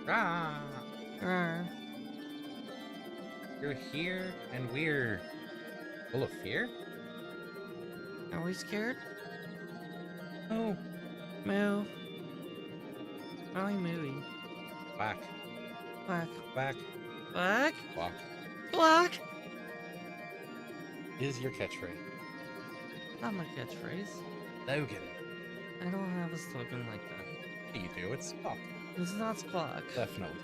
Ah, Are you're here and we're full of fear? we scared? Oh, Move. Why are we moving? quack, Quack. quack, Quack? quack Quack? is your catchphrase. Not my catchphrase. Logan. I don't have a slogan like that. Yeah, you do. It's squawk. It's not squawk. Definitely.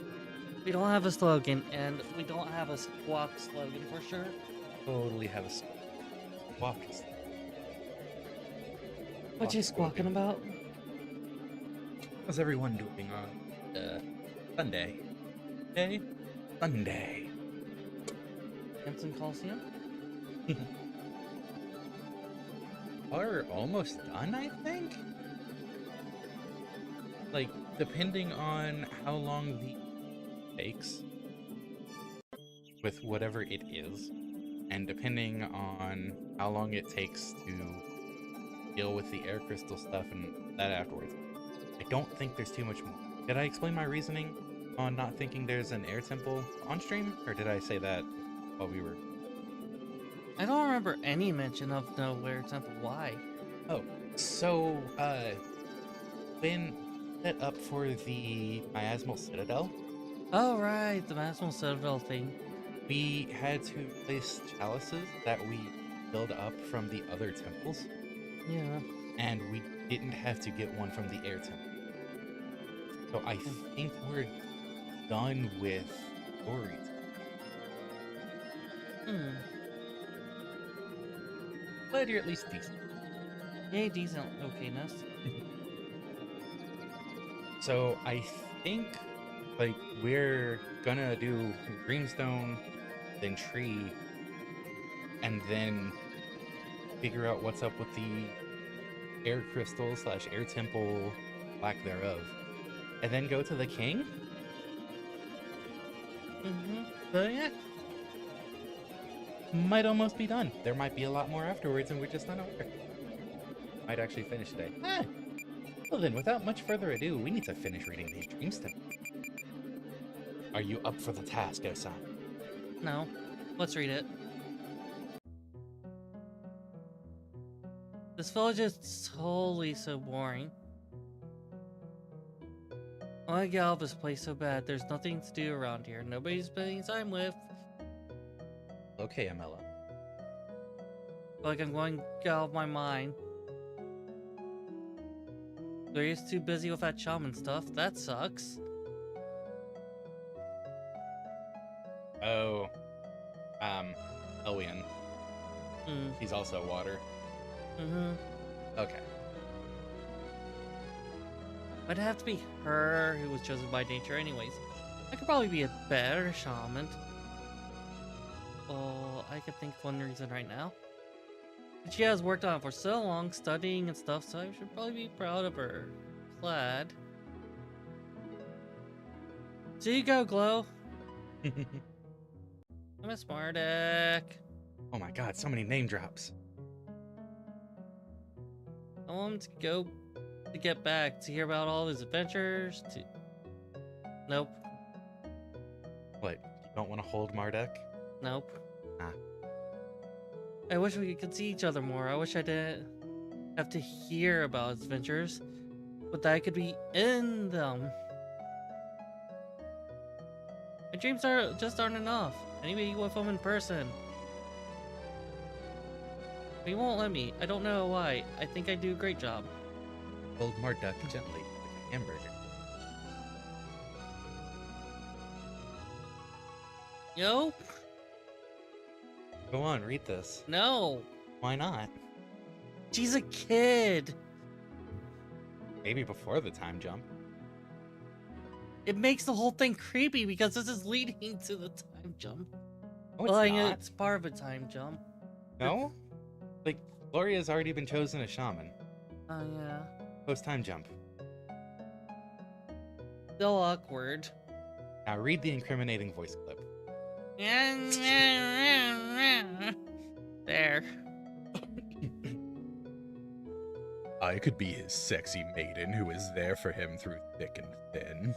We don't have a slogan, and we don't have a squawk slogan for sure. Totally have a squawk. What you squawking about? How's everyone doing on Sunday? Hey? Sunday. Hanson Coliseum? Are almost done, I think? Like, depending on how long the takes with whatever it is, and depending on how long it takes to deal with the air crystal stuff and that afterwards. I don't think there's too much more. Did I explain my reasoning on not thinking there's an air temple on stream? Or did I say that while we were... I don't remember any mention of Nowhere Temple. Why? Oh, so, when set up for the Miasmal Citadel, Oh, right, the Maximal Citadel thing. we had to place chalices that we built up from the other temples, Yeah. and we didn't have to get one from the air temple. So I think we're done with story. But you're at least decent. Yay, decent okayness. So I think, like, we're gonna do Dreamstone, then Tree, and then figure out what's up with the air crystal / air temple, lack thereof, and then go to the king. So yeah, might almost be done. There might be a lot more afterwards, and we're just not aware. Might actually finish today. Well then, without much further ado, we need to finish reading the Dreamstone. Are you up for the task, Osan? No. Let's read it. This village is totally so boring. I want to get out of this place so bad. There's nothing to do around here. Nobody's spending time with. Okay, Amela. Like I'm going to get out of my mind. They're just too busy with that shaman stuff. That sucks. Oh, Elwian. Hmm. He's also water. Okay. But it'd have to be her who was chosen by nature anyways. I could probably be a better shaman. Well, I could think of one reason right now. But she has worked on it for so long, studying and stuff, so I should probably be proud of her. Glad. So you go, Glow. I'm a MARDEK. Oh my god, so many name drops. I want him to go to get back to hear about all his adventures. Nope. What, you don't want to hold MARDEK? Nope. Ah. I wish we could see each other more. I wish I didn't have to hear about his adventures, but that I could be in them. My dreams just aren't enough. I need to be with him in person. He won't let me. I don't know why. I think I do a great job. Hold MARDEK gently, like a hamburger. Nope. Go on, read this. No. Why not? She's a kid. Maybe before the time jump. It makes the whole thing creepy because this is leading to the time jump. Oh, it's Well, not. it's part of a time jump. No? Like, Gloria's already been chosen a shaman. Oh, yeah. Post time jump. Still awkward. Now read the incriminating voice clip. There. I could be his sexy maiden who is there for him through thick and thin.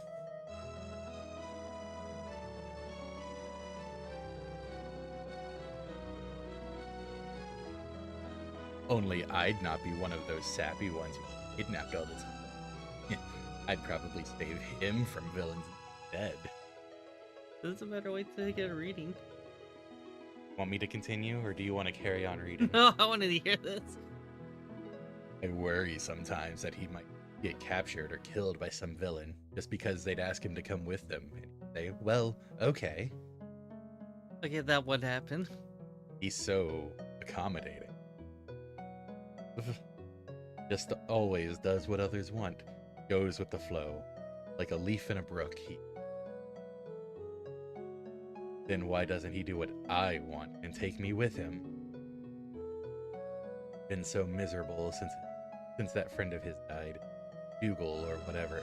Only I'd not be one of those sappy ones who kidnapped all the time. I'd probably save him from villains instead. This is a better way to get a reading. Want me to continue, or do you want to carry on reading? No, I wanted to hear this. I worry sometimes that he might get captured or killed by some villain just because they'd ask him to come with them. And he'd say, well, okay. Okay, that would happen. He's so accommodating. Just always does what others want. Goes with the flow. Like a leaf in a brook. Then why doesn't he do what I want and take me with him? Been so miserable since that friend of his died. Bugle or whatever.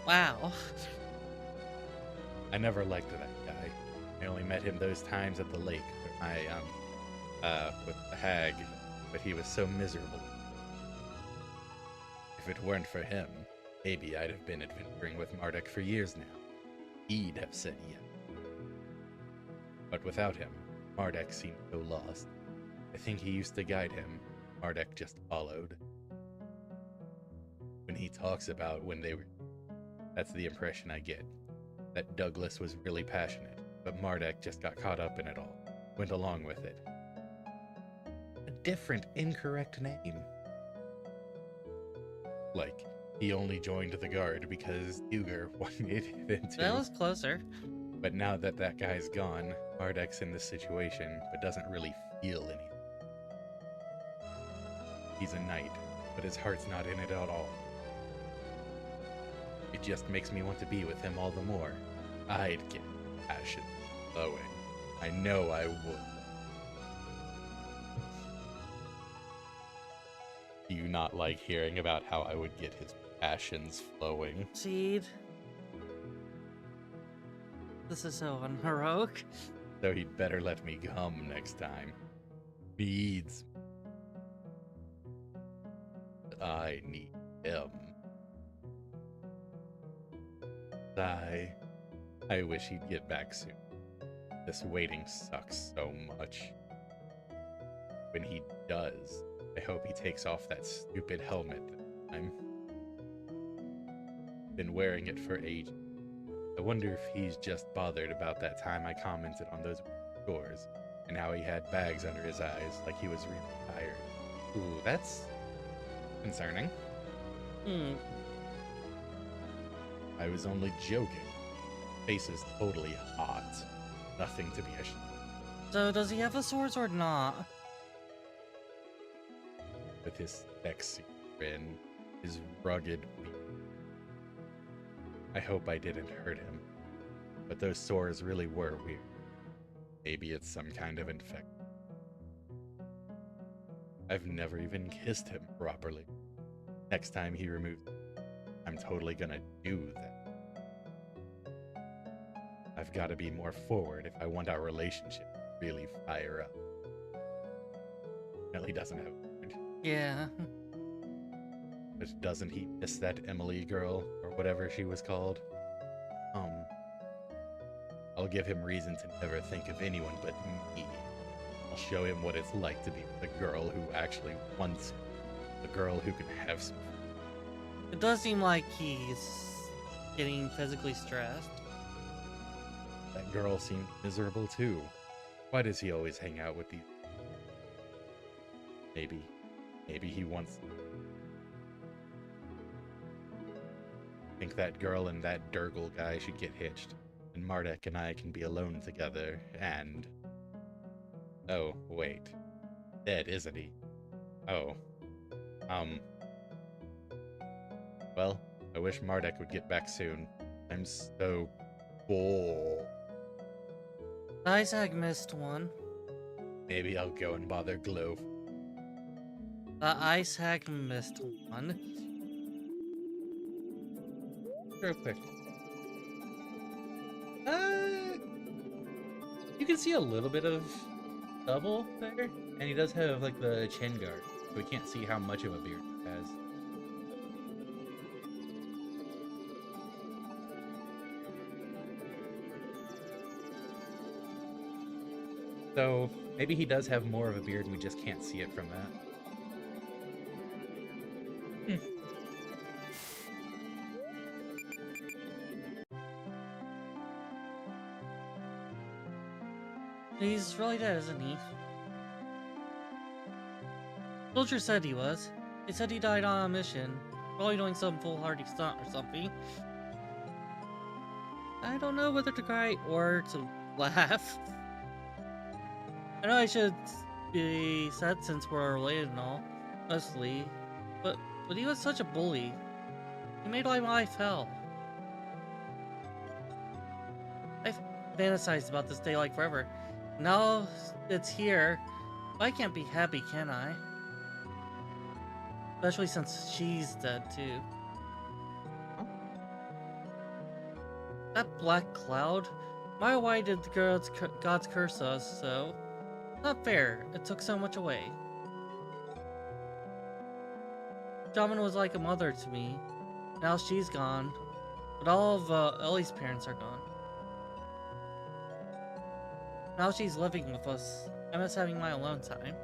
Wow. I never liked that guy. I only met him those times at the lake with the hag, but he was so miserable. If it weren't for him, maybe I'd have been adventuring with MARDEK for years now. He'd have said yes. But without him, MARDEK seemed so lost. I think he used to guide him. MARDEK just followed. When he talks about when they were... That's the impression I get. That Douglas was really passionate, but MARDEK just got caught up in it all. Went along with it. A different, incorrect name. Like, he only joined the guard because Duger wanted him to. That was closer. But now that that guy's gone, MARDEK's in this situation, but doesn't really feel anything. He's a knight, but his heart's not in it at all. It just makes me want to be with him all the more. I'd get passion flowing. I know I would. Do you not like hearing about how I would get his passions flowing? Seed. This is so unheroic. So he'd better let me come next time. Beads. I need him. I wish he'd get back soon. This waiting sucks so much. When he does, I hope he takes off that stupid helmet this time. Been wearing it for ages. I wonder if he's just bothered about that time I commented on those scores and how he had bags under his eyes like he was really tired. Ooh, that's concerning. I was only joking. Face is totally hot. Nothing to be ashamed. So does he have the swords or not? With his sexy grin, his rugged beat. I hope I didn't hurt him, but those sores really were weird. Maybe it's some kind of infection. I've never even kissed him properly. Next time he removes it, I'm totally gonna do that. I've got to be more forward if I want our relationship to really fire up. Ellie doesn't have a point. Yeah. But doesn't he miss that Emily girl, or whatever she was called? I'll give him reason to never think of anyone but me. I'll show him what it's like to be with a girl who actually wants him. A girl who can have some... It does seem like he's getting physically stressed. That girl seemed miserable too. Why does he always hang out with these... Maybe he wants... I think that girl and that Durgle guy should get hitched, and MARDEK and I can be alone together, and... Oh, wait. Dead, isn't he? Oh. Well, I wish MARDEK would get back soon. I'm so bored. Isaac missed one. Maybe I'll go and bother Glow. The ice hack missed one. Real quick. You can see a little bit of stubble there, and he does have like the chin guard, so we can't see how much of a beard he has. So maybe he does have more of a beard and we just can't see it from that. He's really dead, isn't he? Soldier said he was. They said he died on a mission. Probably doing some foolhardy stunt or something. I don't know whether to cry or to laugh. I know I should be sad since we're related and all, mostly, but he was such a bully. He made my life hell. I've fantasized about this day like forever. Now it's here. I can't be happy, can I? Especially since she's dead too. That black cloud? Why did the gods curse us so? Not fair. It took so much away. Shaman was like a mother to me. Now she's gone. But all of Ellie's parents are gone. Now she's living with us. I miss having my alone time.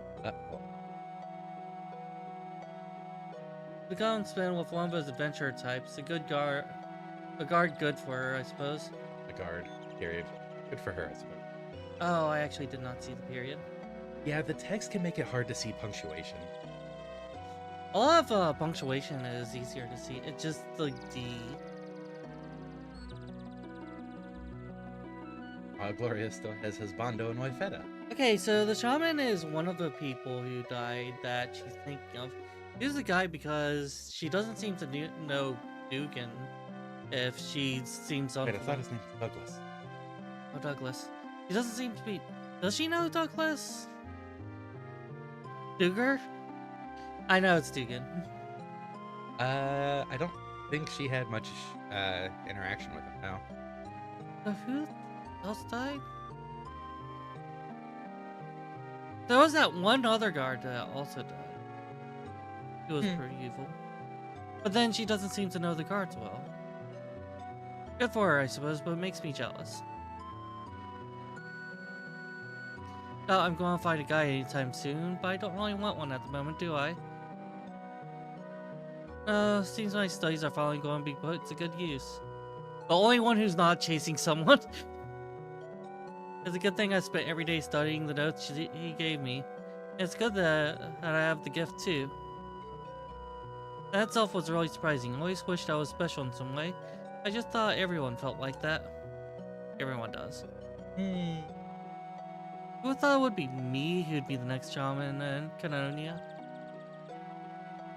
We go and spend with one of those adventurer types. A guard good for her, I suppose. A guard, period. Good for her, I suppose. Oh, I actually did not see the period. Yeah, the text can make it hard to see punctuation. A lot of punctuation is easier to see. It's just like the... Gloria still has husbando and wifeta. Okay, so the shaman is one of the people who died that she's thinking of. He's the guy because she doesn't seem to know Dugan if she seems on... Wait, I thought his name was Douglas. Oh, Douglas. He doesn't seem to be... Does she know Douglas? Duger? I know it's Dugan. I don't think she had much interaction with him, no. So who else died? There was that one other guard that also died. He was pretty evil. But then she doesn't seem to know the guards well. Good for her, I suppose, but it makes me jealous. Now, I'm going to find a guy anytime soon, but I don't really want one at the moment, do I? Seems my studies are finally going to be put to good use. The only one who's not chasing someone. It's a good thing I spent every day studying the notes he gave me. It's good that I have the gift too. That itself was really surprising. I always wished I was special in some way. I just thought everyone felt like that. Everyone does. Who thought it would be me who'd be the next shaman in Canonia?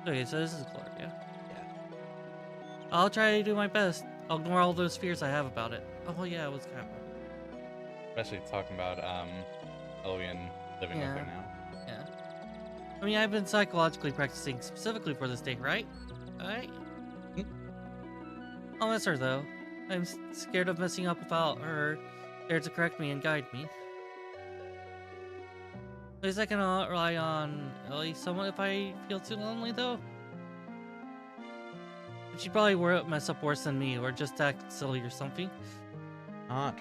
Okay, so this is Gloria. Yeah. I'll try to do my best. I'll ignore all those fears I have about it. Oh yeah, it was kind of... Especially talking about Elian living with her now. Yeah. I mean, I've been psychologically practicing specifically for this day, right? Right? I'll miss her though. I'm scared of messing up without her there to correct me and guide me. At least I can rely on Ellie somewhat if I feel too lonely though. But she'd probably mess up worse than me or just act silly or something. Not.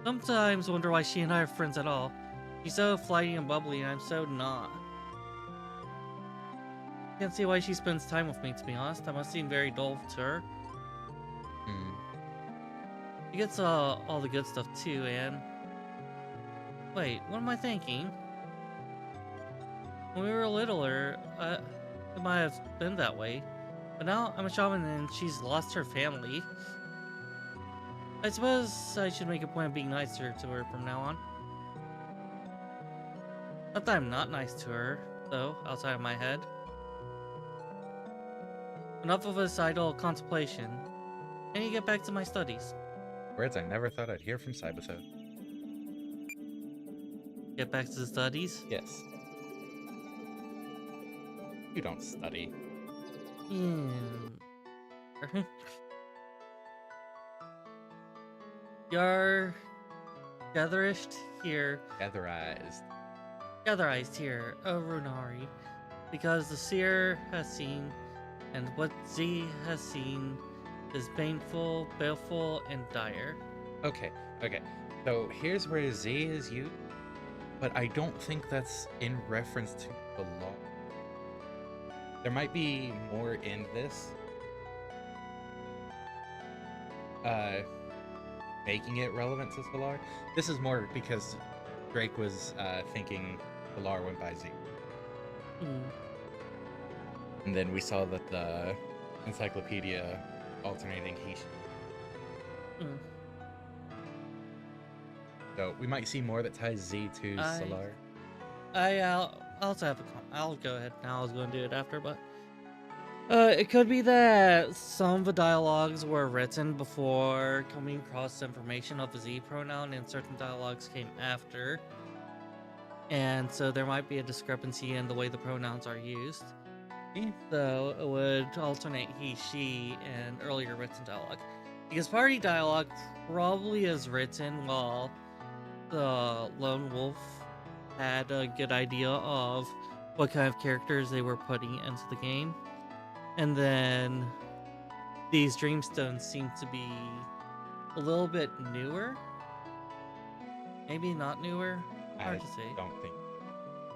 Sometimes wonder why she and I are friends at all. She's so flighty and bubbly and I'm so not. Can't see why she spends time with me, to be honest. I must seem very dull to her. She gets all the good stuff too, and... Wait, what am I thinking? When we were littler, it might have been that way. But now I'm a shaman and she's lost her family. I suppose I should make a point of being nicer to her from now on. Not that I'm not nice to her, though, outside of my head. Enough of this idle contemplation. I need to get back to my studies. Words I never thought I'd hear from Cyberso. Get back to the studies? Yes. You don't study. You're gatherized here. Gatherized here, O Runari, because the seer has seen, and what Z has seen is painful, baleful, and dire. Okay. So here's where Z is but I don't think that's in reference to the law. There might be more in this, making it relevant to Solar. This is more because Drake was thinking Solar went by Z. Mm. And then we saw that the encyclopedia alternating he. Mm. So we might see more that ties Z to Solar. I'll also have I'll go ahead now. I was going to do it after, but it could be that some of the dialogues were written before coming across information of the Z pronoun, and certain dialogues came after. And so there might be a discrepancy in the way the pronouns are used. So it would alternate he, she, and earlier written dialogue. Because party dialogue probably is written while the lone wolf had a good idea of what kind of characters they were putting into the game. And then these Dreamstones seem to be a little bit newer. Maybe not newer. Hard to say. Don't think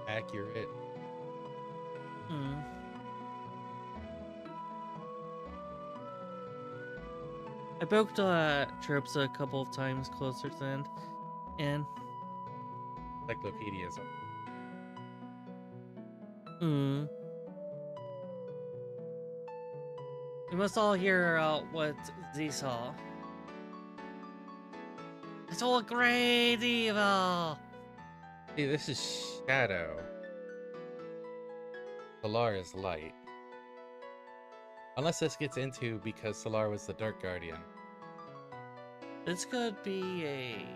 accurate. I poked trips a couple of times closer to the end, and Encyclopedias. We must all hear out what Z saw. It's all great evil. See, this is shadow. Solar is light. Unless this gets into because Solar was the Dark Guardian. This could be a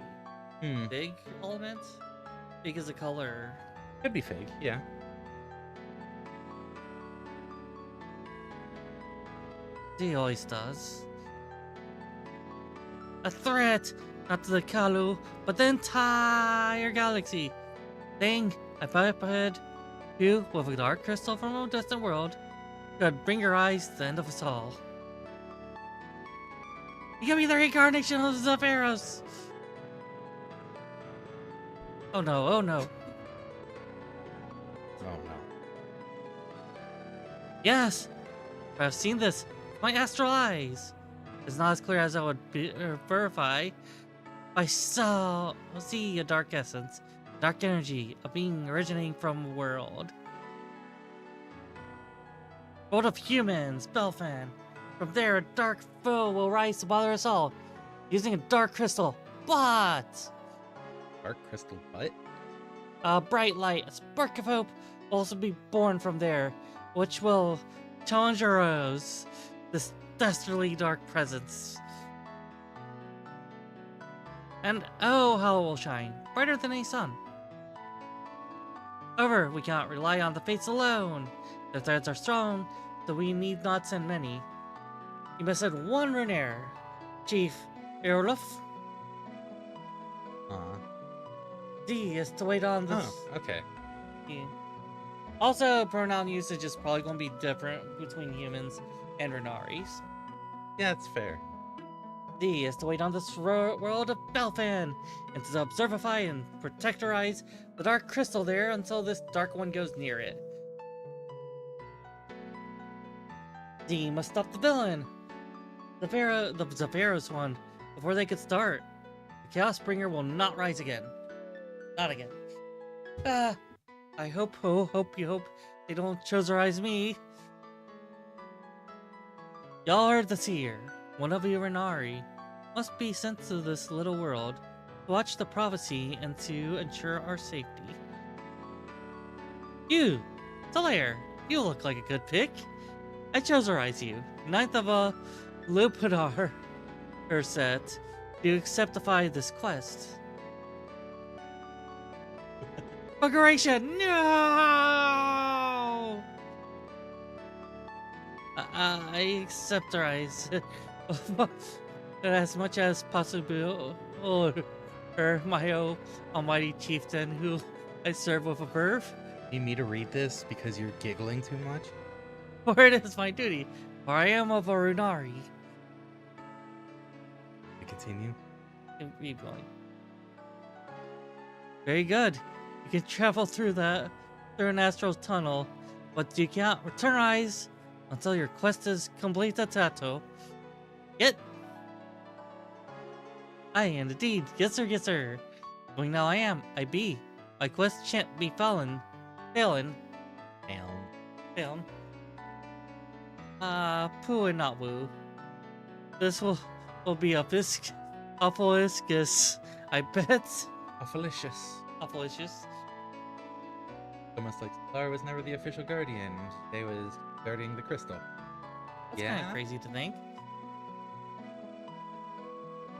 big element because the color could be fake, yeah. He always does. A threat, not to the Kalu, but the entire galaxy. Thing I put you with a dark crystal from a distant world could bring your eyes to the end of us all. You could be the reincarnation of the Pharaohs. Oh no, oh no. Oh no. Yes, I've seen this. My astral eyes. It's not as clear as I would verify. I see a dark essence, dark energy, a being originating from a world. World of humans, Belfan. From there, a dark foe will rise to bother us all, using a dark crystal. But Dark crystal what? a bright light, a spark of hope, will also be born from there, which will challenge our rose. This dastardly dark presence. And oh, how it will shine, brighter than a sun. However, we cannot rely on the fates alone. The threads are strong, so we need not send many. You must send one Renair, Chief Erluf. D is to wait on this. Oh, okay. Yeah. Also, pronoun usage is probably going to be different between humans and Renaris. Yeah, that's fair. D is to wait on this world of Belfan, and to observify and protectorize the dark crystal there until this dark one goes near it. D must stop the villain, the Pharaoh's one, before they could start. The Chaos Bringer will not rise again. Not again. I hope they don't choserize me. Y'all heard the seer. One of you Renari must be sent to this little world to watch the prophecy and to ensure our safety. You, Solaire, you look like a good pick. I choserize you, ninth of a Lupidar set, to acceptify this quest. Procreation, no! I acceptorize as much as possible, or my almighty chieftain who I serve with a verve. You need me to read this because you're giggling too much? For it is my duty, for I am of a Runari. Continue. Keep going. Very good. You can travel through an astral tunnel, but you cannot return eyes until your quest is complete. Tato. Yet, I am indeed. Yes, sir. Yes, sir. Going now, I am. I be. My quest shan't be failing. Down. Failing. Poo and not woo. This will be a bisc. Awfuliscus. I bet. Awfulicious. Awfulicious. Almost like Solar was never the official guardian. They was guarding the crystal. That's kind of crazy to think.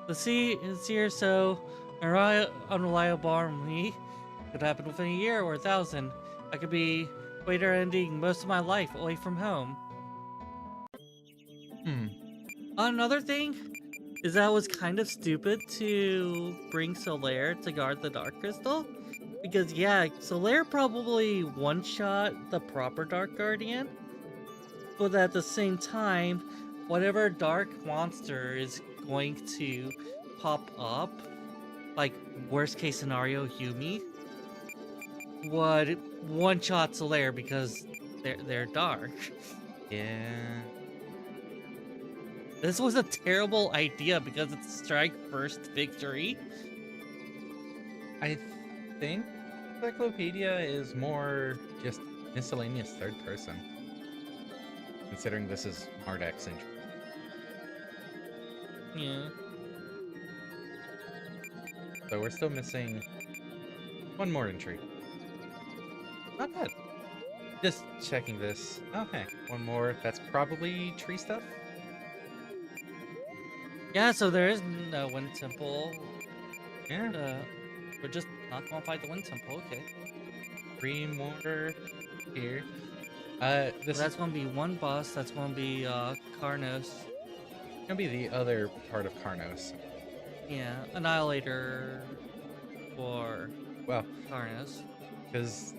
The sea is here, so unreliably could happen within a year or 1,000. I could be waiter ending most of my life away from home. Another thing is that it was kind of stupid to bring Solaire to guard the Dark Crystal. Because yeah, Solaire probably one-shot the proper Dark Guardian. But at the same time, whatever dark monster is going to pop up, like worst case scenario Yumi, would one-shot Solaire because they're dark. Yeah. This was a terrible idea because it's strike first victory. I think Encyclopedia is more just miscellaneous third person. Considering this is MARDEK's intro. Yeah. So we're still missing one more entry. Not bad. Just checking this. Okay, one more. That's probably tree stuff. Yeah, so there is no Wind Temple. Yeah. We're just not gonna fight the Wind Temple, okay. 3 more here. That's gonna be one boss, that's gonna be Karnos. Gonna be the other part of Karnos. Yeah, Annihilator for Well, Karnos. because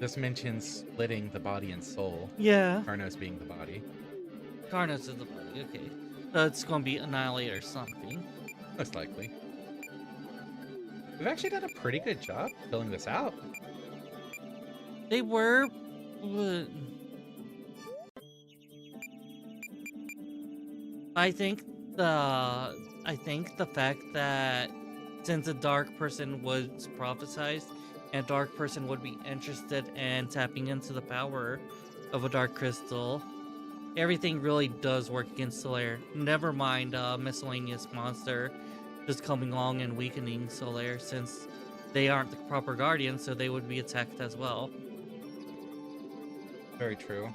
this mentions splitting the body and soul. Yeah. Karnos being the body. Karnos is the body, okay. So it's gonna be Annihilator something. Most likely. We've actually done a pretty good job filling this out. They were... I think the fact that since a dark person was prophesized, and a dark person would be interested in tapping into the power of a dark crystal, everything really does work against Solaire. Never mind miscellaneous monster just coming along and weakening Solaire, since they aren't the proper guardian, so they would be attacked as well. Very true.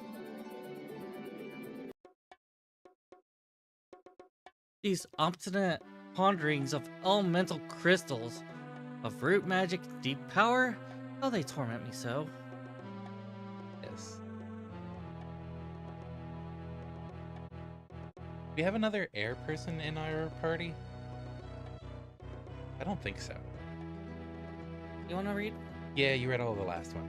These obstinate ponderings of elemental crystals, of root magic, deep power, how they torment me so. Yes. We have another air person in our party? I don't think so. You wanna read? Yeah, you read all the last one.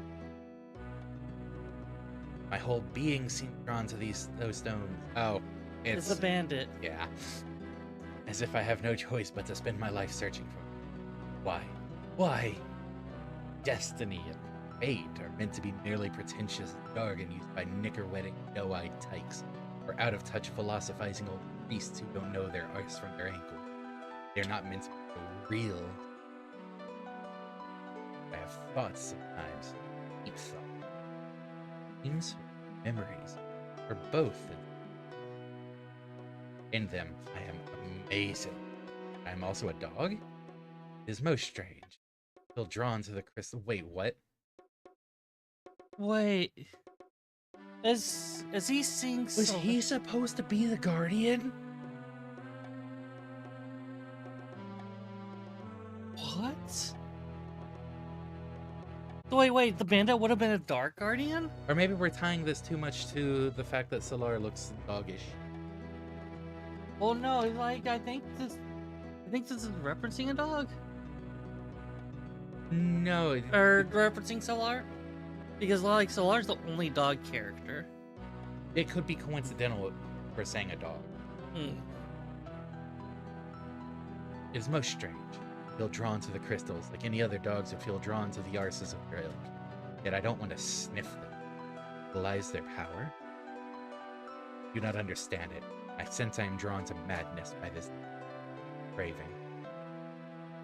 My whole being seemed drawn to those stones. Oh, It's a bandit. Yeah. As if I have no choice but to spend my life searching for them. Why? Why? Destiny and fate are meant to be merely pretentious jargon used by knicker-wetting, no-eyed tykes, or out-of-touch philosophizing old priests who don't know their arse from their ankle. They're not meant to be real. I have thoughts sometimes, deep thoughts. Dreams, memories, or both. In them, I am amazing. I am also a dog? It is most strange. Feel drawn to the crystal. Wait, what? Wait. Is he seeing Was he supposed to be the guardian? What? Wait, the bandit would have been a dark guardian? Or maybe we're tying this too much to the fact that Solar looks doggish. Well, no, like, I think this is referencing a dog. No. Or referencing Solar? Because, like, Solar's the only dog character. It could be coincidental for saying a dog. Hmm. It is most strange. feel drawn to the crystals like any other dogs would feel drawn to the arses of their ilk. Yet I don't want to sniff them. Lies their power? Do not understand it. I sense I am drawn to madness by this craving.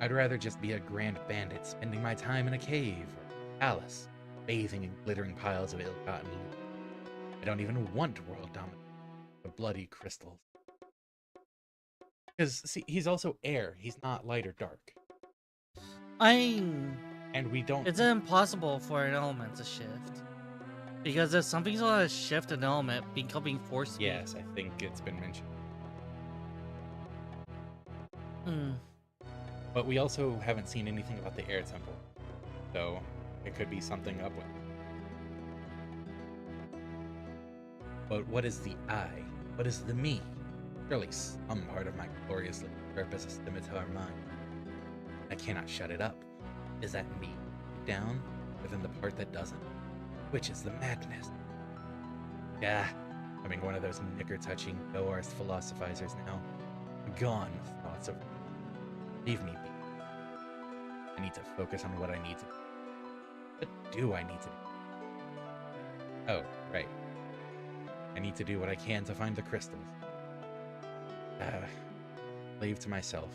I'd rather just be a grand bandit spending my time in a cave or palace, bathing in glittering piles of ill-gotten loot. I don't even want world dominance, the bloody crystals. Because, see, he's also air. He's not light or dark. And we don't... It's impossible for an element to shift. Because if something's going to shift an element, becoming force speed. Yes, I think it's been mentioned. But we also haven't seen anything about the air temple. So, it could be something up with it. But what is the I? What is the me? Surely some part of my glorious little purpose is to scimitar mind. I cannot shut it up. Is that me down within the part that doesn't? Which is the madness? Yeah, having one of those knicker-touching, no-arse philosophizers now. Gone with thoughts of... Leave me be. I need to focus on what I need to do. What do I need to do? Oh, right. I need to do what I can to find the crystals. Leave to myself.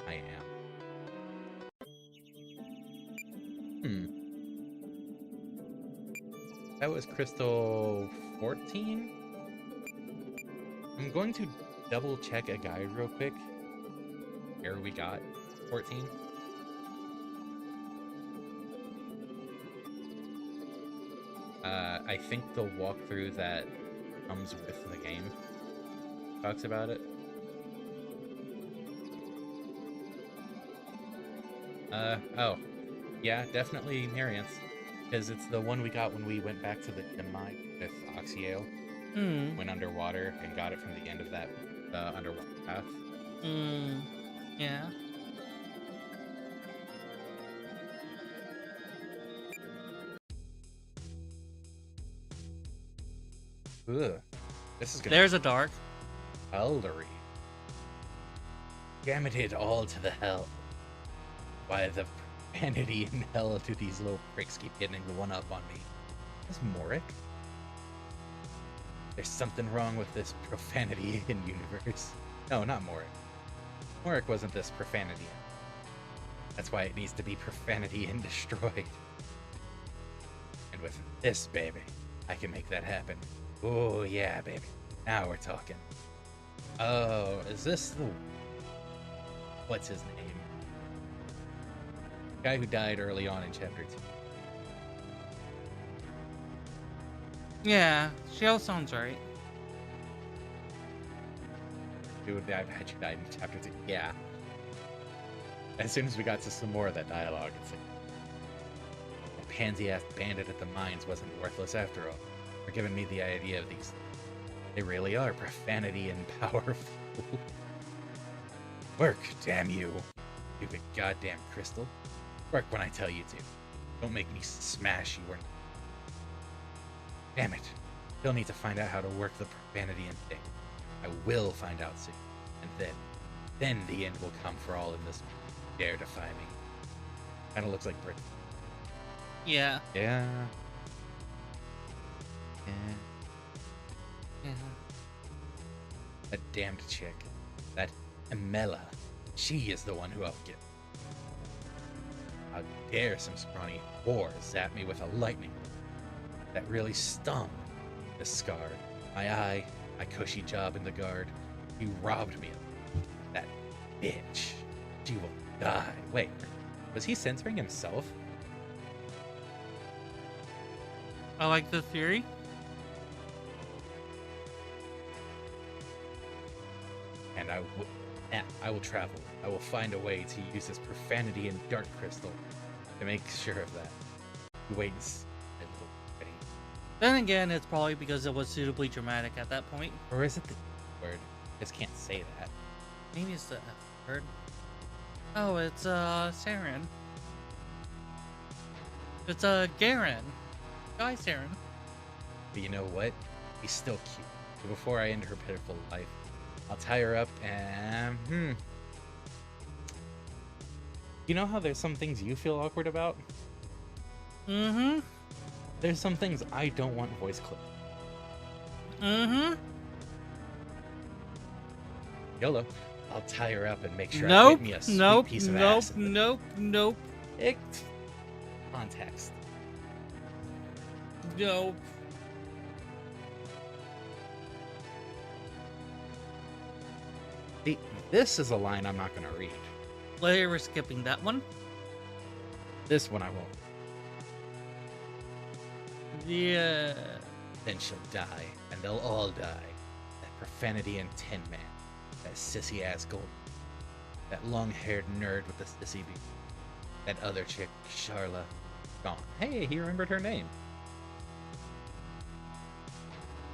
I am. That was crystal 14? I'm going to double check a guide real quick. Here we got 14. I think the walkthrough that comes with the game talks about it. Oh. Yeah, definitely Marian's. Because it's the one we got when we went back to the gem mine with Oxyale. Went underwater and got it from the end of that underwater path. Yeah. Ugh. This is gonna There's a dark. Eldery. Gamut it all to the hell. Why the profanity in hell do these little pricks keep getting the one up on me? Is MARDEK? There's something wrong with this profanity in universe. No, not MARDEK. MARDEK wasn't this profanity. That's why it needs to be profanity and destroyed. And with this baby, I can make that happen. Oh yeah, baby. Now we're talking. Oh, is this the... What's his name? Guy who died early on in chapter 2. Yeah, Shell sounds right. Dude, I bet you died in chapter 2. Yeah. As soon as we got to some more of that dialogue, it's like... The pansy-ass bandit at the mines wasn't worthless after all. For giving me the idea of these. They really are profanity and powerful. Work, damn you. Stupid goddamn crystal. Work when I tell you to. Don't make me smash you or... Damn it. Still need to find out how to work the profanity and thing. I will find out soon. And then the end will come for all in this. Dare defy me. Kinda looks like Brit. Yeah. Yeah. Yeah. That damned chick. That Emella. She is the one who I'll get. How dare some scrawny whore zap me with a lightning. That really stung. The scar. My eye. My cushy job in the guard. He robbed me. That bitch. She will die. Wait. Was he censoring himself? I like the theory. And I will travel. I will find a way to use this profanity and dark crystal to make sure of that. Wait and see. Then again, it's probably because it was suitably dramatic at that point. Or is it the word? I just can't say that. Maybe it's the F word. Oh, it's Saren. It's Garen. Guy Saren. But you know what? He's still cute. So before I end her pitiful life, I'll tie her up and You know how there's some things you feel awkward about? Mm-hmm. There's some things I don't want voice clipped. Mm-hmm. YOLO. I'll tie her up and make sure I Nope. get me a sweet Nope. piece of Nope. ass. Nope. Nope. Context. Nope. See, this is a line I'm not going to read. Later, we're skipping that one. This one I won't. Yeah. Then she'll die, and they'll all die. That profanity and Tin Man. That sissy ass Gold. That long haired nerd with the sissy beat. That other chick, Charla. Gone. Hey, he remembered her name.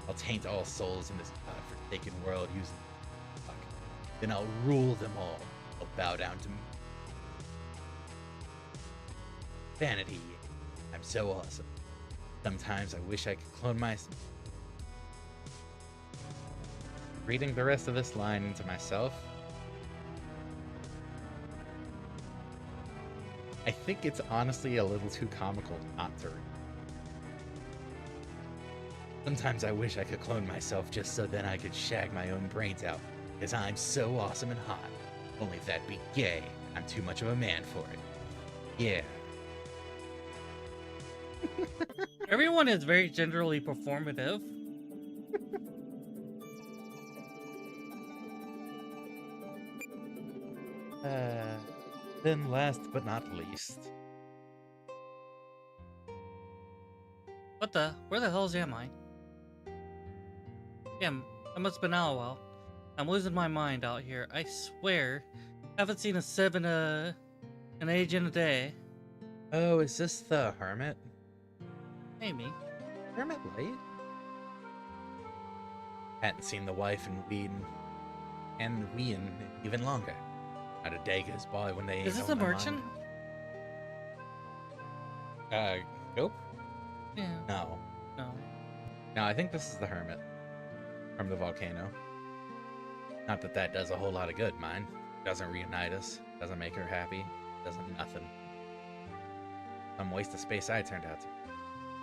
I'll taint all souls in this godforsaken world using fuck. Then I'll rule them all. I'll bow down to me. Vanity. I'm so awesome. Sometimes I wish I could clone myself. Reading the rest of this line into myself, I think it's honestly a little too comical not to read. Sometimes I wish I could clone myself just so then I could shag my own brains out, because I'm so awesome and hot. Only if that'd be gay. I'm too much of a man for it. Yeah. Everyone is very generally performative. Then last but not least. What the? Where the hells am I? Damn, that must have been out a while. I'm losing my mind out here. I swear, haven't seen an age in a day. Oh, is this the Hermit? Maybe. Hermit late? Hadn't seen the wife and Ween even longer. Not a day goes by when they ain't Is this on the my merchant? mind. Nope. Yeah. No. No. No, I think this is the Hermit. From the volcano. Not that that does a whole lot of good, mind. Doesn't reunite us. Doesn't make her happy. Doesn't nothing. Some waste of space I turned out to be.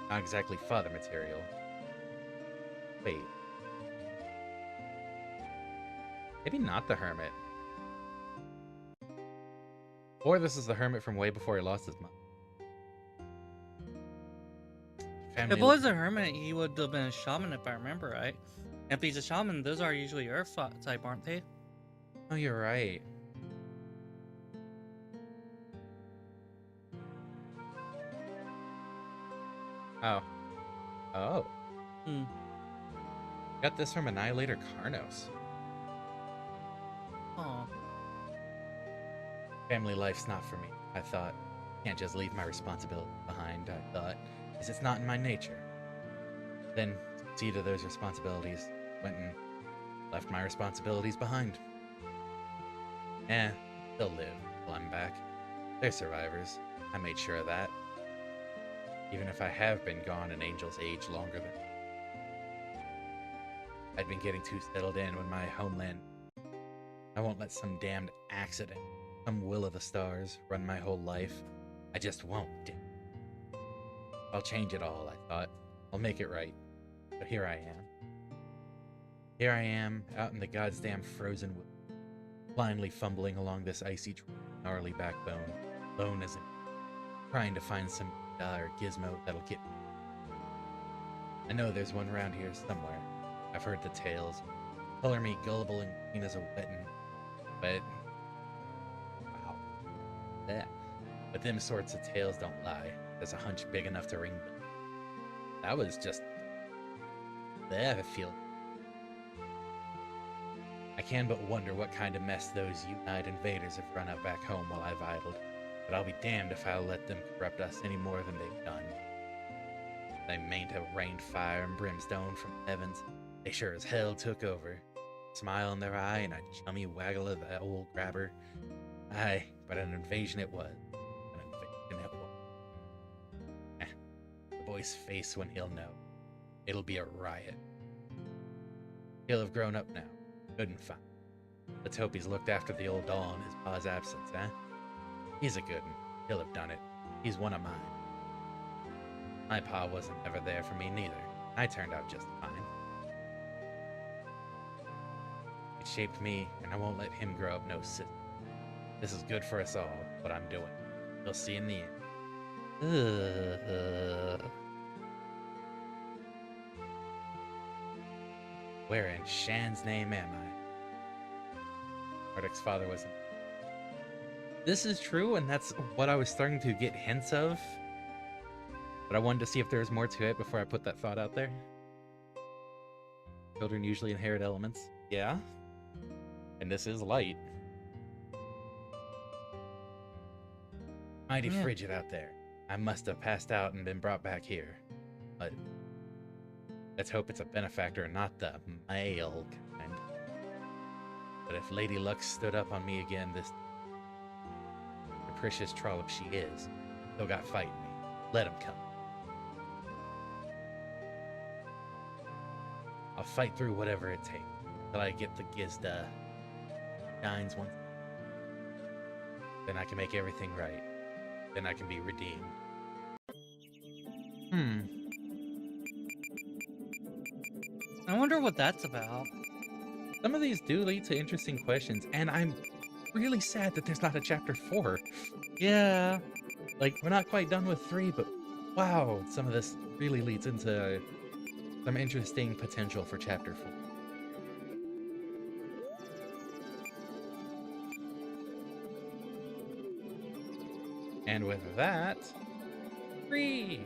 Not exactly father material. Wait. Maybe not the Hermit. Or this is the Hermit from way before he lost his mind. If it was a hermit, he would have been a shaman if I remember right. If he's a shaman, those are usually earth type, aren't they? Oh, you're right. Oh. Oh. Hmm. Got this from Annihilator Karnos. Oh. Family life's not for me, I thought. Can't just leave my responsibility behind, I thought, because it's not in my nature. Then, see to those responsibilities, went and left my responsibilities behind. They'll live till I'm back. They're survivors. I made sure of that. Even if I have been gone an angel's age longer than... I'd been getting too settled in when my homeland... I won't let some damned accident, some will of the stars, run my whole life. I just won't. I'll change it all, I thought. I'll make it right. But here I am. Here I am, out in the goddamn frozen wood, blindly fumbling along this icy, gnarly backbone, lone as in, trying to find some or gizmo that'll get me. I know there's one around here somewhere. I've heard the tales. Color me gullible and green as a wettin', but... wow. Yeah. But them sorts of tales don't lie. There's a hunch big enough to ring them. That was just... there, I feel. I can but wonder what kind of mess those U-Night invaders have run up back home while I've idled. But I'll be damned if I'll let them corrupt us any more than they've done. They mean to rain fire and brimstone from heavens. They sure as hell took over. Smile in their eye and a chummy waggle of the old grabber. Aye, but an invasion it was. An invasion it was. The boy's face when he'll know. It'll be a riot. He'll have grown up now. Good and fine. Let's hope he's looked after the old doll in his pa's absence, eh? He's a good one. He'll have done it. He's one of mine. My pa wasn't ever there for me neither. I turned out just fine. It shaped me, and I won't let him grow up no sister. This is good for us all, what I'm doing. You'll see in the end. Where in Shan's name am I? Mardek's father wasn't. This is true, and that's what I was starting to get hints of. But I wanted to see if there was more to it before I put that thought out there. Children usually inherit elements. Yeah. And this is light. Mighty frigid out there. I must have passed out and been brought back here. But let's hope it's a benefactor and not the male kind. But if Lady Luck stood up on me again, this capricious trollop she is, still got fighting me. Let him come. I'll fight through whatever it takes till I get the Gizda nines once. Then I can make everything right. Then I can be redeemed. I wonder what that's about. Some of these do lead to interesting questions, and I'm really sad that there's not a chapter 4. Yeah. Like, we're not quite done with 3, but wow, some of this really leads into some interesting potential for chapter 4. And with that, 3.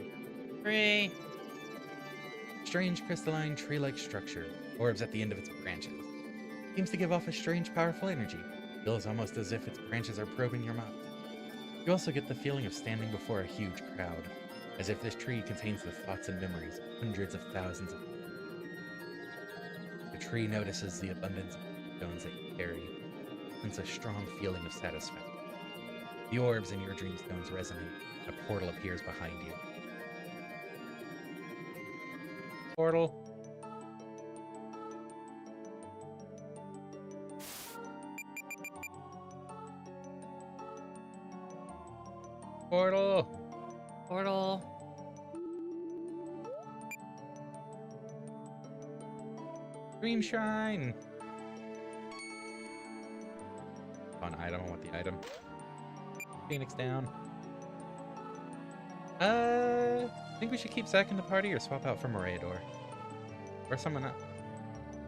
Strange crystalline tree-like structure, orbs at the end of its branches. Seems to give off a strange, powerful energy. Feels almost as if its branches are probing your mind. You also get the feeling of standing before a huge crowd, as if this tree contains the thoughts and memories of hundreds of thousands of people. The tree notices the abundance of stones that you carry, and a strong feeling of satisfaction. The orbs in your dreamstones resonate. A portal appears behind you. Portal. Portal. Portal. Dream Shrine. Fun item. I want the item. Phoenix down. I think we should keep Zack in the party or swap out for Morador. Or someone else.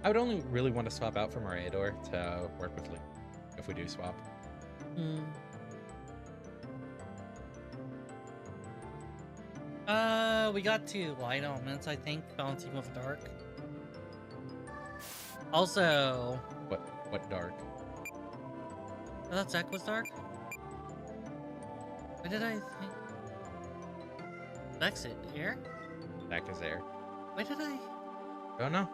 I would only really want to swap out for Morador to work with Lee if we do swap. We got 2 light elements, I think, balancing with dark. Also, What dark? I thought Zack was dark. What did I think? Zack's it here? Zack is there. Why did I? Don't know.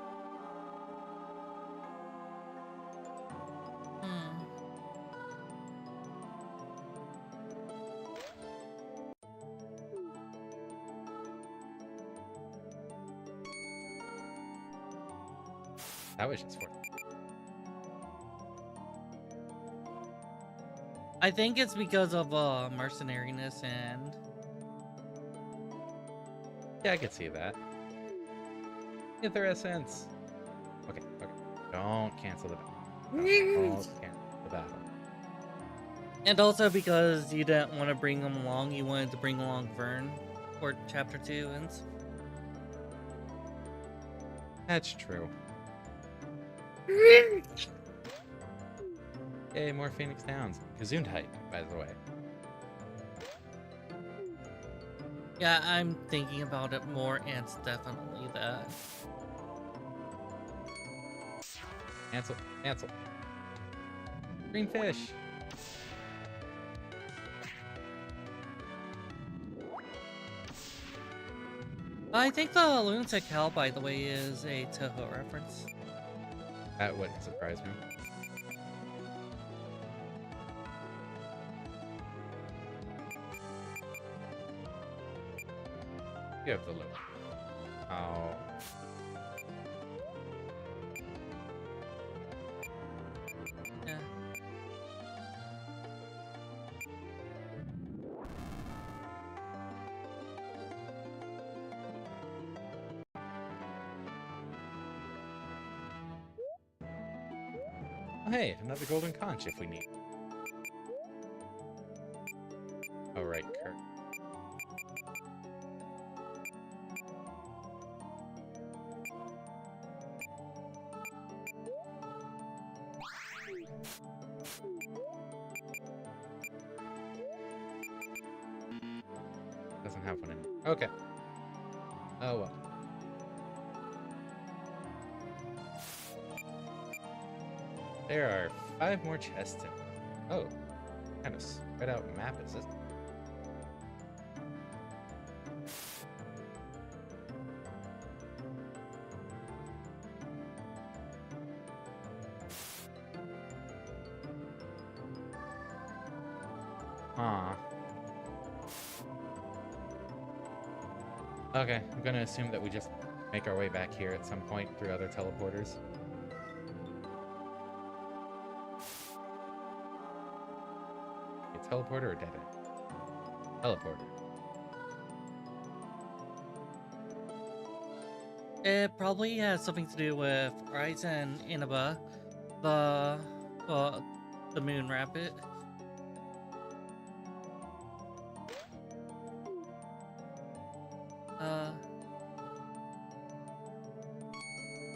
That was just for. I think it's because of mercenariness and. Yeah, I could see that. Interessense. Okay. Don't cancel the battle. Don't cancel the battle. And also because you didn't want to bring them along, you wanted to bring along Vern for chapter 2 ends. That's true. Yay, more Phoenix Downs. Gesundheit, by the way. Yeah, I'm thinking about it more, and it's definitely that. Cancel. Green fish. I think the Lunatic Hell, by the way, is a Toho reference. That wouldn't surprise me. You have the look. Oh. Yeah. Oh, hey, another golden conch if we need. Oh, right, Kurt. Doesn't have one in. Okay. Oh, well. There are 5 more chests in. Oh, kind of spread out map is this? Huh. Okay, I'm gonna assume that we just make our way back here at some point through other teleporters. A teleporter or dead end? Teleporter. It probably has something to do with Rise and Inaba, the well, the moon rabbit. Uh,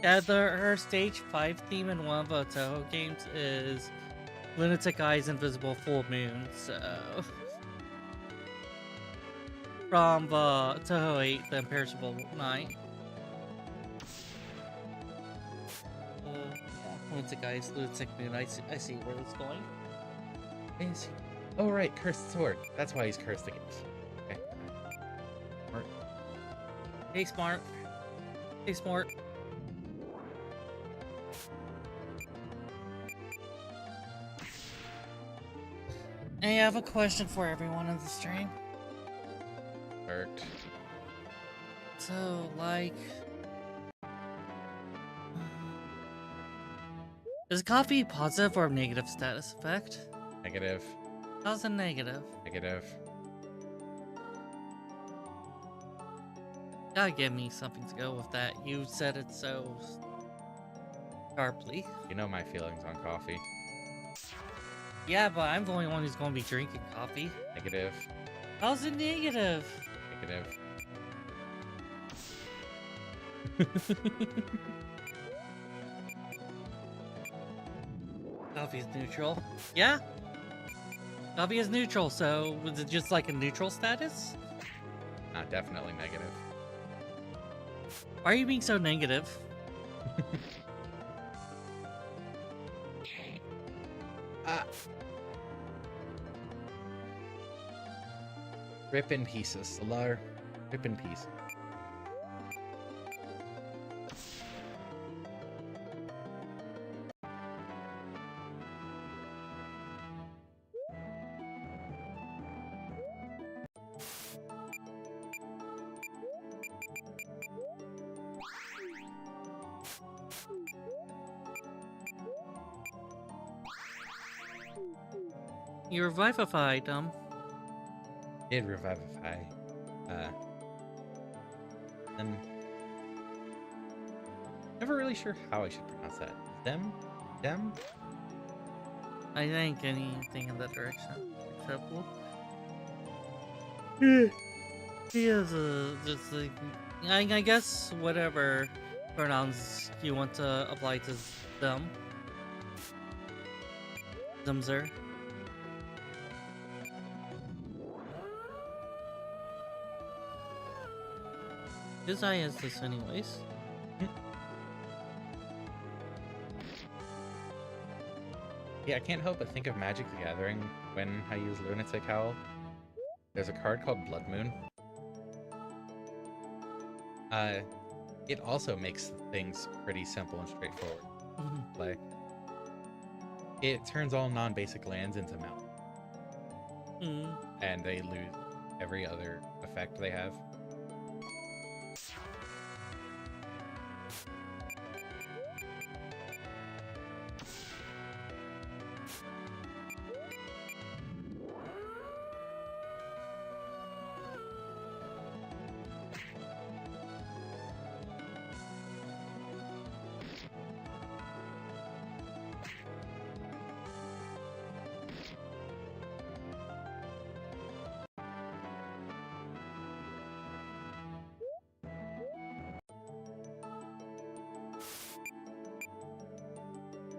yeah, her stage 5 theme in one of the Toho games is Lunatic Eyes Invisible Full Moon, so from the Toho 8, The Imperishable Night. Yeah, Lunatic Eyes, Lunatic Moon, I see where it's going. Is he? Oh, right, cursed sword. That's why he's cursed against. Okay. Hey, Smart. Hey, Smart. Hey, I have a question for everyone in the stream. Hurt. So, like... Is coffee positive or negative status effect? Negative. How's a negative? Negative. Gotta give me something to go with that. You said it so sharply. You know my feelings on coffee. Yeah, but I'm the only one who's gonna be drinking coffee. Negative. How's it negative? Negative. Coffee is neutral. Yeah? Coffee is neutral, so was it just like a neutral status? Not definitely negative. Why are you being so negative? Rip in pieces, Solar. Rip in pieces. You're revivified, Did revivify. Them. Never really sure how I should pronounce that. Them? Them? I think anything in that direction is acceptable. He is just like I guess whatever pronouns you want to apply to them. Themser. His eye is this anyways. Yeah, I can't help but think of Magic the Gathering when I use Lunatic Howl. There's a card called Blood Moon. It also makes things pretty simple and straightforward to play. It turns all non-basic lands into mountain. And they lose every other effect they have.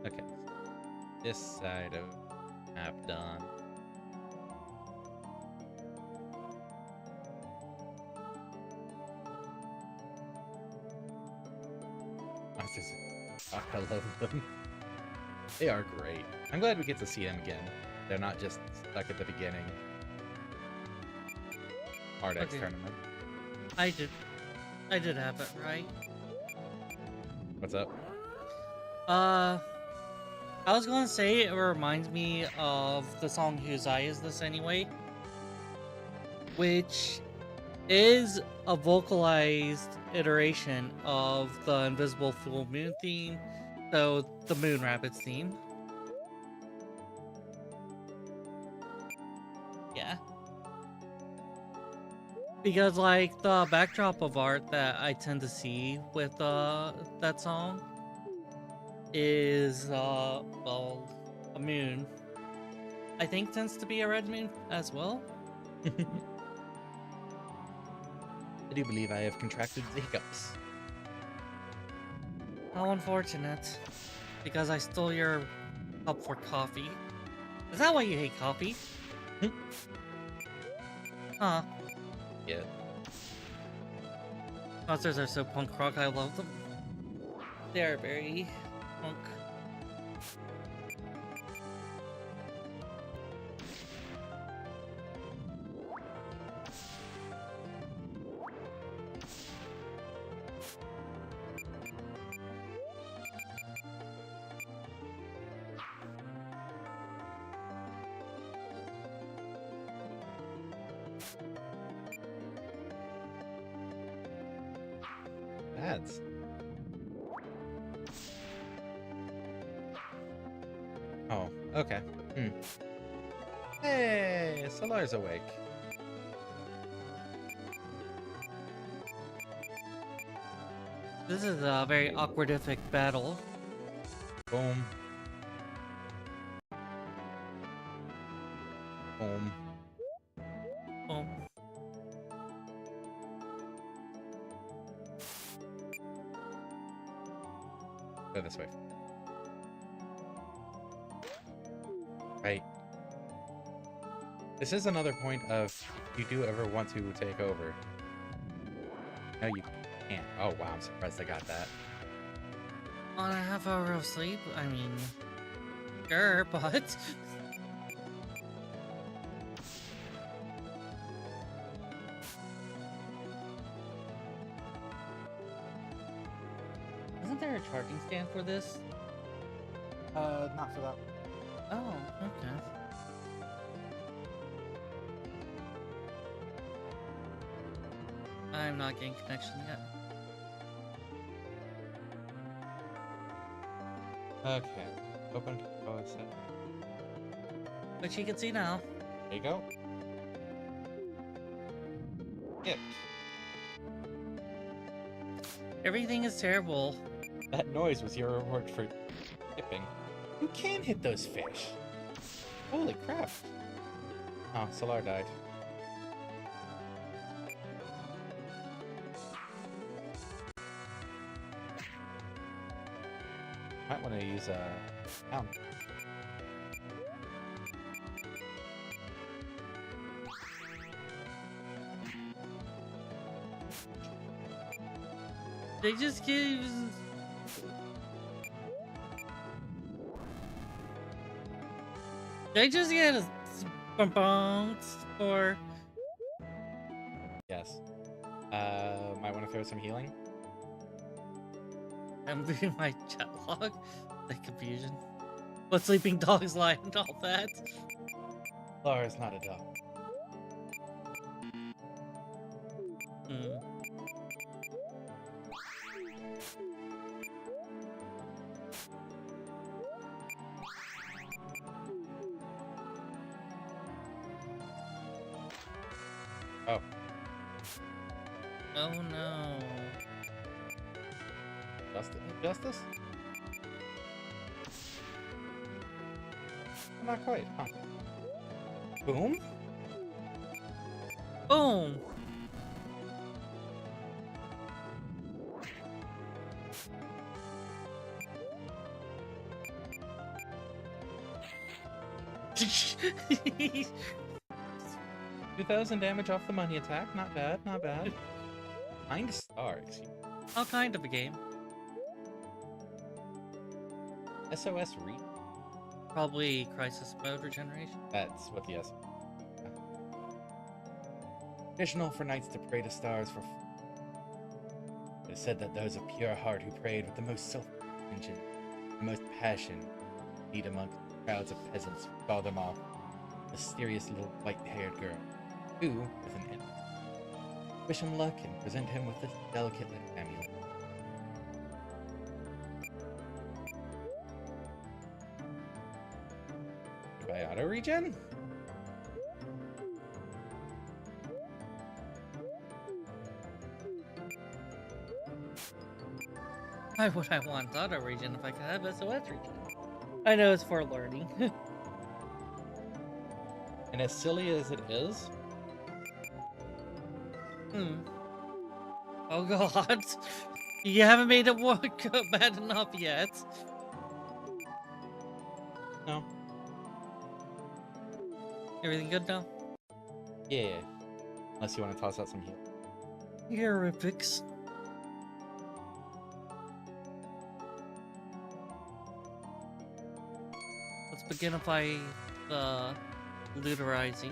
Okay. This side of map done. I love them. They are great. I'm glad we get to see them again. They're not just stuck at the beginning. MARDEK's Okay. tournament. I did have it right. What's up? I was gonna say it reminds me of the song "Whose Eye Is This Anyway," which is a vocalized iteration of the Invisible Full Moon theme, so the Moon Rabbits theme. Yeah. Because, like, the backdrop of art that I tend to see with that song is, well, a moon. I think tends to be a red moon as well. I do believe I have contracted the hiccups. How unfortunate. Because I stole your cup for coffee. Is that why you hate coffee? Huh. Yeah. Monsters are so punk rock, I love them. They are very punk. Ads. Oh, okay. Hey, Solar's awake. This is a very awkwardific battle. Boom. Boom. Oh. Go this way. Right. This is another point of if you do ever want to take over. No, you can't. Oh, wow. I'm surprised I got that. On a half hour of sleep? I mean, sure, but... Isn't there a charging stand for this? Not for that. Oh, okay. I'm not getting connection yet. Okay. Open. Oh, it's it. Which you can see now. There you go. Yep. Everything is terrible. That noise was your reward for tipping. You can hit those fish. Holy crap. Oh, Solar died. Might want to use a pound. They just give... They just get a bounce or... Yes. Might want to throw some healing. I'm reading my chat log. The confusion. But sleeping dogs lie and all that. Solar is not a dog. Hmm. Oh. Oh no. Justice? Not quite, huh? Boom? Boom! 2,000 damage off the money attack. Not bad, not bad. 9 star, excuse me. How kind of a game? SOS Reap. Probably Crisis Mode Regeneration. That's what the S. Traditional for knights to pray to stars for. It is said that those of pure heart who prayed with the most self-intention, the most passion, lead amongst crowds of peasants who saw them off. A mysterious little white-haired girl, who, with an end, wish him luck and present him with this delicate little amulet. Goodbye, auto regen. Why would I want auto regen if I could have SOS regen? I know it's for learning. And as silly as it is, Oh god. You haven't made it work bad enough yet. no. Everything good now? Yeah. Unless you want to toss out some heal. Heurifics. Let's begin by the looterizing.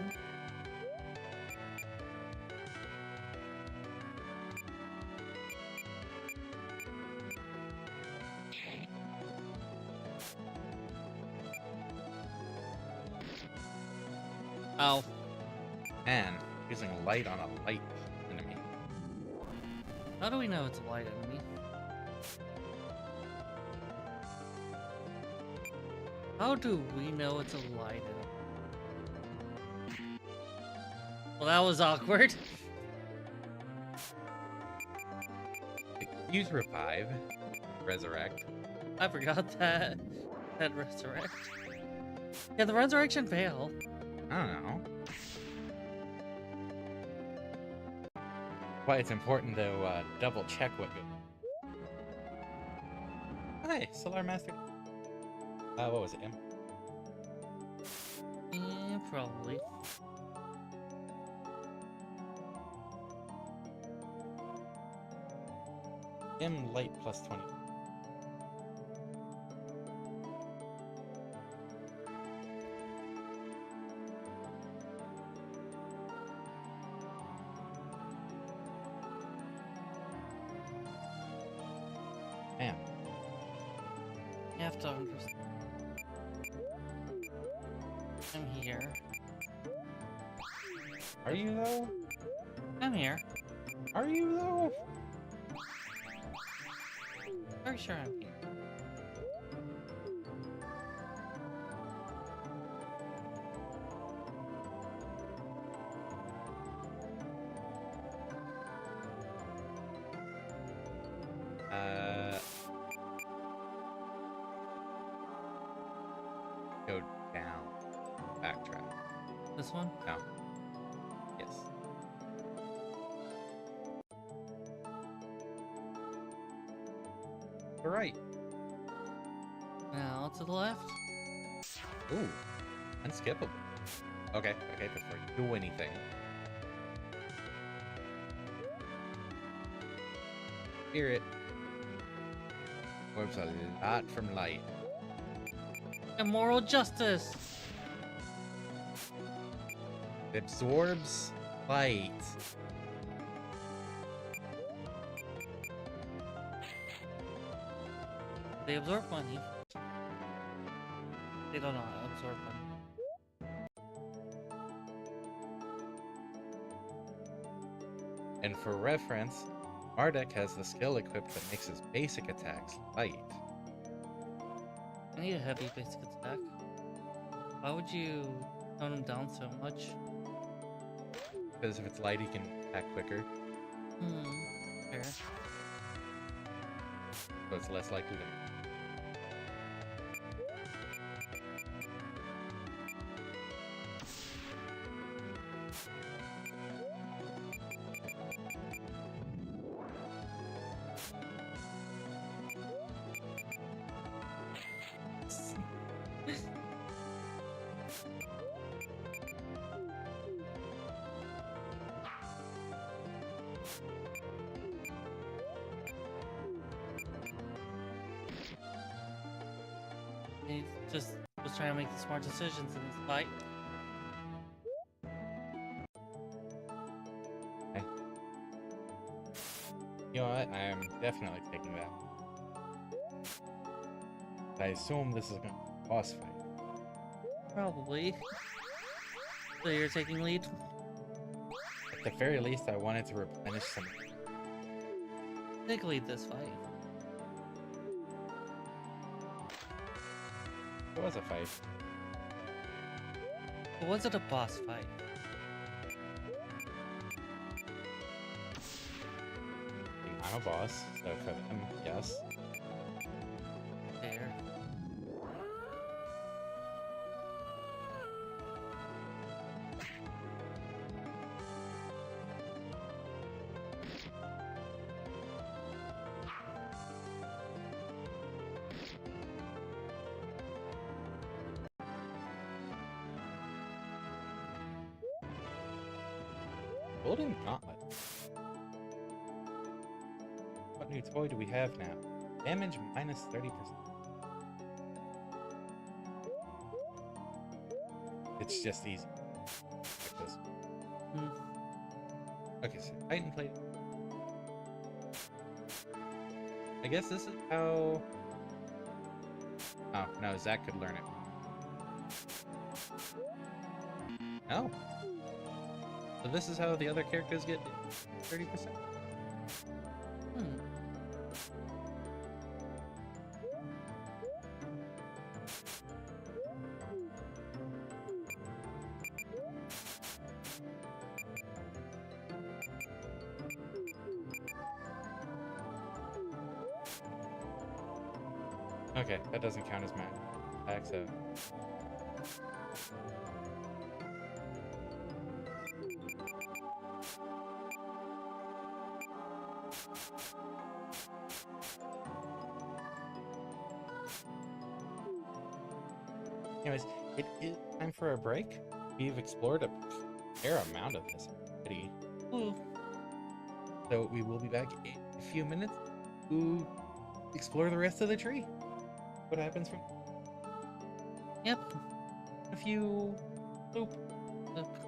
Oh. Man, using light on a light enemy. How do we know it's a light enemy? How do we know it's a light enemy? Well, that was awkward. Use revive, resurrect. I forgot that. That resurrect. Yeah, the resurrection fail. I don't know. Why it's important to double check what goes. Hi, Solar Master. What was it? Yeah, probably. M light plus 20. Man. You have to understand. I'm here. Are you though? I'm here. Are you though? Very sure I'm here. Go down. Backtrack. This one? No. Yes. All right. Now to the left. Ooh. Unskippable. Okay, before you do anything. Spirit. Orbs a lot from light. Immoral justice. It absorbs light. They absorb money. They don't know how to absorb money. And for reference, MARDEK has the skill equipped that makes his basic attacks light. I need a heavy basic attack. Why would you tone him down so much? Because if it's light, he can attack quicker, Fair. so it's less likely to. He just was trying to make the smart decisions in this fight. Okay. You know what? I am definitely taking that. I assume this is going to be a boss fight. Probably. So you're taking lead? At the very least, I wanted to replenish some. Take lead this fight. It was a fight. But was it a boss fight? I'm a boss, so for them, yes. There. Golden Gauntlet. What new toy do we have now? Damage minus 30%. It's just easy. Like this. Hmm. Okay, so Titan Plate. I guess this is how... Oh, no, Zach could learn it. No. So this is how the other characters get 30%? Hmm. Okay, that doesn't count as math. Back, so... Anyways, it is time for a break. We've explored a fair amount of this already. Ooh. So we will be back in a few minutes to explore the rest of the tree. What happens from Yep. a few... Boop. Yep.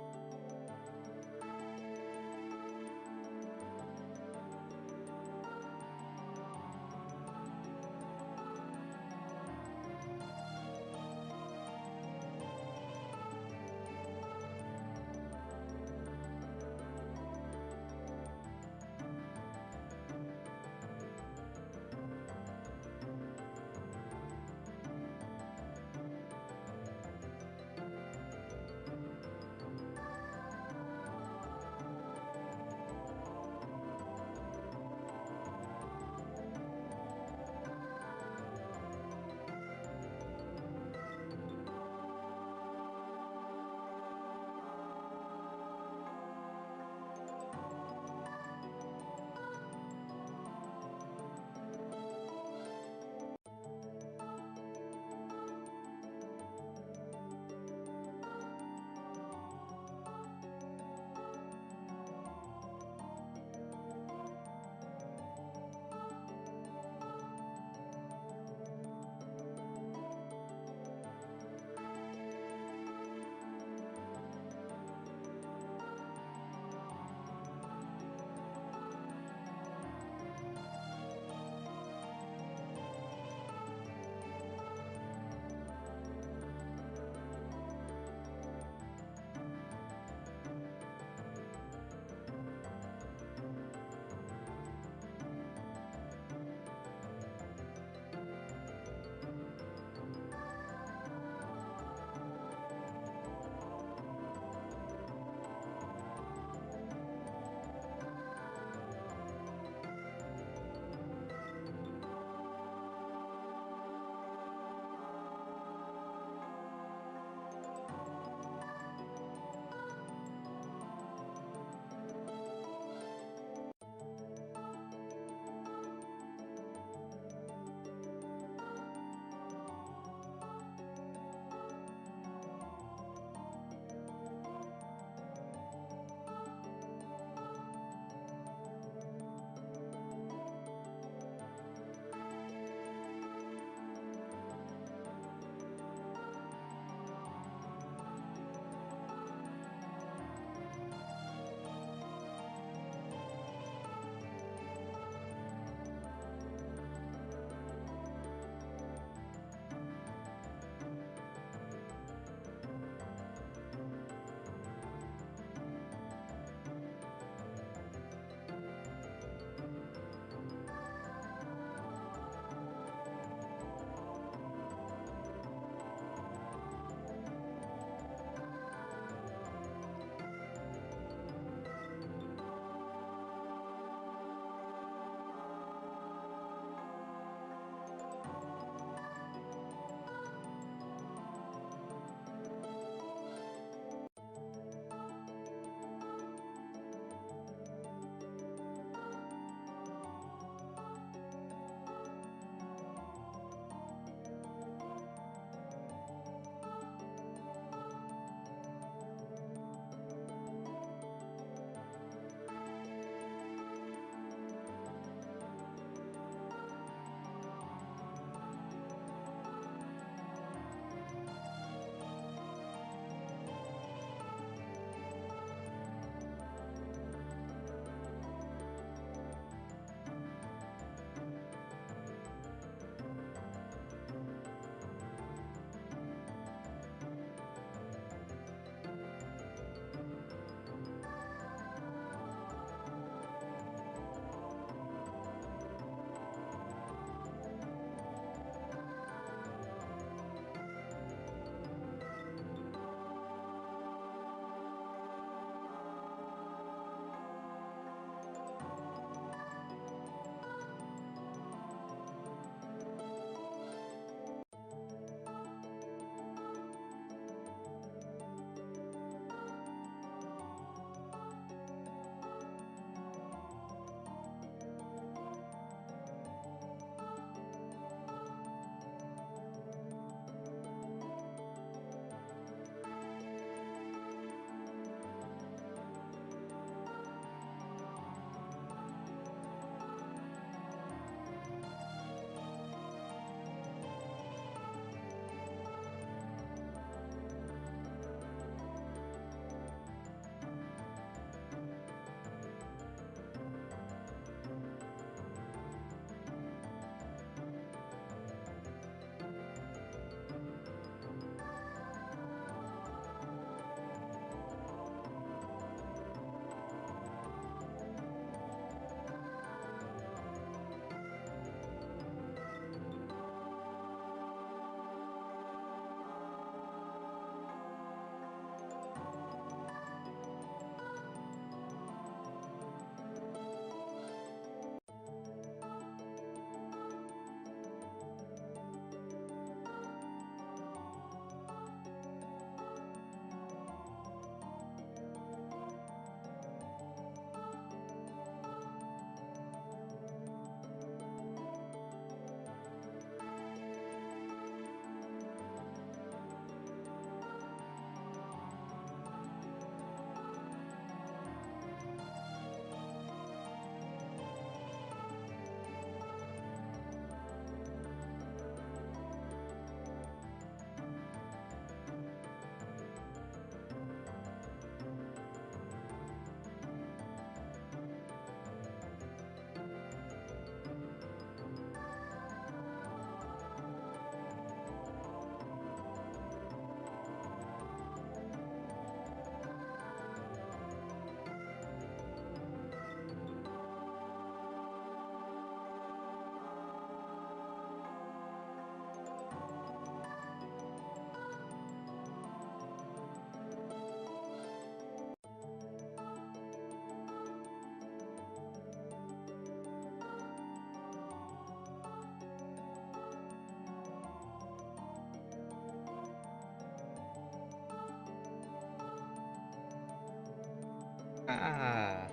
Ah,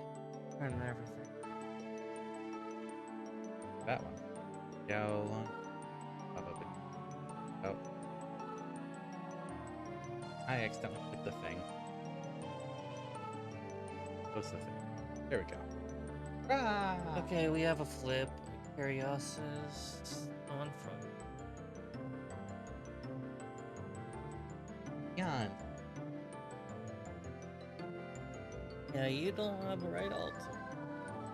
And everything. that one. How long? Probably. Oh, I accidentally hit the thing. What's the thing? There we go. Ah! Okay, we have a flip. Cariosis. One from. Yan. Yeah, you don't have a right alt.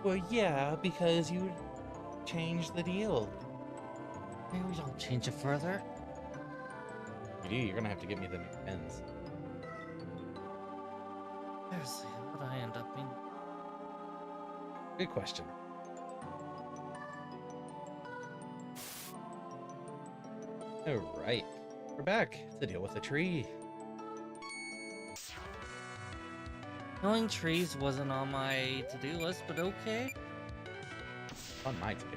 Well, yeah, because you changed the deal. Maybe we don't change it further. You do, you're gonna have to get me the new pens. Seriously, what would I end up being? Good question. Alright. We're back to deal with the tree. Killing trees wasn't on my to-do list, but okay. On my to-do.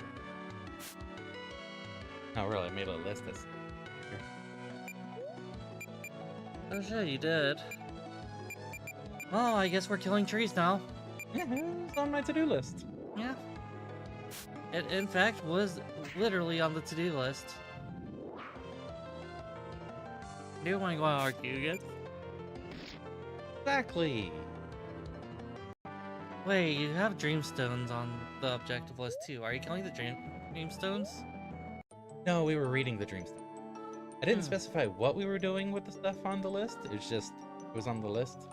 Oh, really? I made a list that's... Oh shit, you did. Well, I guess we're killing trees now. Yeah, it's on my to-do list. Yeah. It, in fact, was literally on the to-do list. Do you want to go and argue again? Exactly. Wait, you have dreamstones on the objective list too. Are you killing the dreamstones? No, we were reading the Dreamstone. I didn't Hmm. specify what we were doing with the stuff on the list. It was just, it was on the list.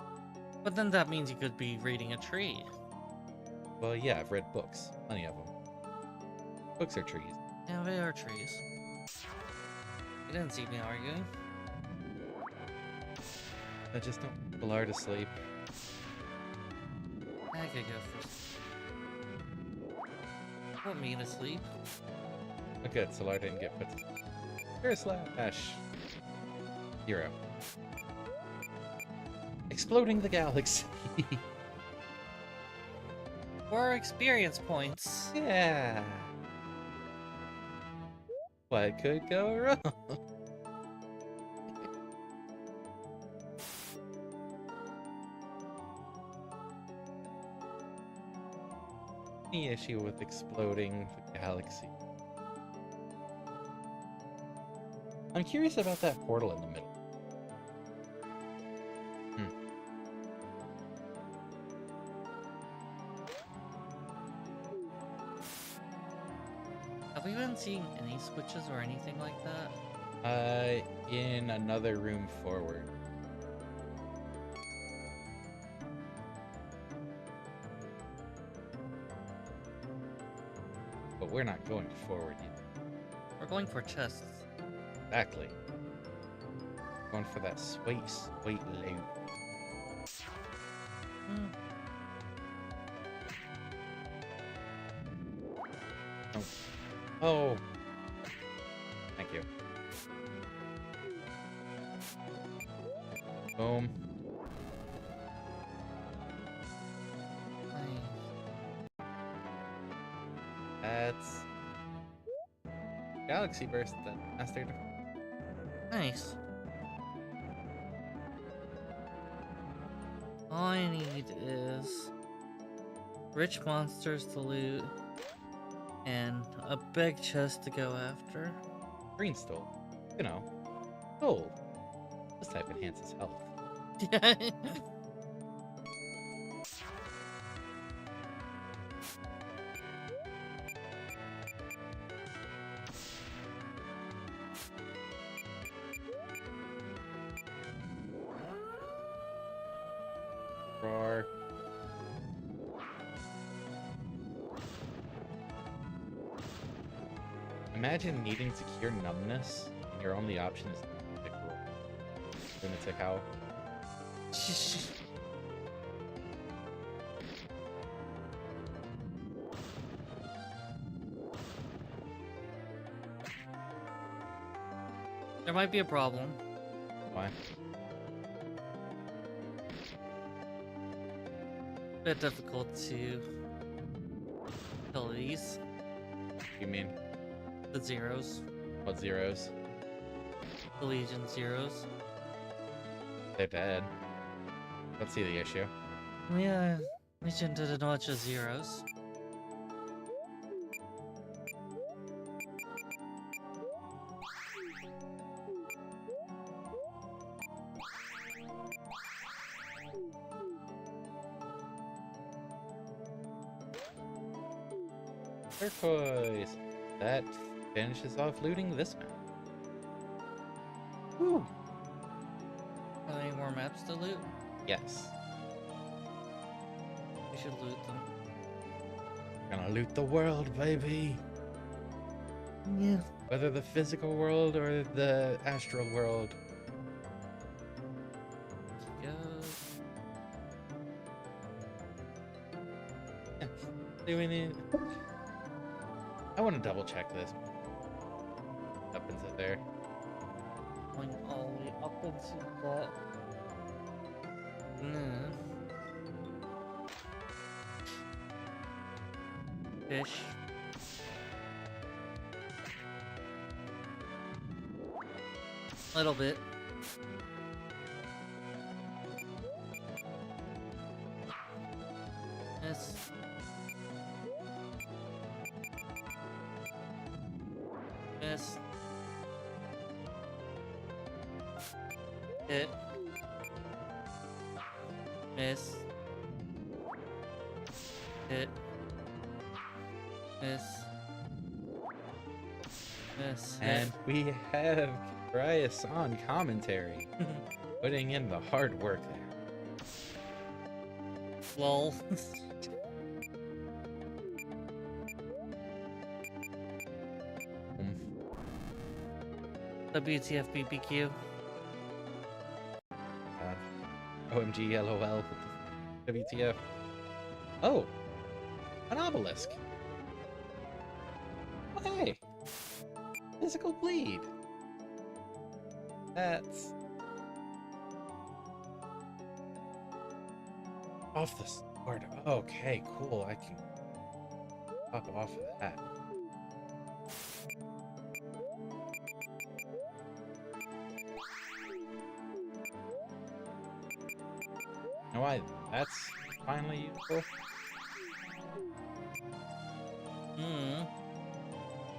But then that means you could be reading a tree. Well, yeah, I've read books. Plenty of them. Books are trees. Yeah, they are trees. You didn't see me arguing. I just don't put Pilar to sleep. I could go first. Put me to sleep. Oh, good, Solar didn't get put to sleep. Air slash. 0. Exploding the galaxy. Or experience points. Yeah. What could go wrong? Any issue with exploding the galaxy? I'm curious about that portal in the middle. Have we been seeing any switches or anything like that? In another room forward. But we're not going forward yet. We're going for chests. Exactly. Going for that sweet, sweet loot. Hmm. Oh. Oh. Thank you. Boom. That's Galaxy Burst then. Master. Nice. All I need is rich monsters to loot and a big chest to go after. Green stole. You know. Gold. This type enhances health. Yeah. Roar. Imagine needing to cure numbness and your only option is lunatic roll. Lunatic howl. There might be a problem. Why? Bit difficult to kill these. You mean The zeros. what zeros? The Legion zeros. They're dead. Let's see the issue. Yeah, Legend to the Notch of Zeros. Turquoise. That finishes off looting this map. Whew. Are there any more maps to loot? Yes. We should loot them. Gonna loot the world, baby. Yeah. Whether the physical world or the astral world. Go. Doing it. I want to double check this. Up into there. Going all the way up into that. No. Fish. Little bit. Yes. Miss. Hit. Miss. Hit. Miss. Miss. And we have Bryce on commentary, putting in the hard work there. Lol. WTF BBQ. OMG LOL. WTF. Oh! An obelisk! Oh, hey! Physical bleed! That's... off the sword. Okay, cool. I can pop off of that. You know why that's finally useful? Hmm.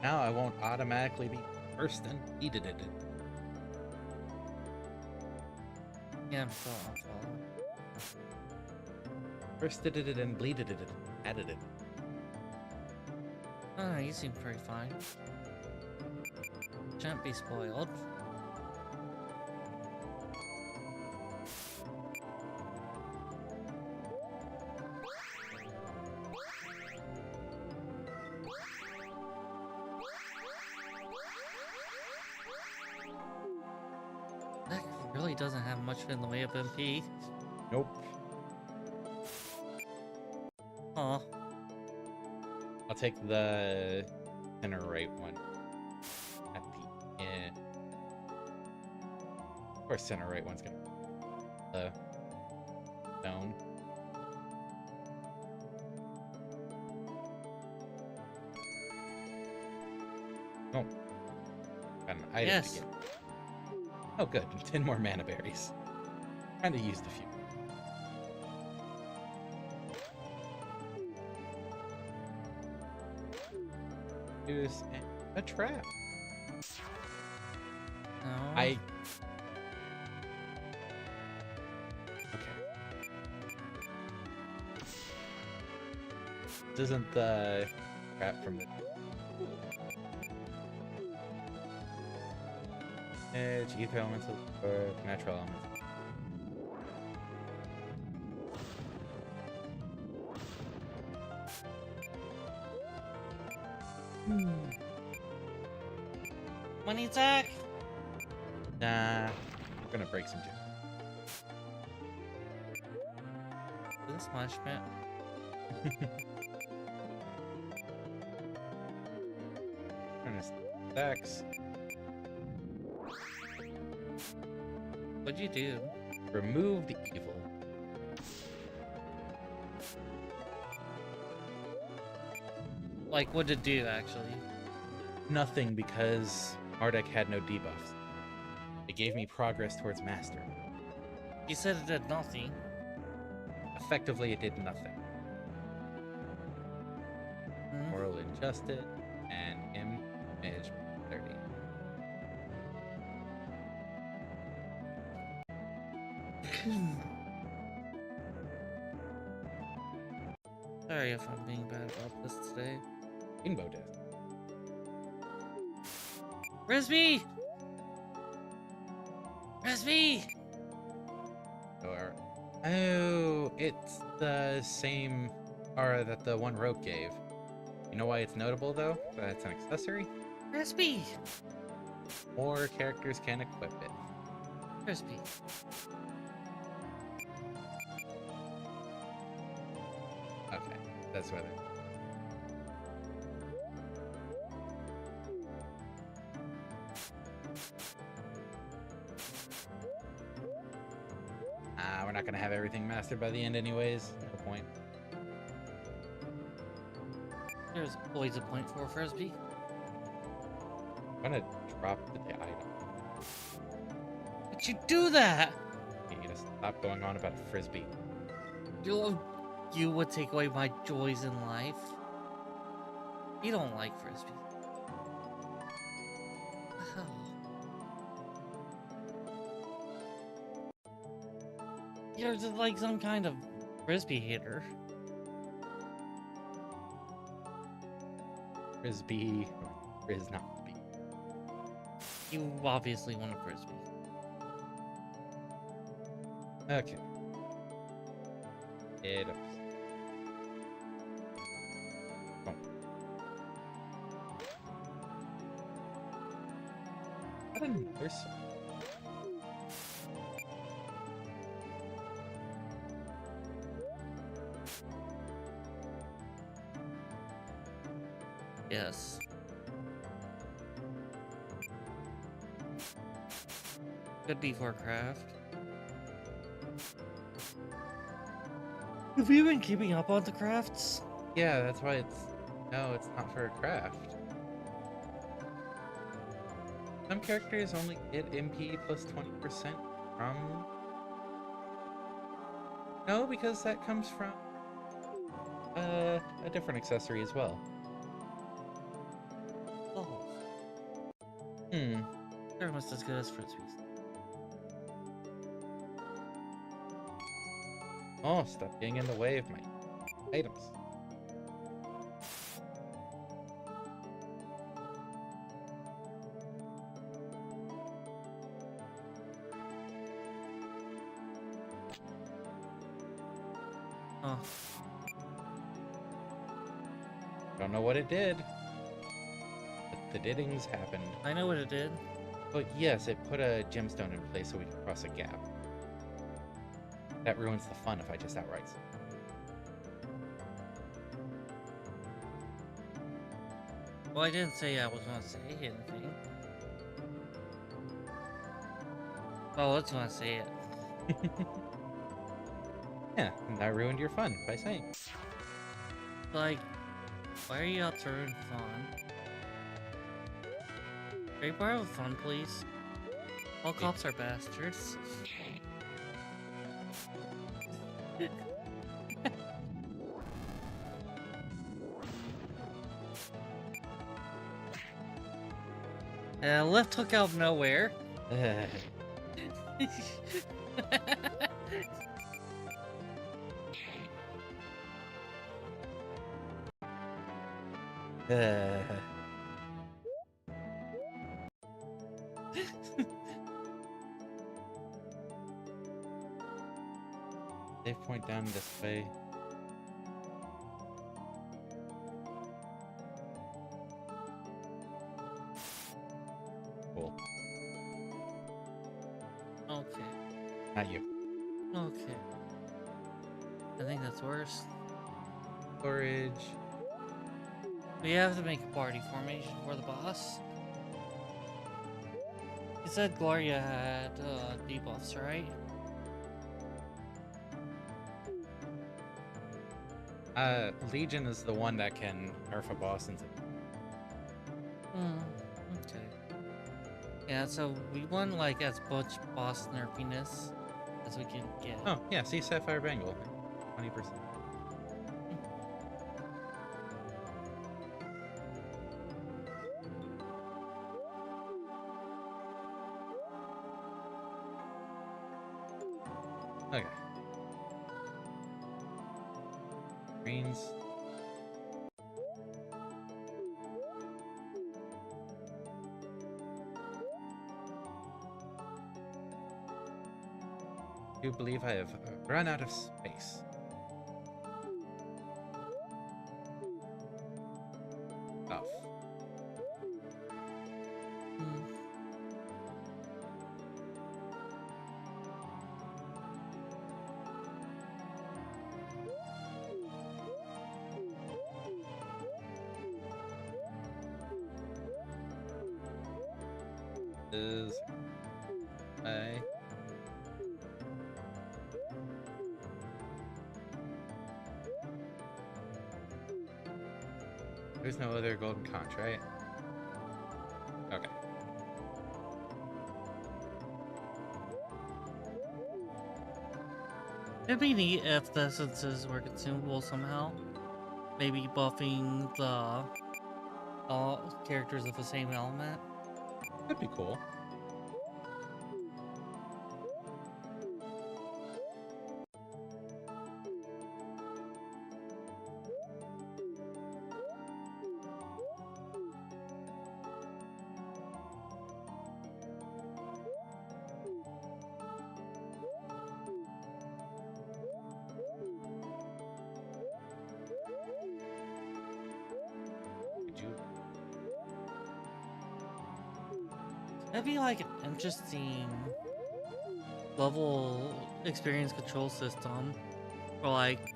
Now I won't automatically be first and needed it. Yeah, I'm following. First did it and bleeded it, added it. Oh, you seem pretty fine. Shan't be spoiled. That really doesn't have much in the way of MP. Nope. Aw. I'll take the center right one. At the end. Of course, center right one's gonna the stone. Oh, got an item Yes. to get. Oh, good. 10 more mana berries. Kinda used a few. Use a trap. No. Okay. This isn't the trap from the edge, ether elemental, or natural elements. Money attack! Nah, I'm gonna break some gym. This much, man. Stacks. What'd you do? Remove the evil. Like, what'd it do, actually? Nothing, because MARDEK had no debuffs. It gave me progress towards master. You said it did nothing. Effectively, it did nothing. Hmm? Moral Injustice, and Image 30. Sorry if I'm being bad about this today. Rainbow Disc. Frisbee! Frisbee! Or, oh, it's the same aura that the one rogue gave. You know why it's notable though? That it's an accessory? Frisbee! More characters can equip it. Frisbee. Okay, that's whether. We're not gonna have everything mastered by the end anyways. No point. There's always a point for Frisbee. I'm gonna drop the item. But you do that! You need to stop going on about a frisbee. You would take away my joys in life. You don't like Frisbee. Oh. You're just like some kind of Frisbee hater. Frisbee or frizz not be. You obviously want a Frisbee. Okay. It ups. Oh. What another song? Yes. Could be for craft. Have you been keeping up on the crafts? Yeah, that's why it's... No, it's not for a craft. Some characters only get MP plus 20% from... No, because that comes from... a different accessory as well. Oh, Hmm. they're almost as good as Frisbees. Oh, stop getting in the way of my items. Oh, Don't know what it did, but the diddings happened. I know what it did. But yes, it put a gemstone in place so we could cross a gap. That ruins the fun if I just outright say Well, I didn't say I was gonna say anything. Oh, let's gonna say it. yeah, and I ruined your fun by saying. Like, why are you out to ruin fun? Are you part of fun, please? All cops are bastards. Left hook out of nowhere. They point down this way. Cool. Okay. Not you. Okay. I think that's worse. Storage. We have to make a party formation for the boss. You said Gloria had debuffs, right? Legion is the one that can nerf a boss into. Okay. Yeah, so we want like as much boss nerfiness as we can get. Oh, yeah, see Sapphire Bangle. 20%. Okay. Greens. I do believe I have run out of space. Off. Hmm. Is I. There's no other golden conch, right? Okay. It'd be neat if the essences were consumable somehow. Maybe buffing the all characters of the same element. That'd be cool. Could you? That'd be like an interesting level experience control system for like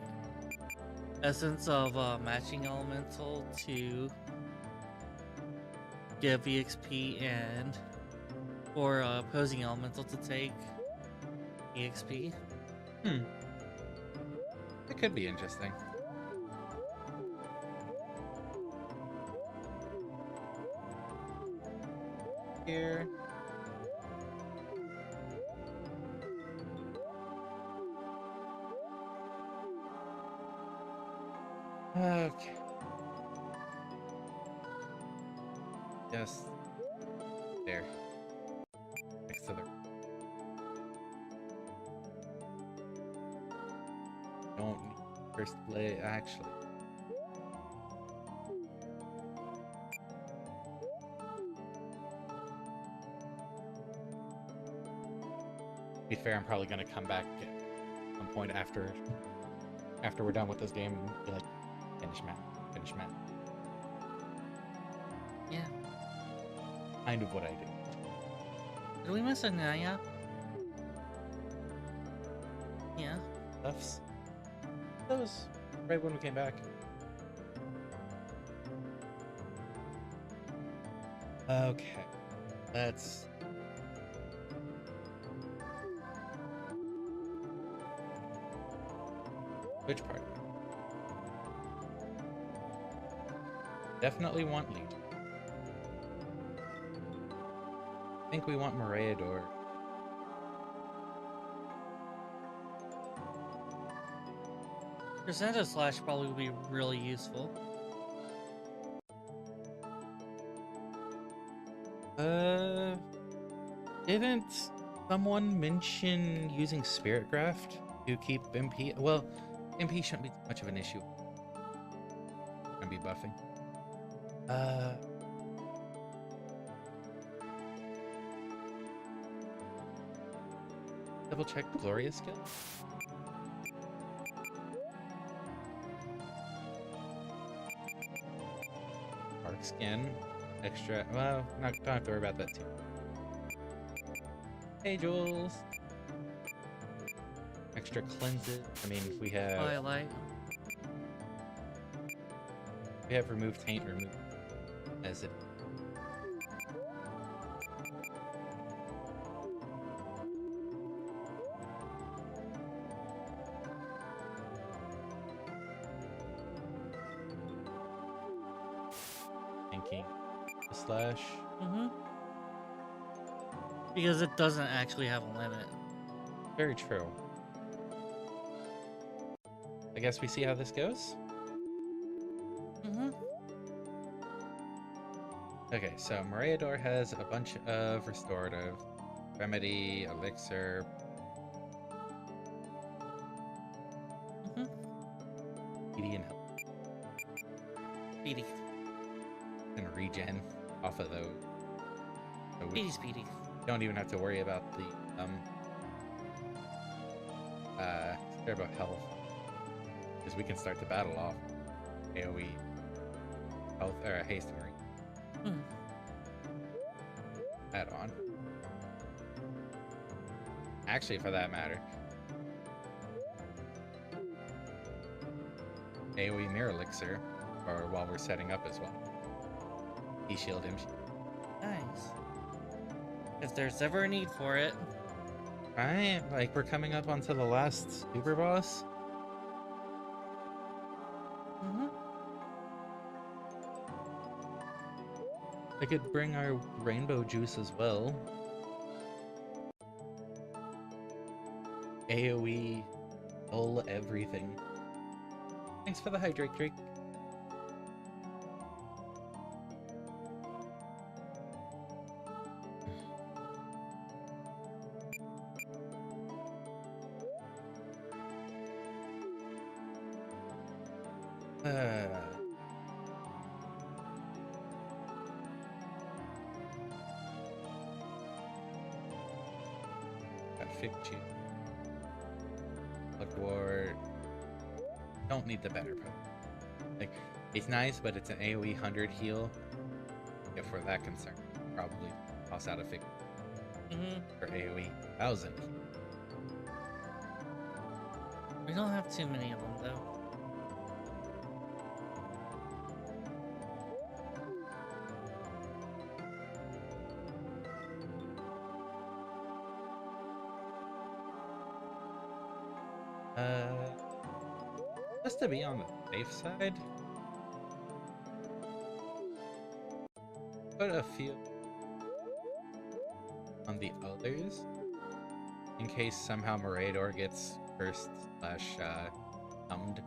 essence of matching elemental to give EXP and for opposing elemental to take EXP. Hmm. It could be interesting. Here. Okay. Yes. There. Next to the. Don't need first play actually. To be fair, I'm probably gonna come back at some point after we're done with this game and be like, finish map, finish map. Yeah. Kind of what I do. Did we miss a Naya? Yeah. Stuffs. That was right when we came back. Okay. Let's. Which part? Definitely want lead. I think we want Moreador. Percentage slash probably would be really useful. Didn't someone mention using Spirit Graft to keep MP? Well, MP shouldn't be much of an issue. Gonna be buffing. Double check the Gloria skill. Dark skin, extra. Well, don't have to worry about that too. Hey, Jules. Extra cleanses. I mean, we have Twilight. remove taint, remove as it. Thinking the slash. Mm-hmm. Because it doesn't actually have a limit. Very true. I guess we see how this goes. Mm-hmm. Okay, so Moreador has a bunch of restorative, remedy, elixir. speedy and health Speedy. and regen off of those. So we Speedy. don't even have to worry about the care about health, because we can start the battle off AoE health or haste and regen. Add on. Actually, for that matter, AoE Mirror Elixir, or while we're setting up as well. E-shield, M-shield. Nice. If there's ever a need for it. Right? Like, we're coming up onto the last super boss. I could bring our rainbow juice as well. AoE, all everything. Thanks for the hydrate, Drake. Got Fig Chew. Blood Ward. Don't need the better poke. Like, it's nice, but it's an AoE 100 heal. If we're that concerned, probably toss out a Fig for AoE 1000. We don't have too many of them though. Just to be on the safe side, put a few on the others in case somehow Morador gets cursed slash numbed.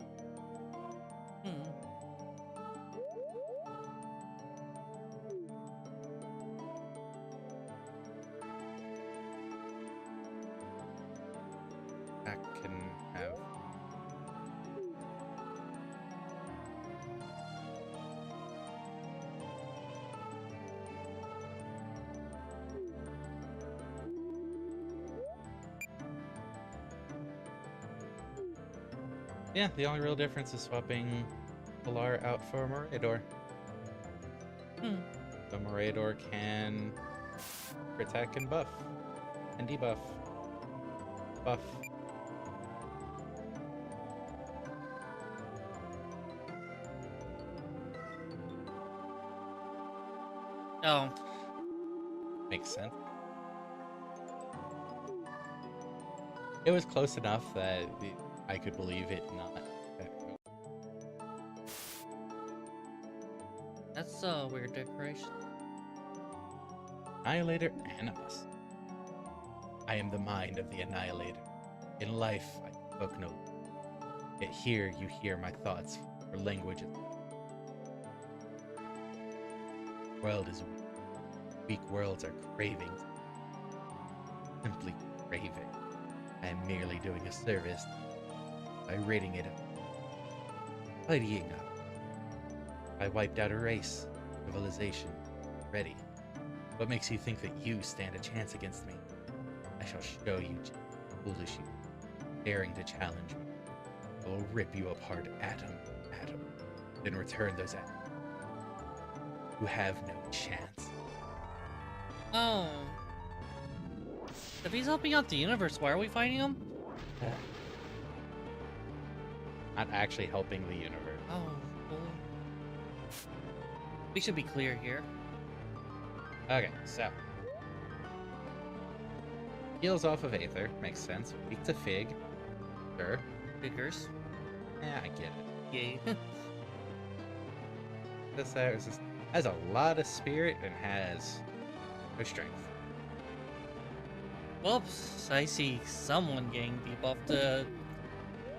That can have yeah, the only real difference is swapping Pilar out for Morador. So Morador can protect and buff and debuff. Buff. Oh, Makes sense. It was close enough that I could believe it not. that's a weird decoration. Annihilator Animus. I am the mind of the Annihilator. In life, I spoke no. Yet here you hear my thoughts or languages. World is weak. Weak worlds are cravings. Simply craving. I am merely doing a service by ridding it of tidying up. I wiped out a race, civilization, ready. What makes you think that you stand a chance against me? I shall show you, foolish you, daring to challenge me. I will rip you apart atom, atom, then return those atoms. You have no chance. Oh. If he's helping out the universe, why are we fighting him? Not actually helping the universe. Oh, boy. We should be clear here. Okay, so. Heals off of Aether, makes sense. Weak to Fig. Sure. Figures. Yeah, I get it. Yay. This has a lot of spirit and has no strength. Whoops, I see someone getting debuffed to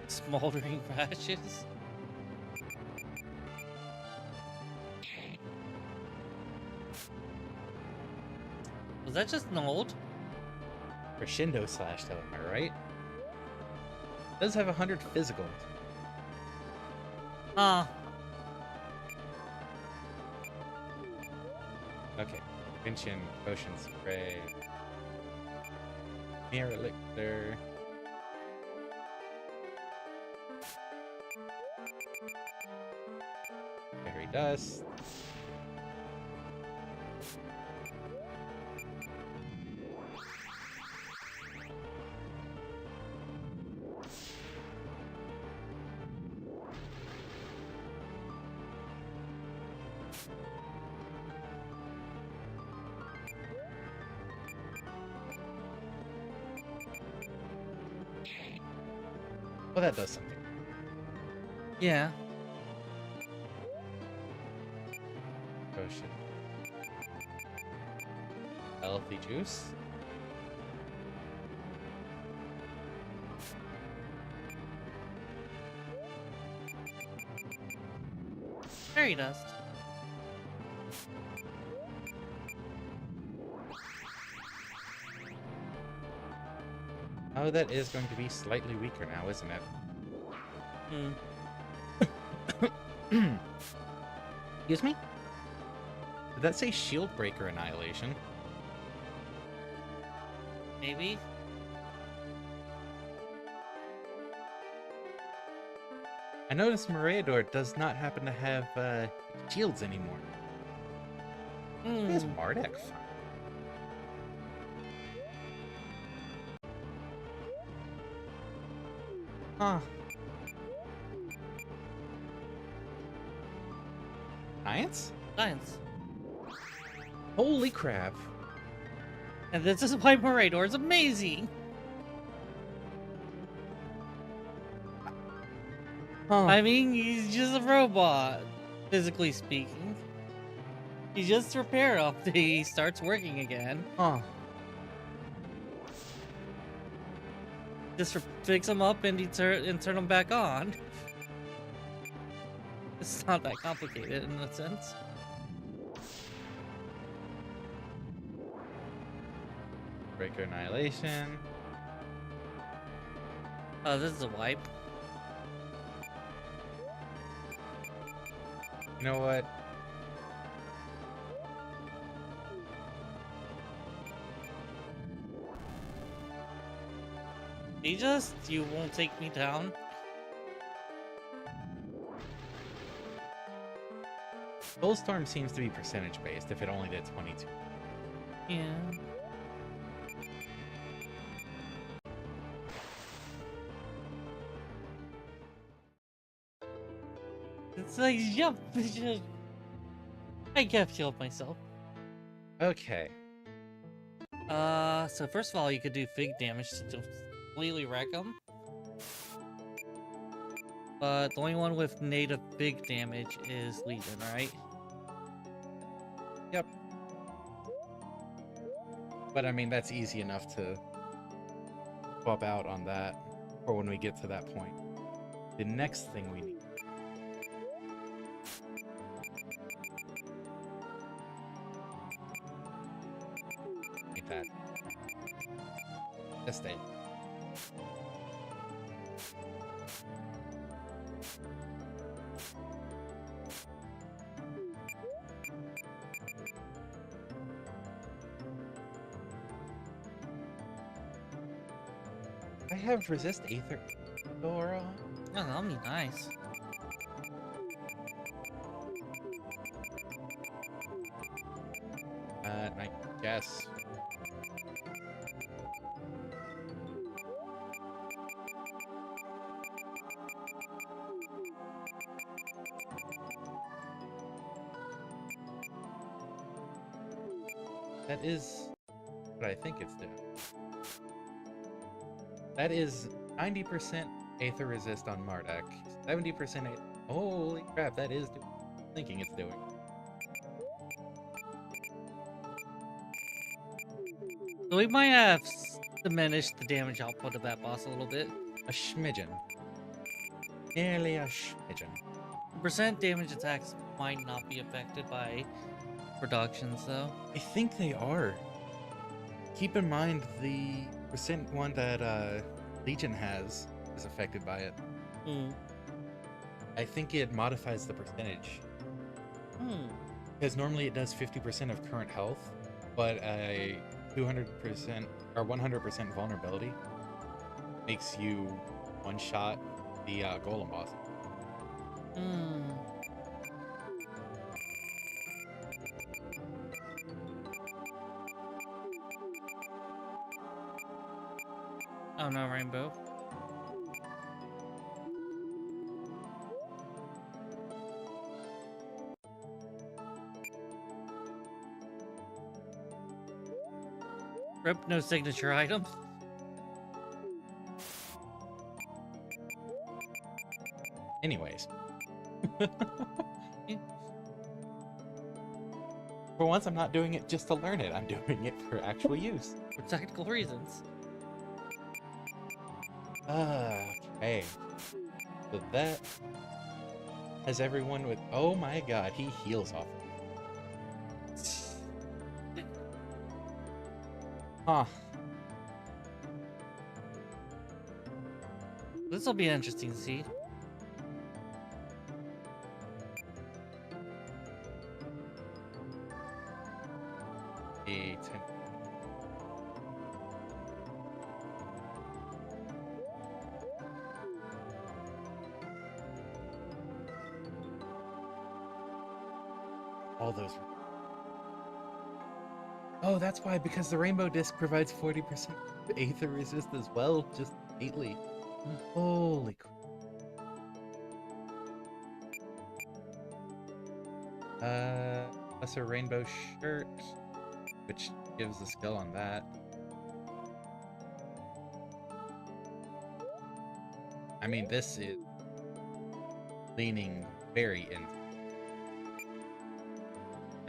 smoldering ashes. Was that just an old? Crescendo slash though, am I right? Does have 100 physical. Ah, Okay. Pinchion, potion spray, mirror elixir. Fairy dust. Well, that does something. yeah. Potion. Healthy juice. Fairy dust. Oh, that is going to be slightly weaker now, isn't it? Hmm. Excuse me? Did that say shield breaker annihilation? Maybe. I noticed Morador does not happen to have shields anymore. Is Hmm. MARDEK fun? Huh. Science? Science. Holy crap. And this is why Morador is amazing. Huh. I mean, he's just a robot, physically speaking. He just repair after he starts working again. Huh. Just fix him up and turn him back on. It's not that complicated in a sense. Breaker annihilation. Oh, this is a wipe. You know what? You won't take me down. Soulstorm seems to be percentage based if it only did 22. Yeah. It's like, yep. I can't feel myself. Okay. So first of all, you could do fig damage to completely wreck them. But the only one with native big damage is Legion, right? Yep. But I mean, that's easy enough to swap out on that for when we get to that point. The next thing we need. Like that. Just stay. I have resist Aether Aura. Oh, that'll be nice. I guess. That is what I think it's doing. That is 90% Aether Resist on Marduk. 70% Holy crap, that is doing thinking it's doing. So we might have diminished the damage output of that boss a little bit. A smidgen. Nearly a smidgen. Percent damage attacks might not be affected by productions, though. I think they are. Keep in mind the percent one that Legion has is affected by it. Hmm. I think it modifies the percentage. Hmm. Because normally it does 50% of current health, but a 200% or 100% vulnerability makes you one-shot the golem boss. Hmm. Oh no, Rainbow. Rip, no signature items. Anyways, Yeah, for once I'm not doing it just to learn it, I'm doing it for actual use. for technical reasons. Okay. So that has everyone with... Oh my god, he heals off. Huh. This will be interesting to see. A 10. All those. Oh, that's why, because the rainbow disc provides 40% aether resist as well, just neatly. Holy crap. Plus a rainbow shirt, which gives a skill on that. I mean, this is leaning very in.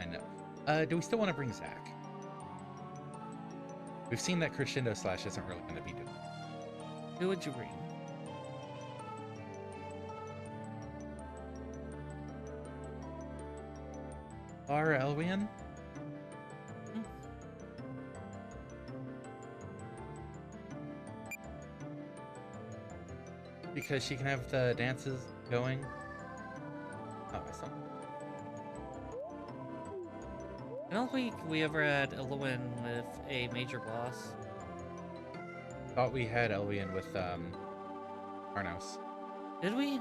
I know. Do we still want to bring Zach? We've seen that Crescendo Slash isn't really going to be doing. Who would you bring? Our Elwian? Hmm. Because she can have the dances going. Oh, I saw. I don't think we ever had Elwyn with a major boss. Thought we had Elwian with Arnos. Did we?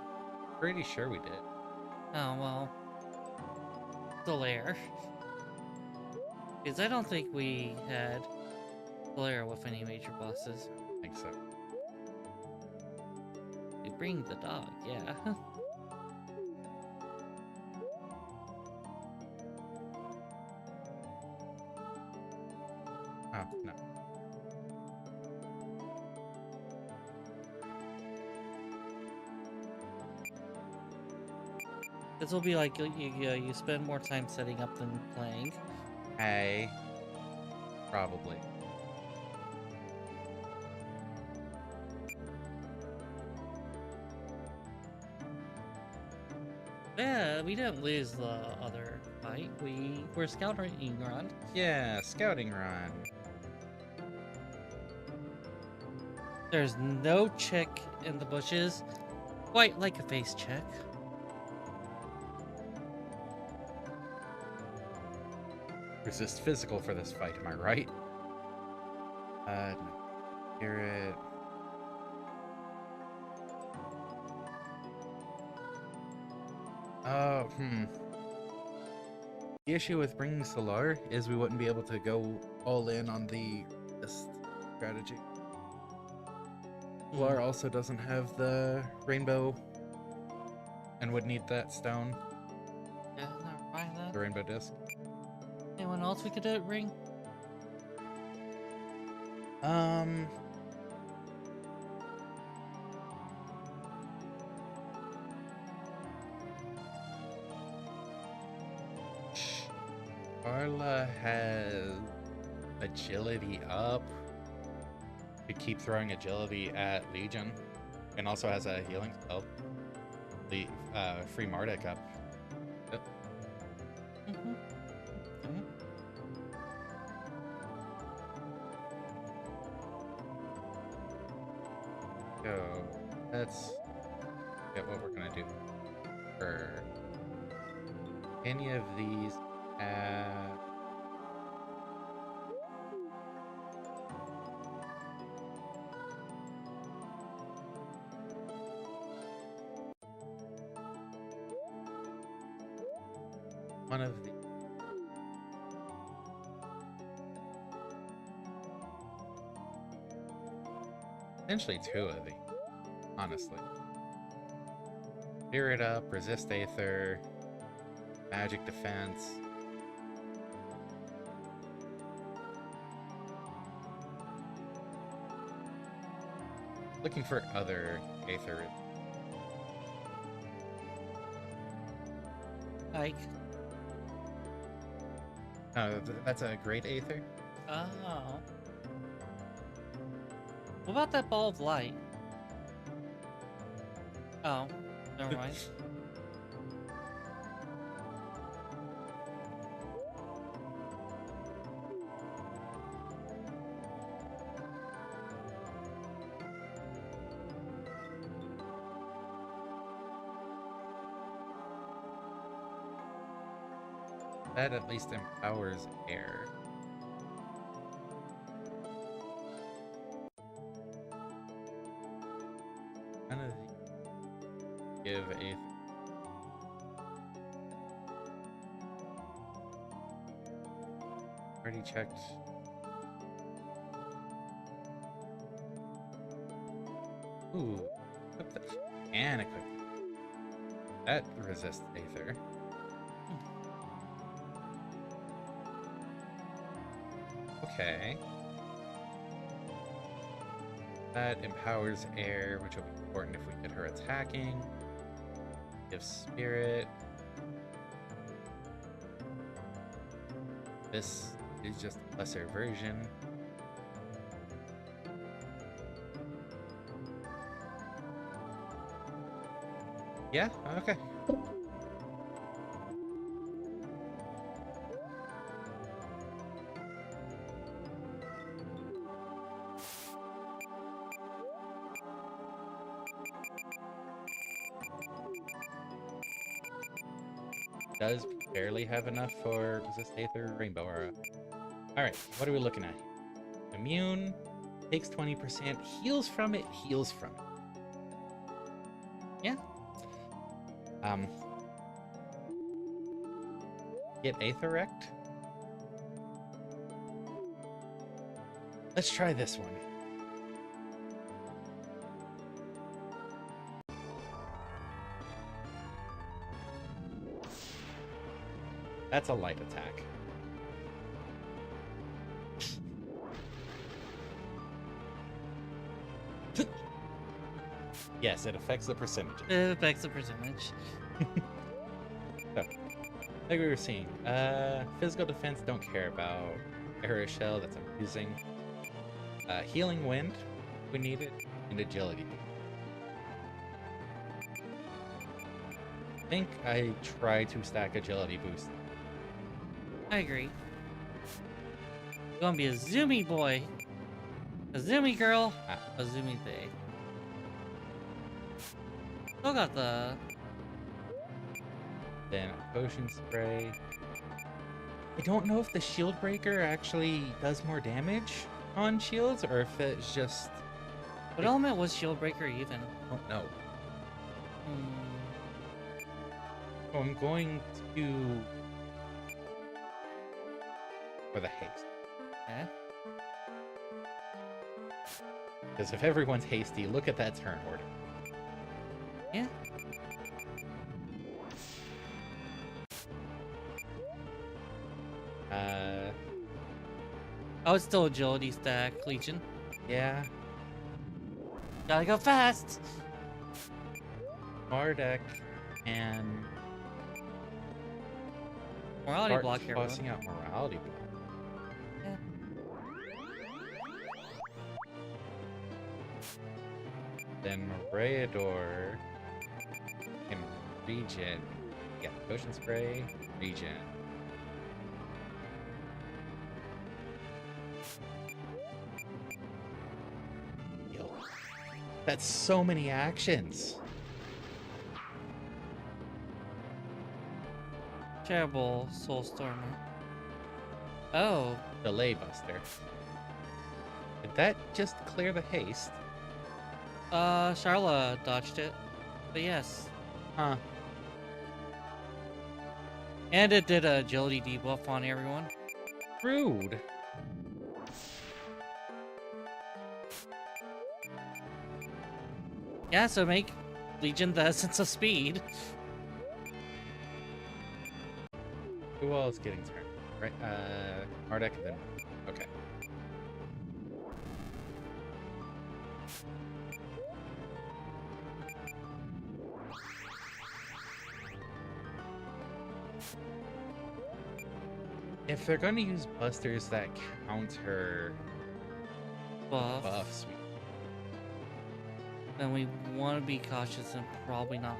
Pretty sure we did. Oh, well. Solaire. Because I don't think we had Solaire with any major bosses. I think so. We bring the dog, yeah. Oh, no. This will be like you spend more time setting up than playing. Hey. Probably. Yeah, we didn't lose the other fight. We were scouting run. Yeah, scouting run. There's no chick in the bushes. Quite like a face check. Resist physical for this fight, am I right? No. Spirit. The issue with bringing Solar is we wouldn't be able to go all in on the this strategy. Solar also doesn't have the rainbow and would need that stone, Yeah, never mind that. the rainbow disc. Anyone else we could ring? Carla has agility up. Could keep throwing agility at Legion, and also has a healing spell. The free Mardek up. Yep. Mm-hmm. So let's get what we're gonna do. her. Any of these have... one of the... Essentially two of these, honestly. Spirit Up, Resist Aether, Magic Defense. Looking for other Aether. Like, That's a great Aether. oh. What about that ball of light? Oh, never mind. That at least empowers air. None of these give Aether. Already checked. Ooh, equip that. And equip that resists Aether. Okay. That empowers air, which will be important if we get her attacking. Gives spirit. This is just a lesser version. Yeah, okay. Does barely have enough for Resist Aether Rainbow Aura. Alright, what are we looking at here? Immune, takes 20%, heals from it, heals from it. Yeah. Get Aetherect? Let's try this one. That's a light attack. Yes, it affects the percentage. It affects the percentage. So, like we were seeing, physical defense don't care about. Arrow Shell, that's amusing. Healing Wind, we need it, and Agility. I think I try to stack Agility boost. I agree. Gonna be a zoomy boy, a zoomy girl, a zoomy thing. Still got the... Then a Potion Spray. I don't know if the Shield Breaker actually does more damage on shields, or if it's just... What element was Shield Breaker even? I don't know. Hmm. So I'm going to... for the haste. Okay. Because if everyone's hasty, look at that turn order. Yeah. Oh, it's still agility stack, Legion. Yeah. Gotta go fast! MARDEK and Morality start block here. tossing out morality block. Yeah. Then Rayador can regen. Yeah, Potion Spray, regen. That's so many actions. Terrible Soulstormer. Oh, Delay Buster. Did that just clear the haste? Charla dodged it. But yes. Huh. And it did a agility debuff on everyone. Rude. Yeah, so make Legion the essence of speed. Who else getting turned? Right, MARDEK and then... Okay. If they're gonna use busters that counter buffs, Then we want to be cautious and probably not.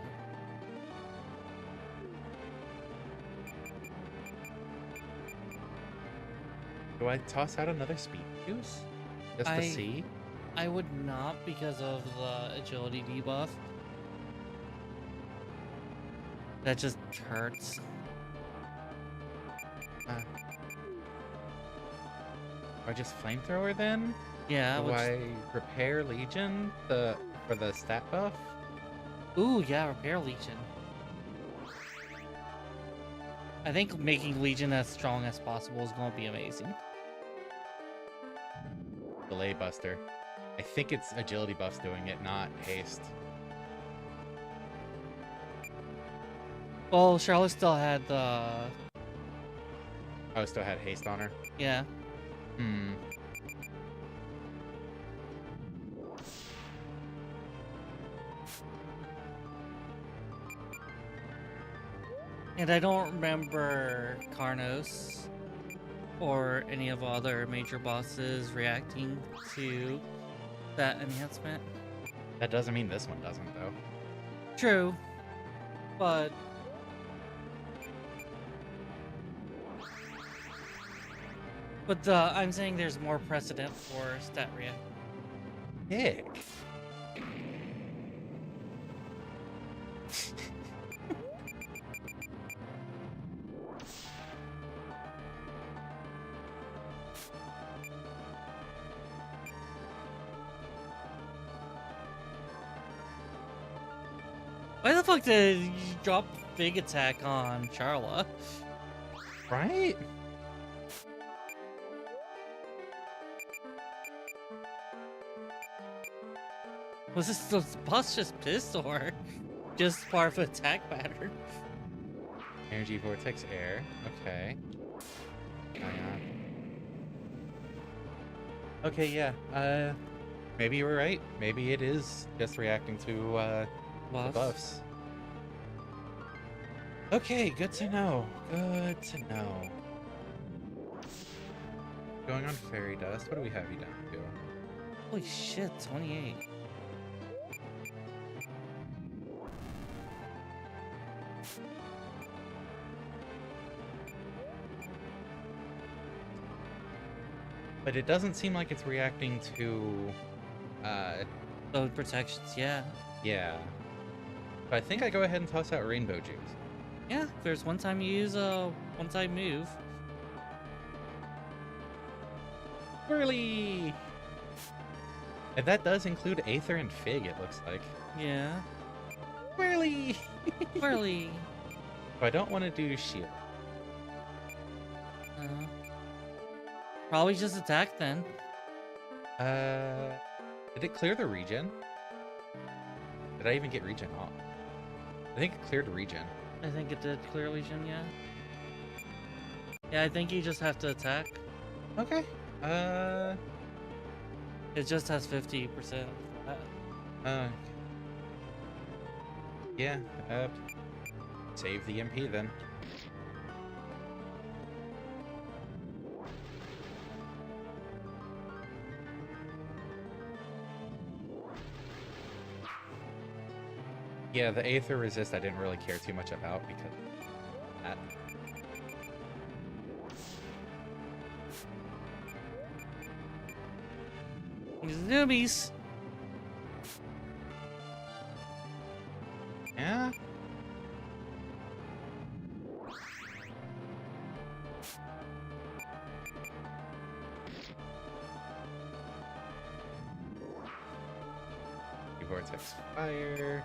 do I toss out another speed juice? Just to see? I would not because of the agility debuff. That just hurts. I just flamethrower then? Yeah. Do I repair Legion for the stat buff? Ooh, yeah, repair Legion. I think making Legion as strong as possible is going to be amazing. Delay Buster. I think it's agility buffs doing it, not haste. Well, Charlotte still had the... Oh, still had haste on her? Yeah. Hmm. And I don't remember Karnos or any of the other major bosses reacting to that enhancement. That doesn't mean this one doesn't, though. True, but I'm saying there's more precedent for stat react. Dick. Why the fuck did you drop big attack on Charla? Right? Was this the boss just pissed or just part of an attack pattern? Energy Vortex Air. Okay. Okay, yeah. Maybe you were right. Maybe it is just reacting to, the buffs. Okay, good to know. Good to know. Going on Fairy Dust. What do we have you down to? Holy shit, 28. But it doesn't seem like it's reacting to, Those protections, yeah. yeah. But I think I go ahead and toss out Rainbow Juice. Yeah, there's one time you use a one-time move. Whirly! And that does include Aether and Fig, it looks like. Yeah. Whirly! Whirly. So I don't want to do Shield. Probably just attack then. Did it clear the regen? Did I even get regen off? I think it cleared regen. I think it did clear Legion, yeah. Yeah, I think you just have to attack. Okay. It just has 50% flat. Yeah, save the MP then. Yeah, the Aether Resist I didn't really care too much about because of that. These newbies. Yeah? Vortex Fire.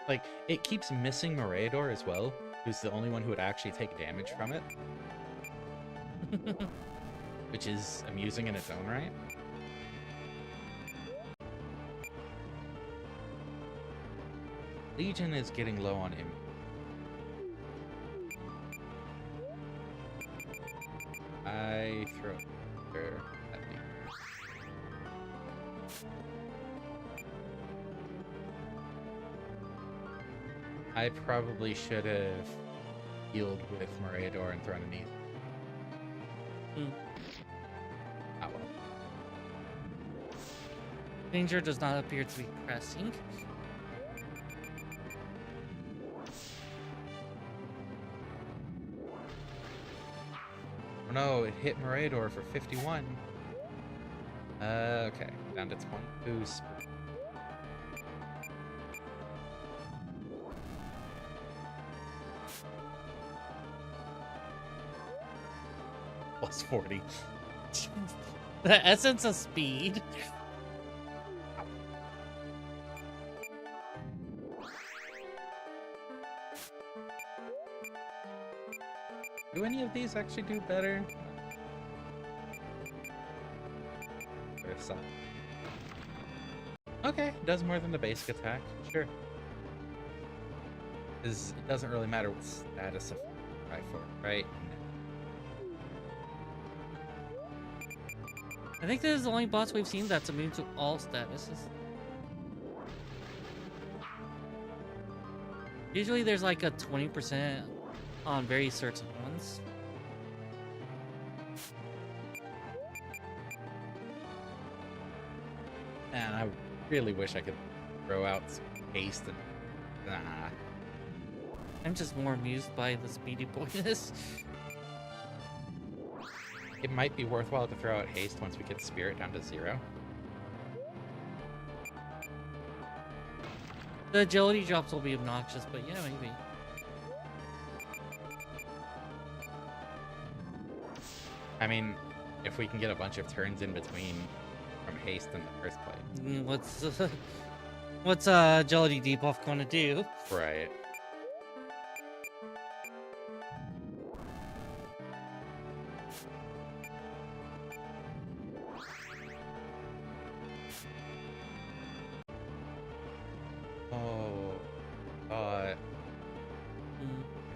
Like, it keeps missing Morador as well, who's the only one who would actually take damage from it. Which is amusing in its own right. Legion is getting low on him. I throw her at me. I probably should have healed with Morador and thrown an E. Oh well. Danger does not appear to be pressing. Oh no, it hit Morador for 51. Okay, down to 22. Plus 40. The essence of speed. Do any of these actually do better? There's some. Okay, does more than the basic attack. Sure. It doesn't really matter what status of try for, right? I think this is the only boss we've seen that's immune to all statuses. Usually there's like a 20% on very certain ones. And I really wish I could throw out some haste and... Nah. I'm just more amused by the speedy boyness. It might be worthwhile to throw out haste once we get spirit down to 0. The agility drops will be obnoxious, but yeah, maybe. I mean, if we can get a bunch of turns in between from haste in the first place. What's agility debuff going to do? Right.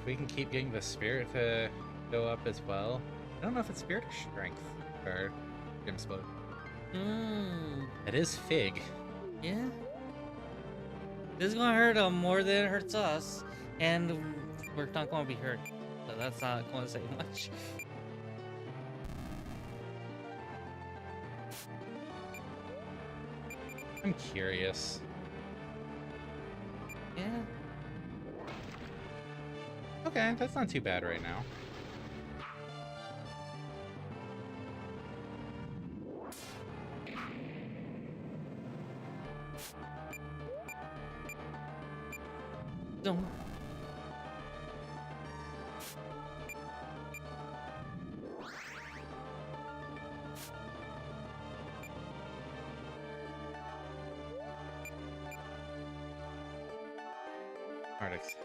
If we can keep getting the spirit to go up as well. I don't know if it's spirit or strength or Grimspoke. It is Fig. Yeah. This is gonna hurt them more than it hurts us, and we're not gonna be hurt. So that's not gonna say much. I'm curious. Yeah. Okay, that's not too bad right now. Don't. MARDEK.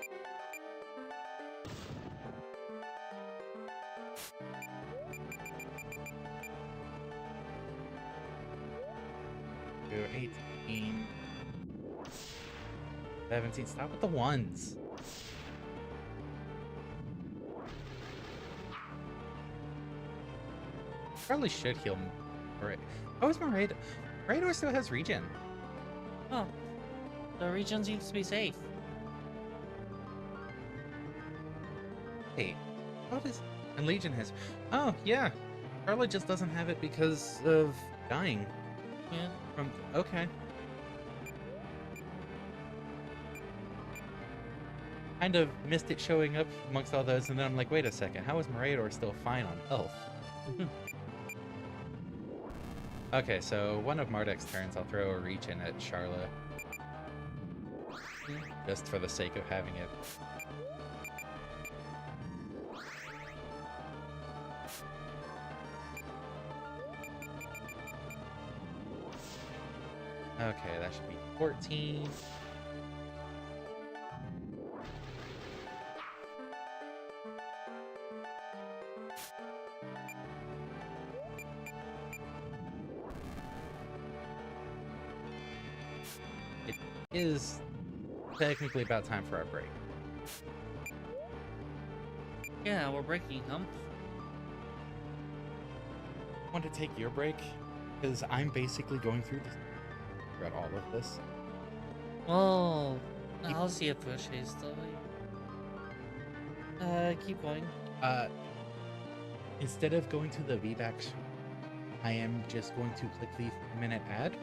Go 18. 17. Stop with the ones. Probably should heal Morador. Oh, is Morador? Morador still has regen. Oh, the region seems to be safe. Wait, how does... And Legion has... Oh, yeah. Carla just doesn't have it because of dying. Yeah. From... Okay. Kind of missed it showing up amongst all those, and then I'm like, wait a second, how is Morador still fine on health? Okay, so one of Mardek's turns, I'll throw a regen at Charla. Just for the sake of having it. Okay, that should be 14. It is technically about time for our break. Yeah, we're breaking, huh? Want to take your break? Because I'm basically going through this, throughout all of this. Oh, I'll see if Pushes still. Keep going. Uh, Instead of going to the VBAC, I am just going to click the 3-minute ad.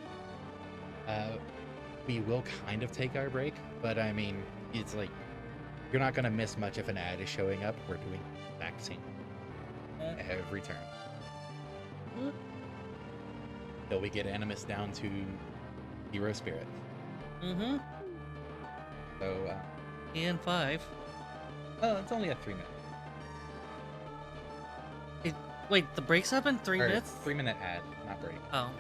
We will kind of take our break, but I mean, it's like, you're not going to miss much if an ad is showing up. We're doing the exact same every turn. Till we get Animus down to 0 spirit. Mm-hmm. So, And 5. well, it's only a 3-minute. Wait, the break's up in 3 Or minutes? 3-minute ad, not break. Oh.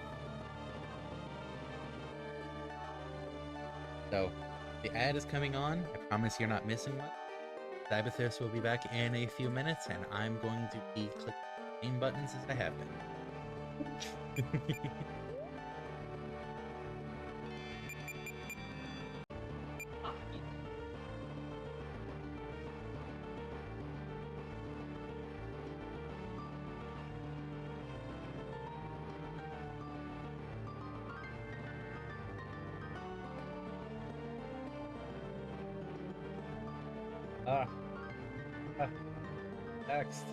So, the ad is coming on. I promise you're not missing much. Cyberthirst will be back in a few minutes, and I'm going to be clicking the same buttons as I have been. Ah. Next.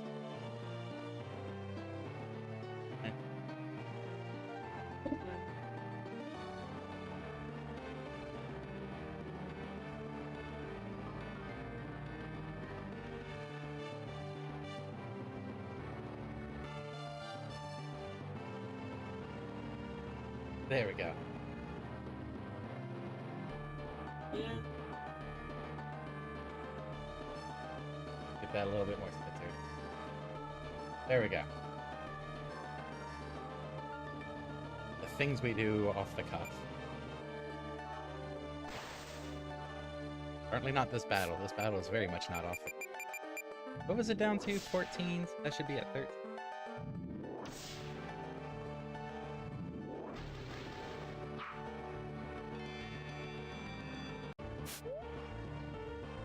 There we go. Get that a little bit more centered. There we go. The things we do off the cuff. Certainly not this battle. This battle is very much not off the cuff. What was it down to? 14? That should be at 13.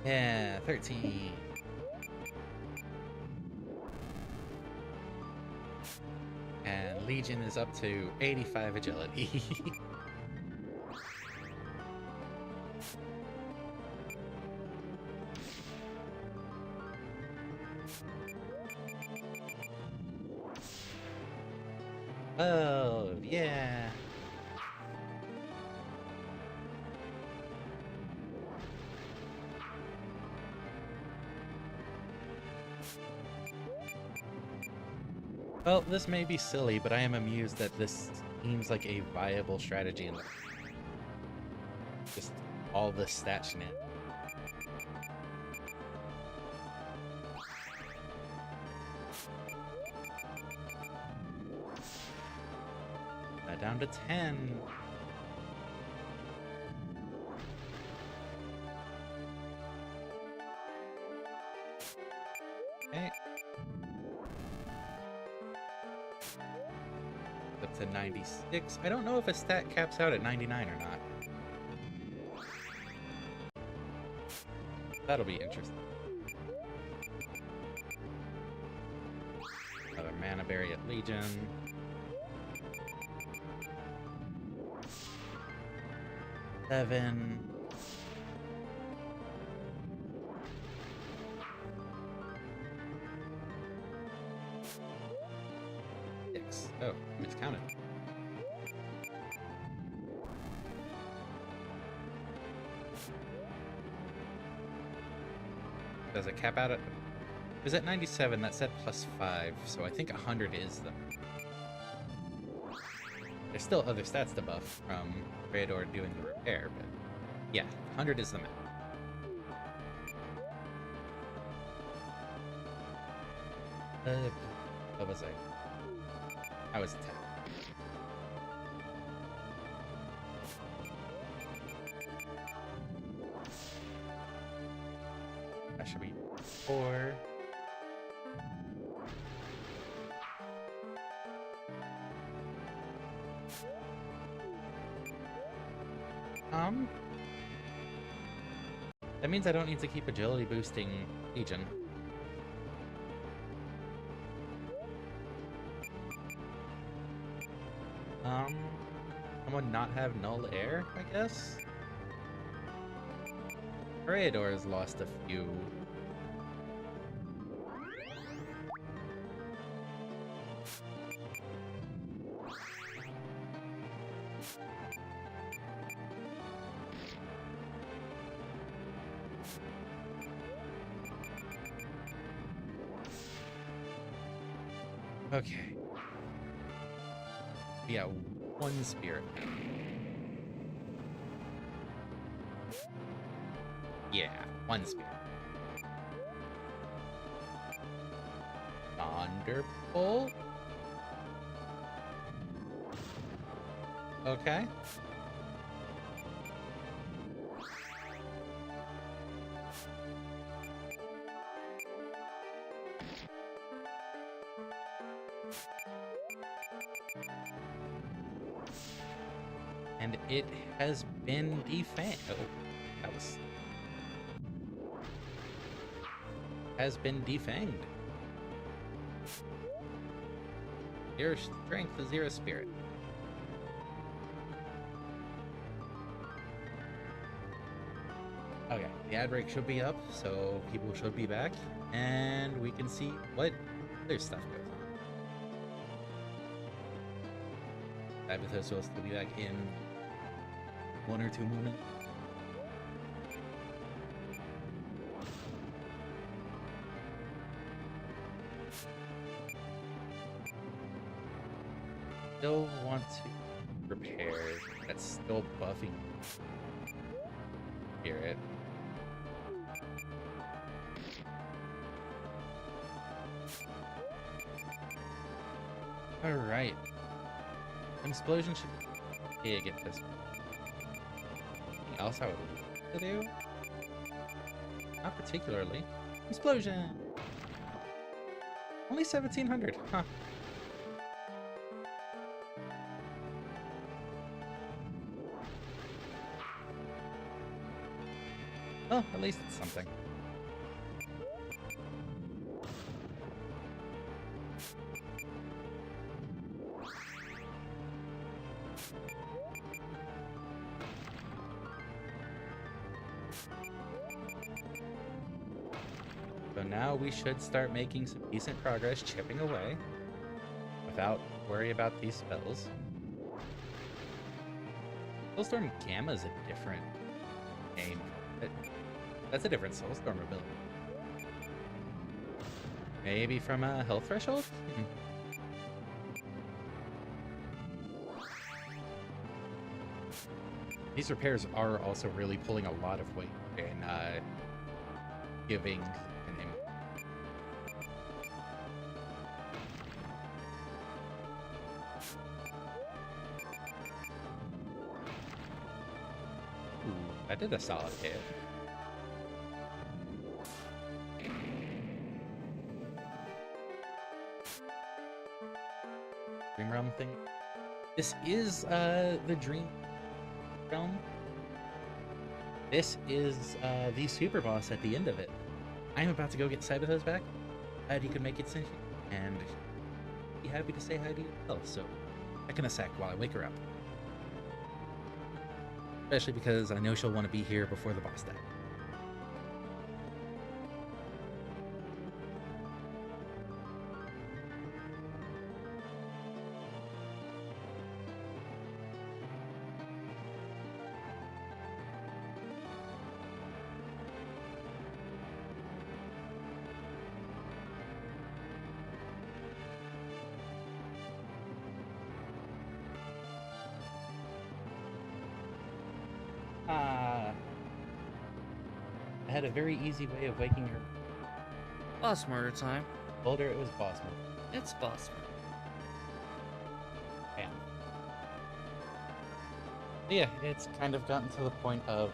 Yeah, 13. And Legion is up to 85 agility. Oh, yeah. Well, this may be silly, but I am amused that this seems like a viable strategy in the just all the stat shenanigans. Down to 10. Okay. Up to 96. I don't know if a stat caps out at 99 or not. That'll be interesting. Another mana berry at Legion. Seven. Six. Oh, I miscounted. Does it cap out at... It was at 97, that said +5, so I think 100 is the... There's still other stats to buff from Rador doing the repair, but yeah, 100 is the map. What was I? I was 10. Or that means I don't need to keep agility boosting Legion. Someone not have null air, I guess? Toreador has lost a few. Okay. Yeah, one spirit. Yeah, one spirit. Thunderbolt? Okay. And it has been defanged. Oh, that was... has been defanged. 0 strength, 0 spirit. Okay, the ad break should be up, so people should be back, and we can see what other stuff goes on. Tabitha's supposed to be back in 1 or 2 moments. Still want to prepare. That's still buffing spirit. Alright. Explosion should... Yeah, get this. Anything else I would like to do? Not particularly. Explosion! Only 1700, huh? Well, at least it's something. So now we should start making some decent progress chipping away without worry about these spells. Soulstorm Gamma's a different game. That's a different Soulstorm ability. Maybe from a health threshold? These repairs are also really pulling a lot of weight in giving an Ooh, that did a solid hit. Dream Realm thing. This is the Dream Realm. This is the super boss at the end of it. I'm about to go get Cyberthos back. Glad you could make it sentient, and be happy to say hi to you as well. So, back in a sec while I wake her up. Especially because I know she'll want to be here before the boss dies. I had a very easy way of waking her. Boss murder time. Told her it was boss mode. It's boss murder. Bam. Yeah, it's kind of gotten to the point of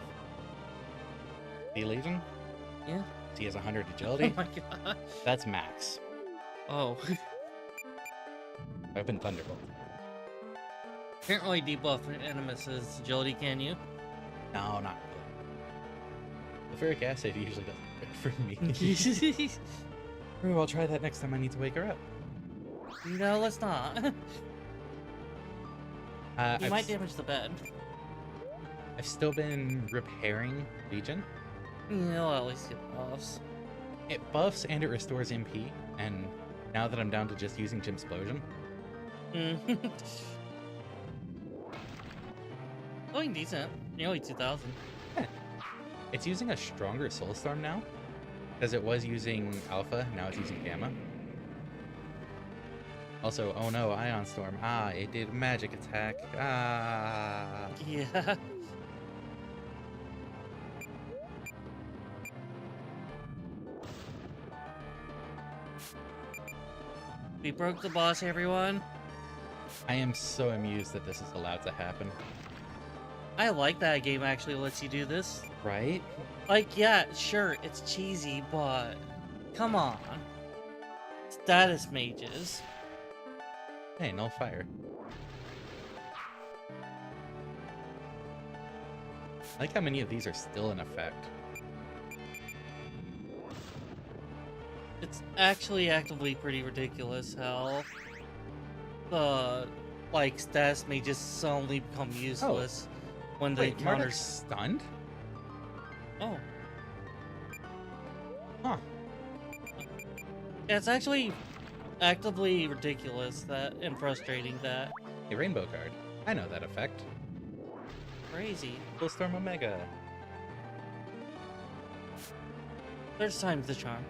the Legion. Yeah. He has 100 Oh agility. my god. That's max. Oh. Weapon Thunderbolt. Can't really debuff Animus's agility, can you? No, not really. The ferric acid usually does it for me. Ooh, I'll try that next time I need to wake her up. No, let's not. You I've, might damage the bed. I've still been repairing Legion. You'll at least get buffs. It buffs and it restores MP, and now that I'm down to just using Gym Explosion, Going decent. Nearly 2,000. it's using a stronger Soulstorm now, because it was using Alpha, now it's using Gamma. Also, oh no, Ion Storm. Ah, it did magic attack. Ah. Yeah. We broke the boss, everyone. I am so amused that this is allowed to happen. I like that a game actually lets you do this. Right? Like, yeah, sure, it's cheesy, but come on. Status mages. Hey, Null Fire. I like how many of these are still in effect. It's actually actively pretty ridiculous how the like status mages suddenly become useless when they Wait, encounter. Mardek's stunned? Oh, Huh. yeah, it's actually actively ridiculous that and frustrating that. A Rainbow card. I know that effect. Crazy. Fullstorm Omega. There's times the charm.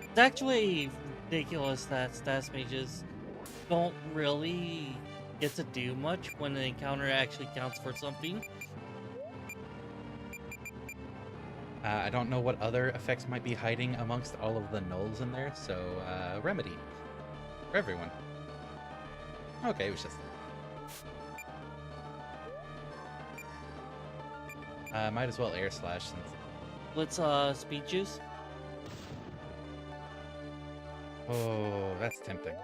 It's actually ridiculous that status mages don't really get to do much when the encounter actually counts for something. I don't know what other effects might be hiding amongst all of the nulls in there, so Remedy. For everyone. Okay, it was just... might as well Air Slash since... Let's speed juice. Oh, that's tempting.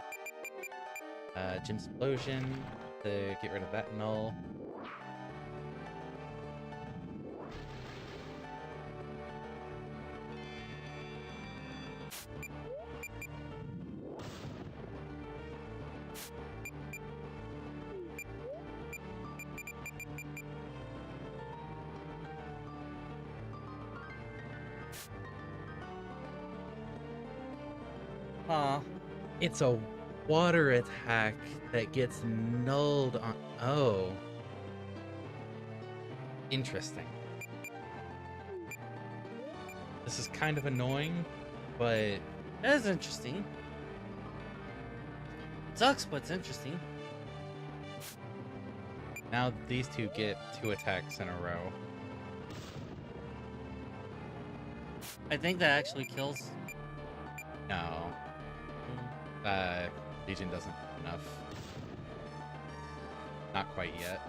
Gym Explosion to get rid of that null. Huh. It's a water attack that gets nulled on... Oh. Interesting. This is kind of annoying, but... That is interesting. Sucks, but it's interesting. Now these two get 2 attacks in a row. I think that actually kills. No. Legion doesn't have enough. Not quite yet.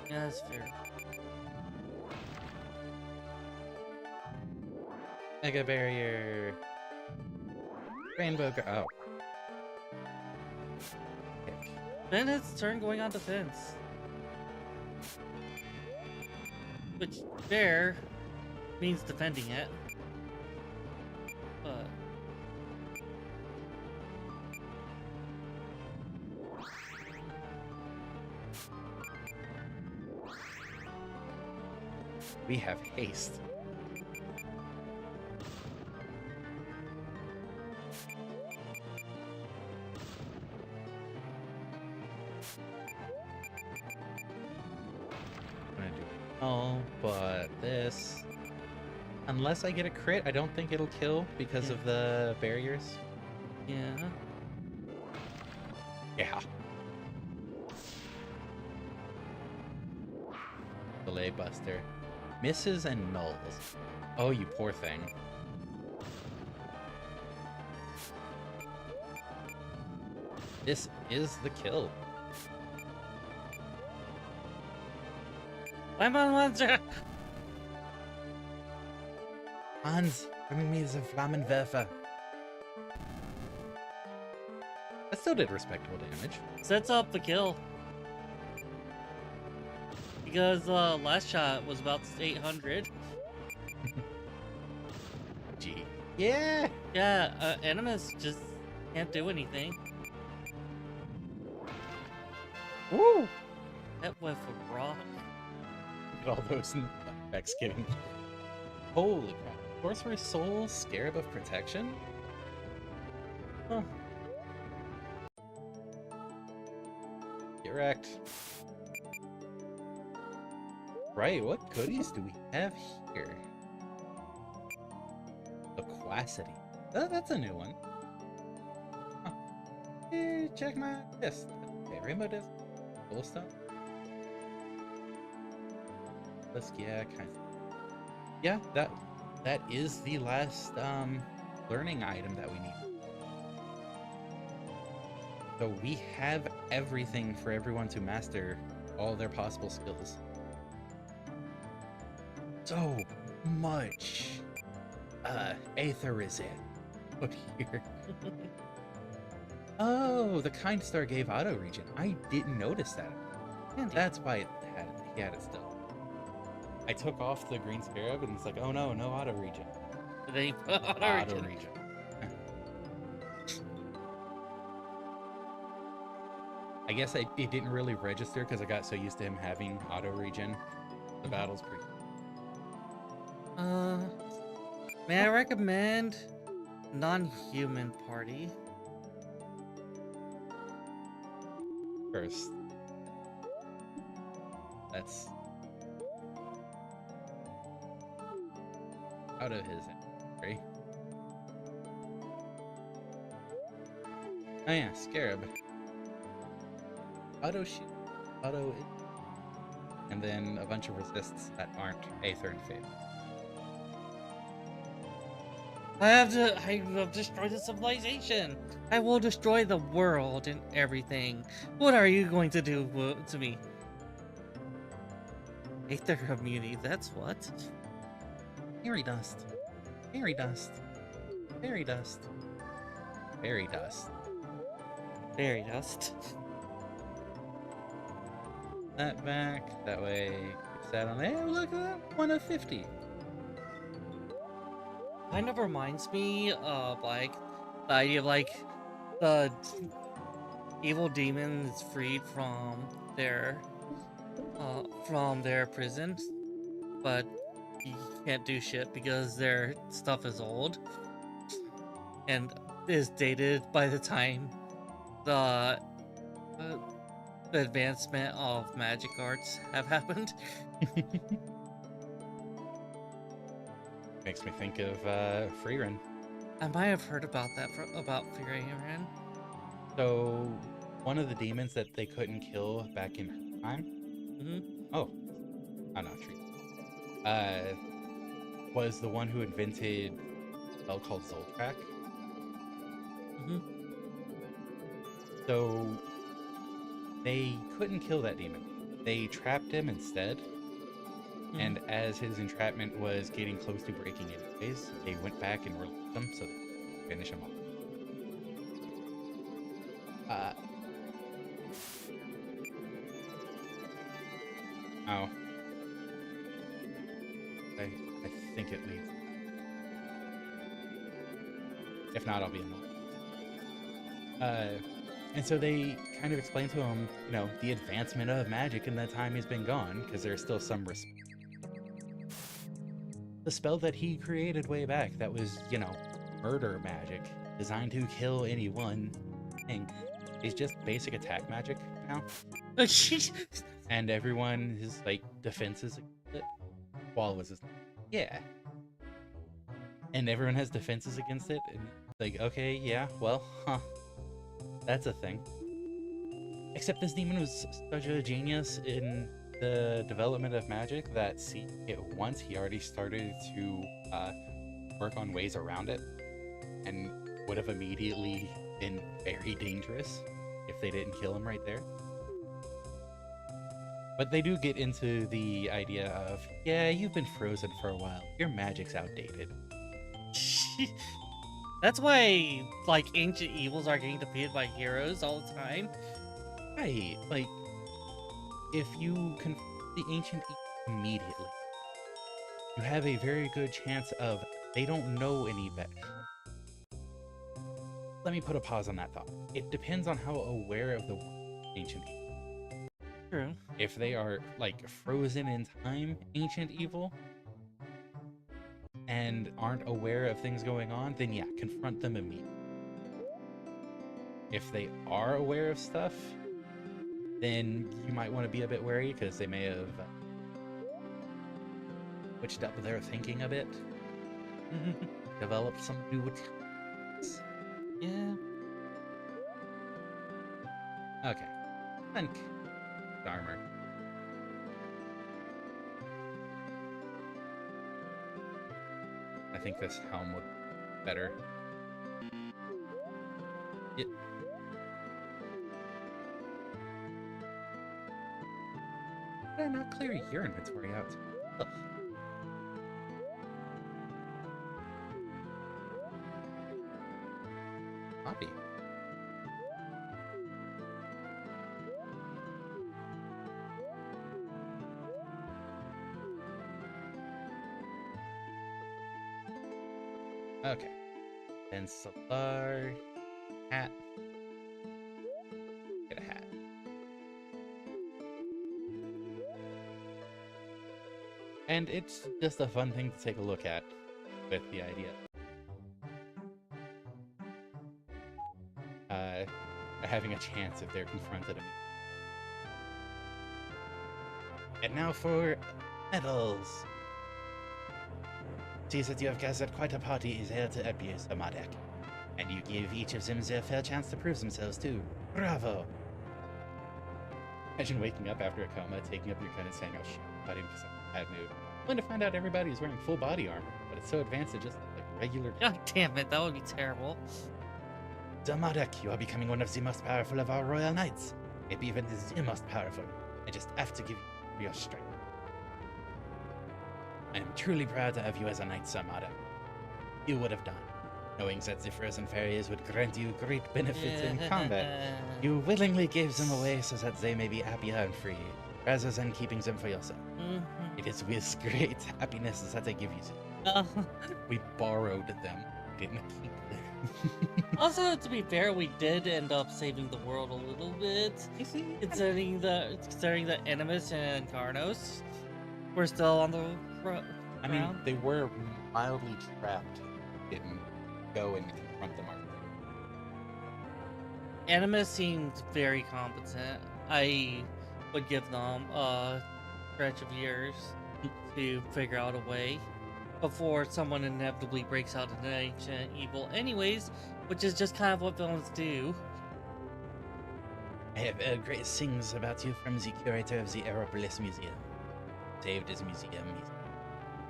Yeah, that's fair. Mega Barrier. Rainbow. Oh. Kick. Then it's turn going on defense. Which there means defending it. But We have haste. Gonna do but this, unless I get a crit, I don't think it'll kill because Yeah. of the barriers. yeah. Yeah. Delay Buster. Misses and nulls. Oh, you poor thing. This is the kill. Lemon monster! Hans, bring me some Flammenwerfer. That still did respectable damage. Sets up the kill. Because last shot was about 800. Gee. Yeah! Yeah, Animus just can't do anything. Woo! That went for rock. Look at all those effects getting. Holy crap. Sorcerer's Soul, Scarab of Protection? Huh. Get wrecked. Right, what goodies do we have here? Aquacity. Oh, that's a new one. Huh. Check my disc. Okay, rainbow disc. Cool stuff. Yeah, kind of. Yeah, that is the last learning item that we need. So we have everything for everyone to master all their possible skills. So much Aether is in up here. Oh, the Kind Star gave auto regen. I didn't notice that. That's why he had it still. I took off the green scarab and it's like, oh no, no auto regen. They put Auto regen. I guess it didn't really register because I got so used to him having auto regen. The battle's pretty. May I recommend non-human party? First. That's out of his inventory. Oh yeah, Scarab. Auto shoot, auto, and then a bunch of resists that aren't Aether and Fate. I have destroyed the civilization. I will destroy the world and everything. What are you going to do to me? Aether immunity, that's what? Fairy dust. Fairy dust. Fairy dust. Fairy dust. Fairy dust. That back. That way, keeps that on there. Look at that. 1 of 50. Kind of reminds me of like the idea of like the evil demon is freed from their prison, but you can't do shit because their stuff is old and is dated by the time the advancement of magic arts have happened. Makes me think of Freerun. I might have heard about that about Freerun. So, one of the demons that they couldn't kill back in her time. Oh, I'm not sure. Was the one who invented a spell called Zoltrak. So they couldn't kill that demon. They trapped him instead. And as his entrapment was getting close to breaking anyways, they went back and released him so they could finish him off. Oh. I think it leads. If not, I'll be annoyed. And so they kind of explained to him, you know, the advancement of magic in that time he's been gone, because there's still some the spell that he created way back that was, you know, murder magic, designed to kill anyone thing, is just basic attack magic now. And everyone is like defenses against it. Wall was his yeah. And everyone has defenses against it, and like, okay, yeah, well, that's a thing. Except this demon was such a genius in the development of magic that seeing it once, he already started to work on ways around it, and would have immediately been very dangerous if they didn't kill him right there. But they do get into the idea of, yeah, you've been frozen for a while. Your magic's outdated. That's why, like, ancient evils are getting defeated by heroes all the time. Right. Like, if you confront the ancient immediately, you have a very good chance of they don't know any better. Let me put a pause on that thought. It depends on how aware of the ancient evil. True. If they are, like, frozen in time ancient evil and aren't aware of things going on, then yeah, confront them immediately. If they are aware of stuff, then you might want to be a bit wary because they may have switched up their thinking a bit, developed some new talents. Yeah. Okay, and armor. I think this helm would be better. It... Did I not clear your inventory out? Ugh. Copy. Okay. Then Solar hat. Get a hat. And it's just a fun thing to take a look at with the idea. Having a chance if they're confronted. And now for medals. Seems that you have gathered quite a party is here to abuse the MARDEK. And you give each of them their fair chance to prove themselves too. Bravo! Imagine waking up after a coma, taking up your gun and saying, oh shit, I didn't because I'm in a bad mood. Only to find out everybody is wearing full body armor, but it's so advanced it just like regular. God damn it, that would be terrible. The MARDEK, you are becoming one of the most powerful of our royal knights. Maybe even the most powerful. I just have to give you your strength. I am truly proud to have you as a knight, Sir MARDEK. You would have done, knowing that the frozen fairies would grant you great benefits in combat. You willingly gave them away so that they may be happier and free, rather than keeping them for yourself. It is with great happiness that I give you them. We borrowed them, didn't keep them. Also, to be fair, we did end up saving the world a little bit, considering that Animus and Carnos were still on the ground. I mean, they were mildly trapped. Didn't go and confront the market. Animus seemed very competent. I would give them a stretch of years to figure out a way before someone inevitably breaks out into ancient evil anyways, which is just kind of what villains do. I have heard great things about you from the curator of the Aeropolis Museum. Saved his museum.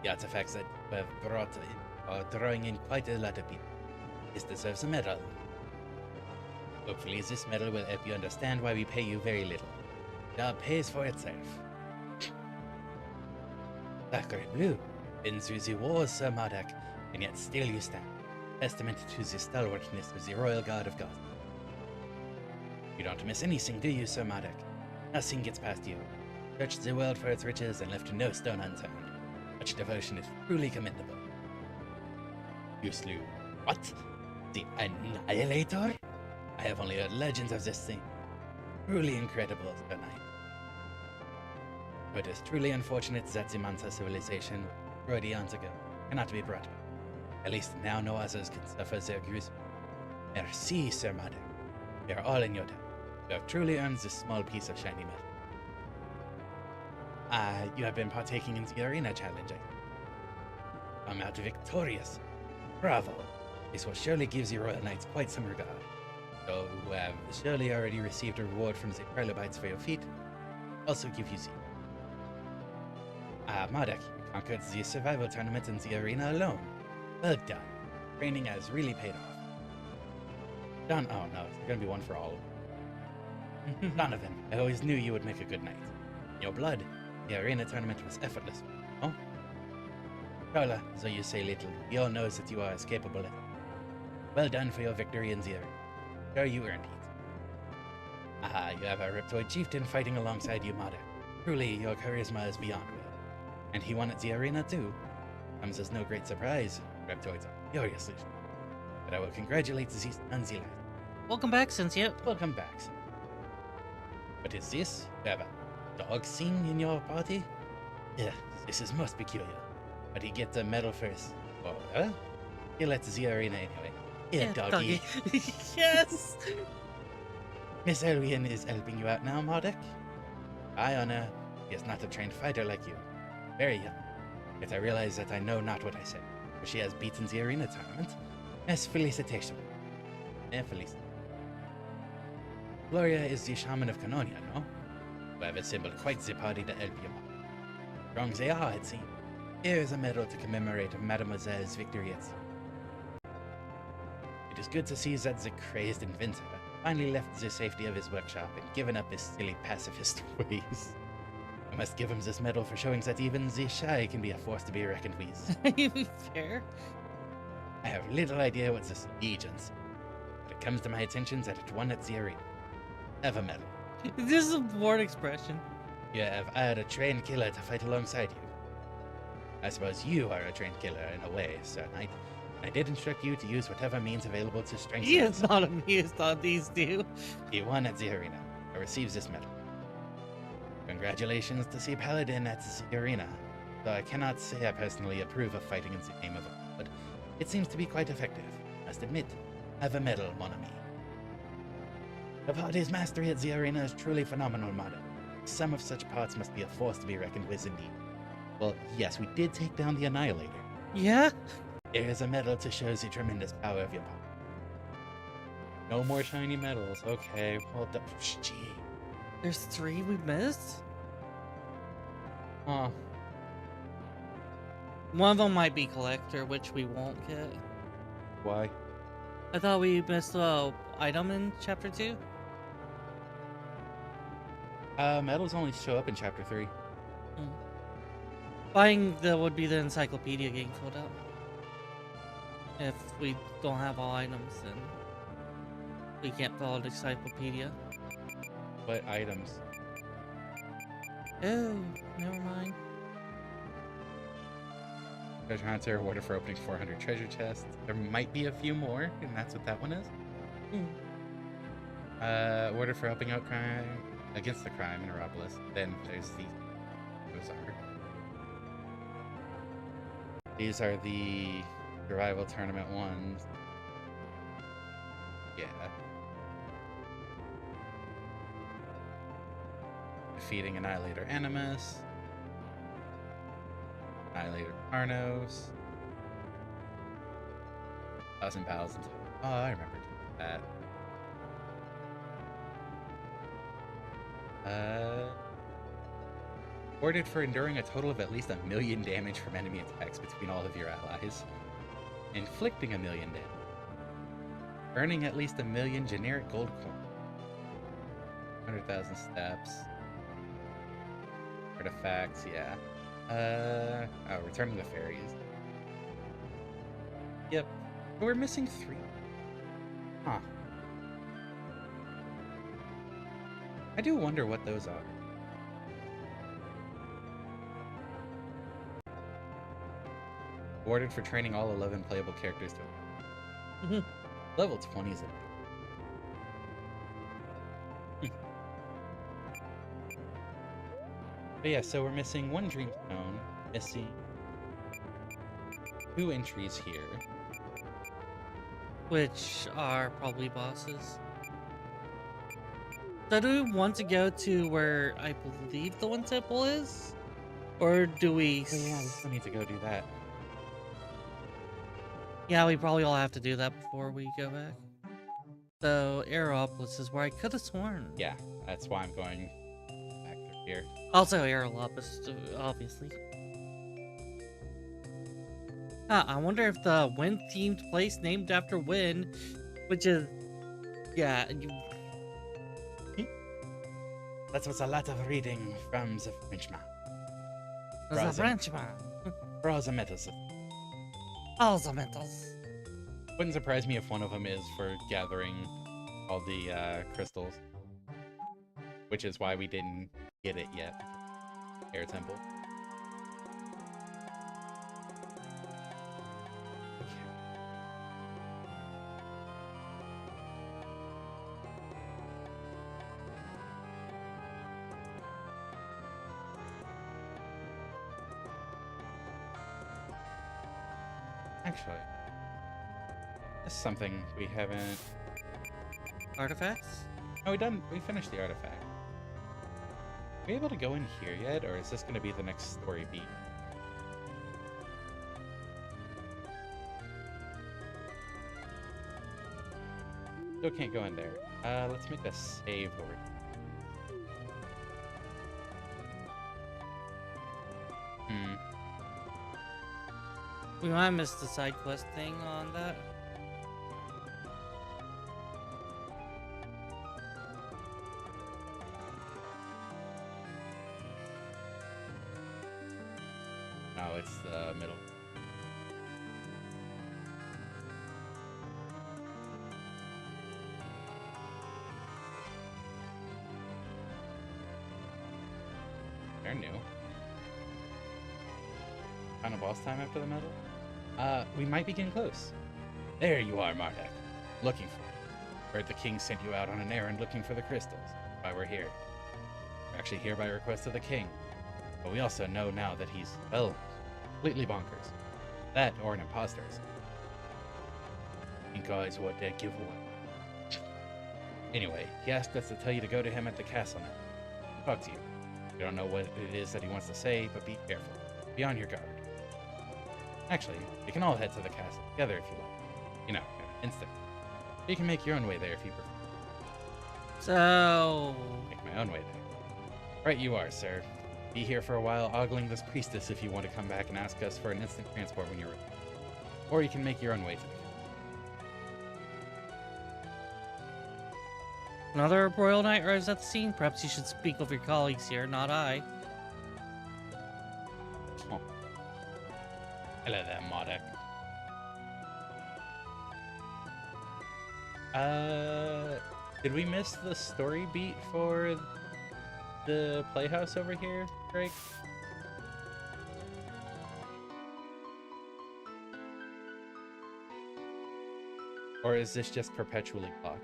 The artifacts that you have brought in are drawing in quite a lot of people. This deserves a medal. Hopefully this medal will help you understand why we pay you very little. The job pays for itself. Sacre bleu. Been through the wars, Sir MARDEK, and yet still you stand. Testament to the stalwartness of the Royal Guard of God. You don't miss anything, do you, Sir MARDEK? Nothing gets past you. Searched the world for its riches and left no stone unturned. Such devotion is truly commendable. You slew what? The Annihilator? I have only heard legends of this thing. Truly incredible, Sir Knight. It is truly unfortunate that the Manta civilization, destroyed eons ago, cannot be brought back. At least now no others can suffer their gruesome. Merci, Sir MARDEK. We are all in your debt. You have truly earned this small piece of shiny metal. You have been partaking in the arena challenge. Come out victorious. Bravo. This will surely give the Royal Knights quite some regard. So who have surely already received a reward from the trilobites for your feat, also give you the. MARDEK, you conquered the survival tournament in the arena alone. Well done. Training has really paid off. Oh no, it's gonna be one for all of them. Donovan, I always knew you would make a good knight. Your blood. The arena tournament was effortless. Oh? Carla, though you say little, he all knows that you are as capable as. Well done for your victory in the arena. Sure, you earned it. Aha, you have a Reptoid chieftain fighting alongside you, MARDEK. Truly, your charisma is beyond well. And he won at the arena too. Comes as no great surprise. Reptoids are furiously. But I will congratulate the Unzila. Welcome back, Sensei. Welcome back. Sir. What is this? You have a dog scene in your party? Yeah, this is most peculiar. But he gets a medal first. Oh, he'll at the arena anyway. Here, doggy. Yes! Miss Elwian is helping you out now, MARDEK? I honor he is not a trained fighter like you. Very young. Yet I realize that I know not what I say. For she has beaten the arena tournament. Yes, felicitation. Felicity. Gloria is the shaman of Canonia, no? Who have assembled quite the party to help you. Strong they are, it seems. Here is a medal to commemorate Mademoiselle's victory at sea. It is good to see that the crazed inventor finally left the safety of his workshop and given up his silly pacifist ways. I must give him this medal for showing that even the shy can be a force to be reckoned with. Fair. I have little idea what this allegiance, but it comes to my attention that it won at the arena. Have a medal. This is a bored expression. You have hired a trained killer to fight alongside you. I suppose you are a trained killer in a way, Sir Knight. I did instruct you to use whatever means available to strengthen. He is not amused on these two. He won at the arena. I receives this medal. Congratulations to C. Paladin at the arena. Though I cannot say I personally approve of fighting in the name of a god, it seems to be quite effective. Must admit, have a medal, mon ami. The party's mastery at the arena is truly phenomenal, MARDEK. Some of such parts must be a force to be reckoned with indeed. Well, yes, we did take down the Annihilator. Yeah? Here is a medal to show the tremendous power of your party. No more shiny medals. Okay, well done. Gee. There's 3 we missed? Huh. One of them might be Collector, which we won't get. Why? I thought we missed a item in Chapter 2. Medals only show up in Chapter 3. Buying the would be the encyclopedia getting filled out. If we don't have all items, then we can't fill out the encyclopedia. What items? Oh, never mind. Treasure Hunter, order for opening 400 treasure chests. There might be a few more, and that's what that one is. Order for helping out crime against the crime in Aeropolis. Then there's these are the survival tournament ones. Yeah. Defeating Annihilator Animus. Annihilator Arnos. 1,000 battles. Oh, I remember that. Awarded for enduring a total of at least 1 million damage from enemy attacks between all of your allies. Inflicting 1 million damage. Earning at least 1 million generic gold coin. 100,000 steps. Artifacts, yeah. Oh, returning the fairies. Yep. We're missing 3. Huh. I do wonder what those are. Awarded for training all 11 playable characters to level 20 is But yeah, so we're missing 1 Dreamstone, missing 2 entries here. Which are probably bosses. So do we want to go to where I believe the one temple is? Or do we... Oh yeah, we still need to go do that. Yeah, we probably all have to do that before we go back. So, Aeropolis is where I could have sworn. Yeah, that's why I'm going back through here. Also Aeropolis, obviously. I wonder if the wind-themed place named after wind, which is... Yeah, That was a lot of reading from the Frenchman. There's a Frozen. Frenchman. For all the metals. All the metals. Wouldn't surprise me if one of them is for gathering all the crystals. Which is why we didn't get it yet. Air Temple. Actually, this is something we haven't. Artifacts? Oh, we finished the artifact. Are we able to go in here yet, or is this going to be the next story beat? Still can't go in there. Let's make a save over here. We might have missed the side quest thing on that. No, it's the middle. They're new. Final boss time after the middle? We might be getting close. There you are, Mardek. Looking for you. Heard the king sent you out on an errand looking for the crystals. That's why we're here. We're actually here by request of the king. But we also know now that he's, well, completely bonkers. That or an imposter. Think is what they give away. Anyway, he asked us to tell you to go to him at the castle now. He'll talk to you. We don't know what it is that he wants to say, but be careful. Be on your guard. Actually, you can all head to the castle together if you like. You know, instant. You can make your own way there if you prefer. So... Make my own way there. Right you are, sir. Be here for a while ogling this priestess if you want to come back and ask us for an instant transport when you're ready. Or you can make your own way to the Another royal knight arrives at the scene. Perhaps you should speak with your colleagues here, not I. Oh. Hello there, Mardek. Did we miss the story beat for the playhouse over here, Drake? Or is this just perpetually blocked?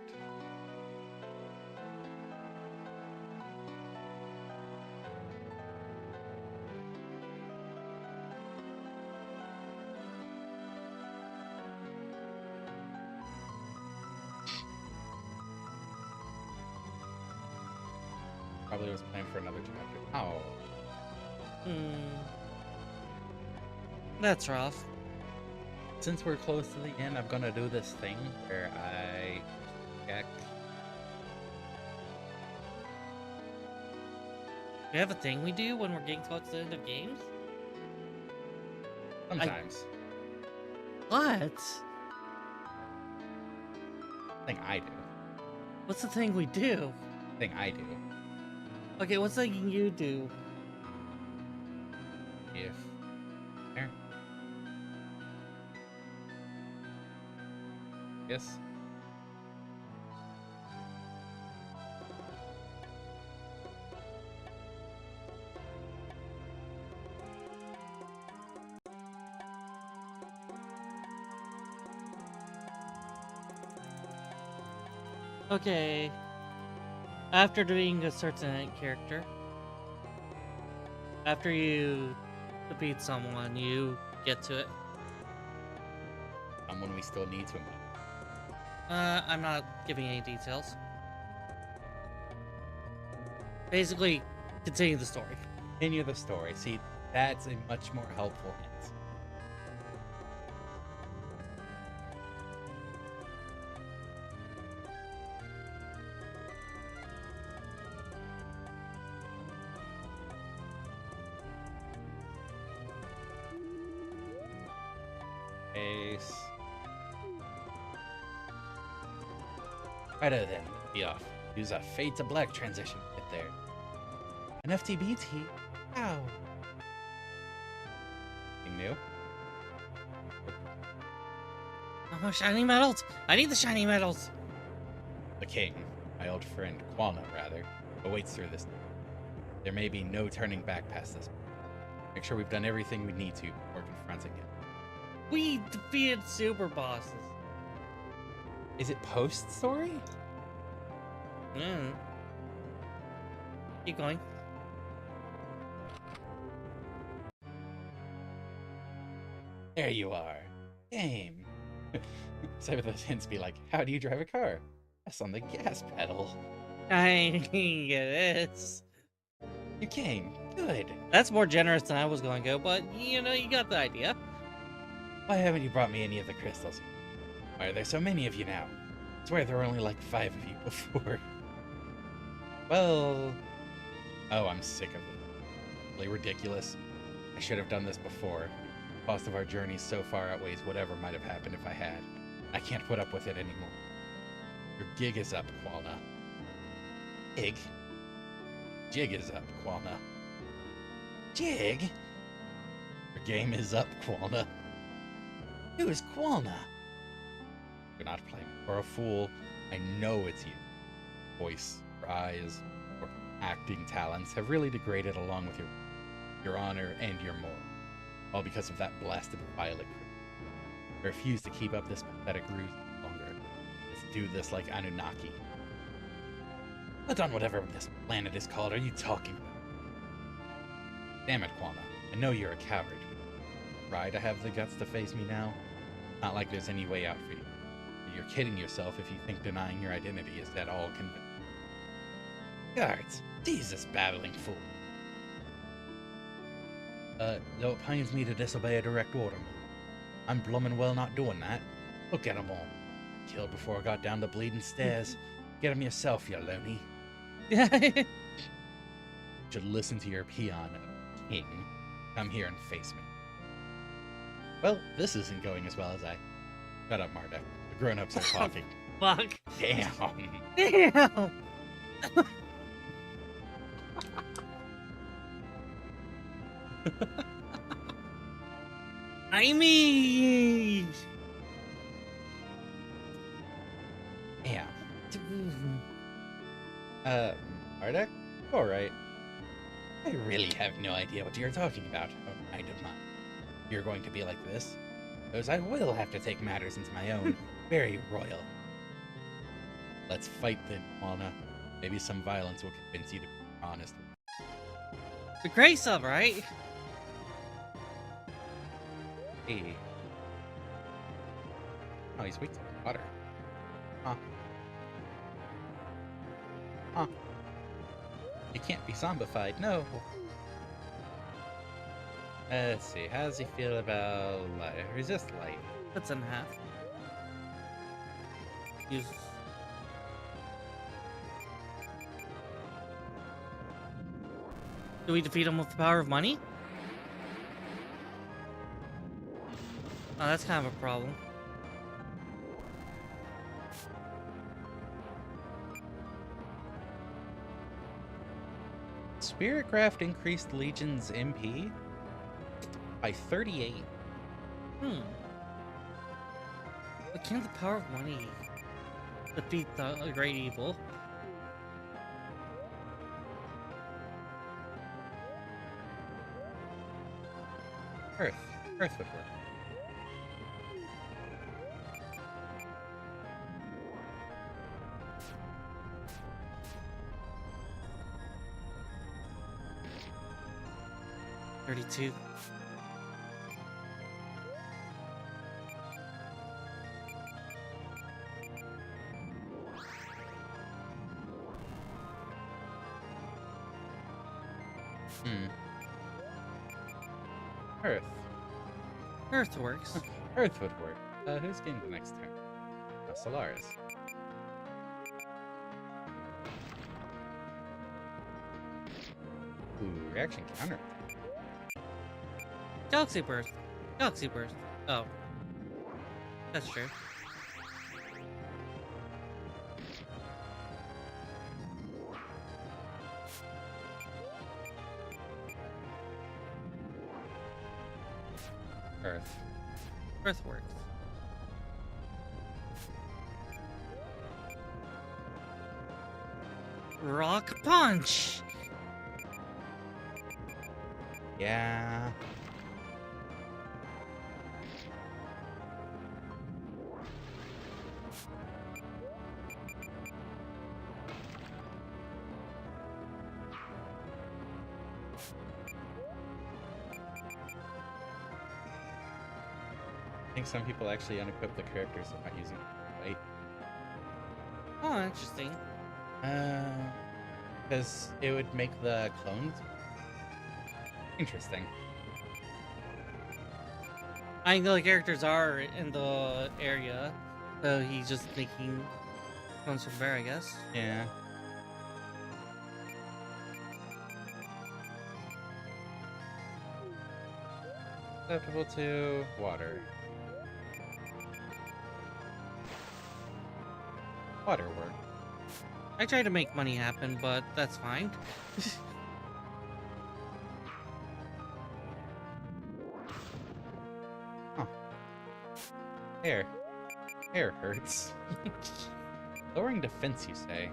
Probably was playing for another chapter. Oh. That's rough. Since we're close to the end, I'm gonna do this thing where I check. We have a thing we do when we're getting close to the end of games? Sometimes. What? Thing I do. What's the thing we do? Thing I do. Okay, what's the thing you do? If. There. Yes. Okay. After doing a certain character, after you defeat someone, you get to it. Someone we still need to meet. I'm not giving any details. Basically, continue the story. Continue the story. See, that's a much more helpful hint. Ace. Righto then, be off. Use a fade to black transition right there. An FTBT? Ow. Anything new? Oh, shiny medals! I need the shiny medals! The king, my old friend, Qualna rather, awaits through this. There may be no turning back past this. Make sure we've done everything we need to before confronting him. We defeated super bosses. Is it post-story? Mm. Keep going. There you are. Game. Some of those hints be like, how do you drive a car? Press on the gas pedal. I get this. You came. Good. That's more generous than I was going to go, but you know, you got the idea. Why haven't you brought me any of the crystals? Why are there so many of you now? I swear there were only like 5 of you before. Well... Oh, I'm sick of it. Really ridiculous. I should have done this before. The cost of our journey so far outweighs whatever might have happened if I had. I can't put up with it anymore. Your gig is up, Qualna. Gig? Jig is up, Qualna. Jig? Your game is up, Qualna. Who is Qualna? You're not playing for a fool. I know it's you. Voice, your eyes, or acting talents have really degraded along with your honor and your moral. All because of that blasted violet crew. I refuse to keep up this pathetic ruse longer. Let's do this like Anunnaki. But on whatever this planet is called, are you talking about? Damn it, Qualna. I know you're a coward. Try to have the guts to face me now? Not like there's any way out for you. You're kidding yourself if you think denying your identity is at all convincing. Guards! Jesus, babbling fool! Though it pains me to disobey a direct order, I'm bloomin' well not doing that. Look at 'em all. Killed before I got down the bleeding stairs. Get 'em yourself, you loony. Should listen to your peon, king. Come here and face me. Well, this isn't going as well as I... Shut up, Mardek. The grown-ups are talking. Fuck. Damn. Damn. I mean... Damn. Mardek? Alright. I really have no idea what you're talking about, oh mind of mine. You're going to be like this, because I will have to take matters into my own. Very royal. Let's fight then, Qualna. Maybe some violence will convince you to be honest. The grace of, right? Hey. Oh, he's weak to water. Huh. Huh. He can't be zombified, no. Let's see, how does he feel about light? Resist light. That's in half. Use... Do we defeat him with the power of money? Oh, that's kind of a problem. Spiritcraft increased Legion's MP by 38. But can't the power of money defeat the great evil? Earth would work. $32. Earth. Earth works. Earth would work. Who's getting the next turn? Oh, Solaris. Ooh, reaction counter. Galaxy Burst. Galaxy Burst. Oh. That's true. Earth. Earthworks. Rock punch. Yeah. I think some people actually unequip the characters without using white. Oh, interesting. Because it would make the clones interesting. I know the characters are in the area, so he's just making ones from there, I guess. Yeah. Susceptible to water. Water work. I try to make money happen, but that's fine. Huh. Hair. Hair hurts. Lowering defense, you say?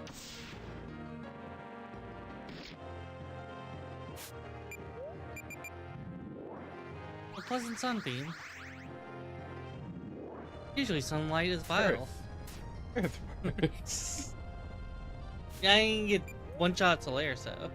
A pleasant sunbeam. Usually sunlight is vital. Earth hurts. Yeah, I can get one shot to layer, so.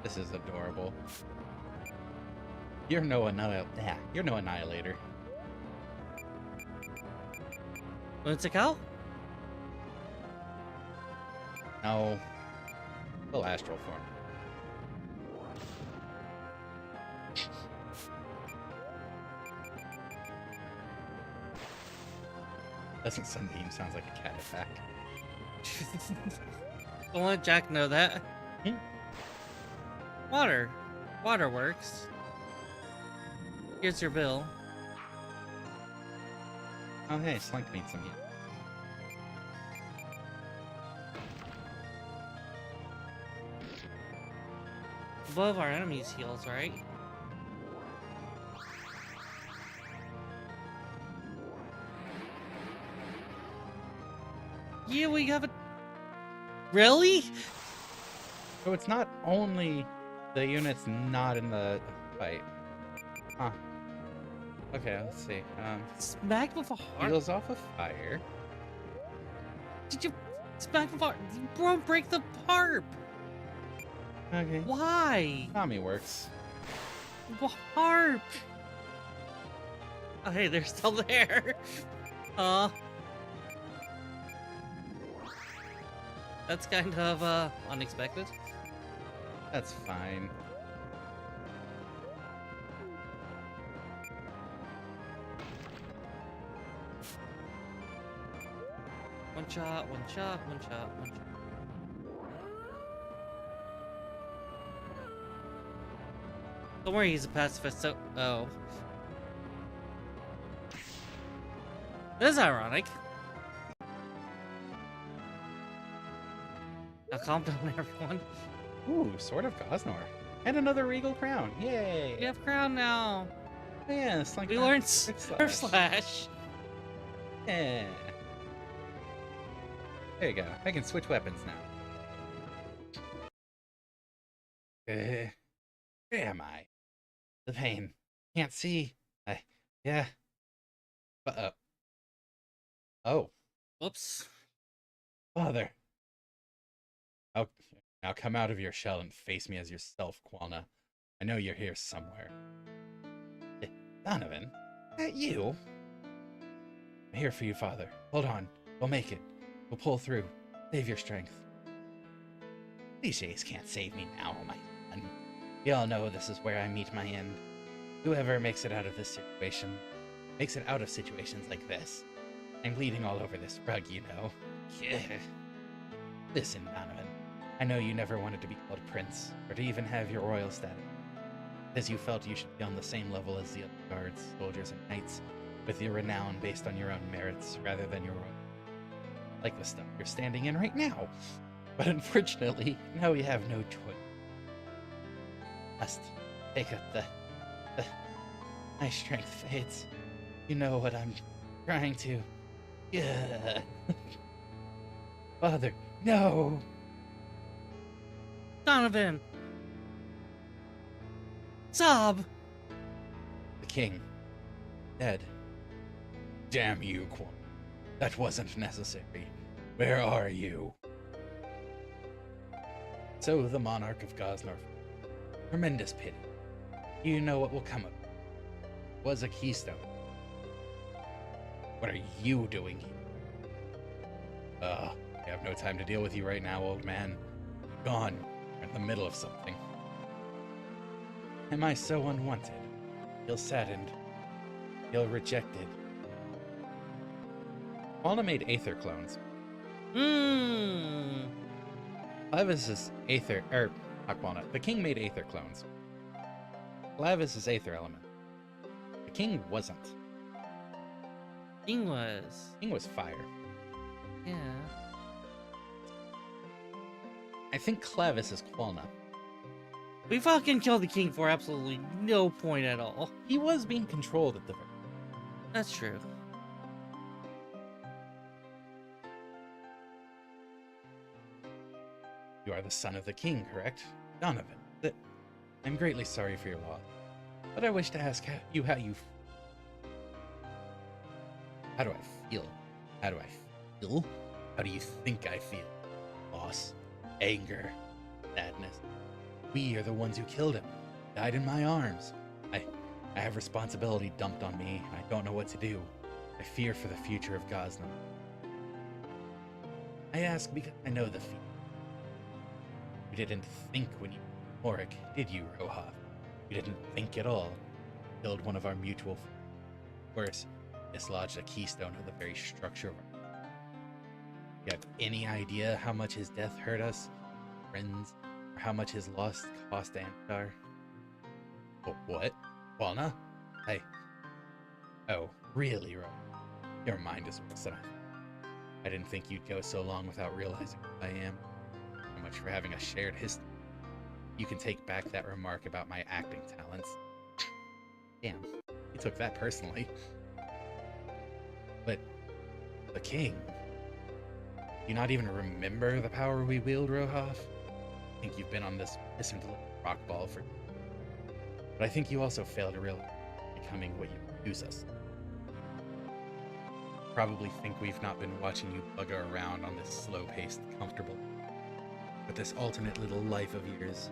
This is adorable. You're no annihilator. Lunatic Owl? No. Full astral form. Doesn't Sunbeam sounds like a cat attack? Don't let Jack know that. Hmm. Water. Water works. Here's your bill. Oh hey, Slunk needs some heat. Above our enemies' heals, right? Yeah, we have a... Really? So it's not only the units not in the fight. Huh. Okay, let's see. Smack with a heart? Heals off of fire. Did you smack with a heart? Bro, break the harp! Okay. Why? Tommy works. Harp! Oh, hey, they're still there. That's kind of, unexpected. That's fine. One shot, one shot, one shot, one shot. Don't worry, he's a pacifist, so... Oh. This is ironic. Now calm down, everyone. Ooh, Sword of Gosnor. And another regal crown. Yay! We have crown now. Yeah, it's like We learned Surf Slash. Yeah. There you go. I can switch weapons now. Where am I? The pain. Can't see. Yeah. Oh. Whoops. Father. Oh, now come out of your shell and face me as yourself, Qualna. I know you're here somewhere. Donovan? That you? I'm here for you, Father. Hold on. We'll make it. We'll pull through. Save your strength. Clichés can't save me now, my son. We all know this is where I meet my end. Whoever makes it out of this situation, makes it out of situations like this. I'm bleeding all over this rug, you know. Listen, Donovan. I know you never wanted to be called prince, or to even have your royal status, because you felt you should be on the same level as the other guards, soldiers, and knights, with your renown based on your own merits rather than your own. Like the stuff you're standing in right now. But unfortunately, now we have no choice. Must take up the my strength fades. You know what I'm trying to. Yeah. Father, no! Donovan! Sob! The king. Dead. Damn you, Quan. That wasn't necessary. Where are you? So the monarch of Gosnor. Tremendous pity. You know what will come of it. Was a keystone. What are you doing here? I have no time to deal with you right now, old man. Gone. You're in the middle of something. Am I so unwanted? Feel saddened? Feel rejected? Fauna made Aether clones. Clavis is Aether, not Fauna. The king made Aether clones. Clavis is Aether element. The king wasn't. King was. King was fire. Yeah. I think Clavis is Qualna. We fucking killed the king for absolutely no point at all. He was being controlled at the very. That's true. You are the son of the king, correct? Donovan. I'm greatly sorry for your loss, but I wish to ask how you How do I feel? How do I feel? How do you think I feel? Loss, anger, sadness. We are the ones who killed him. Died in my arms. I have responsibility dumped on me, and I don't know what to do. I fear for the future of Gosnell. I ask because I know the fear. You didn't think when you MARDEK, did you, Rohav? You didn't think at all. Killed one of our mutual friends. Worse, dislodged a keystone of the very structure of our. You have any idea how much his death hurt us, friends, or how much his loss cost Antar? What? Walna? Oh, really, Ro? Your mind is worse than I thought. I didn't think you'd go so long without realizing who I am. So much for having a shared history. You can take back that remark about my acting talents. Damn, you took that personally. But the king. You not even remember the power we wield, Rohav? I think you've been on this missing rock ball for. But I think you also fail to realize becoming what you use us. Probably think we've not been watching you bugger around on this slow-paced, comfortable. But this alternate little life of yours,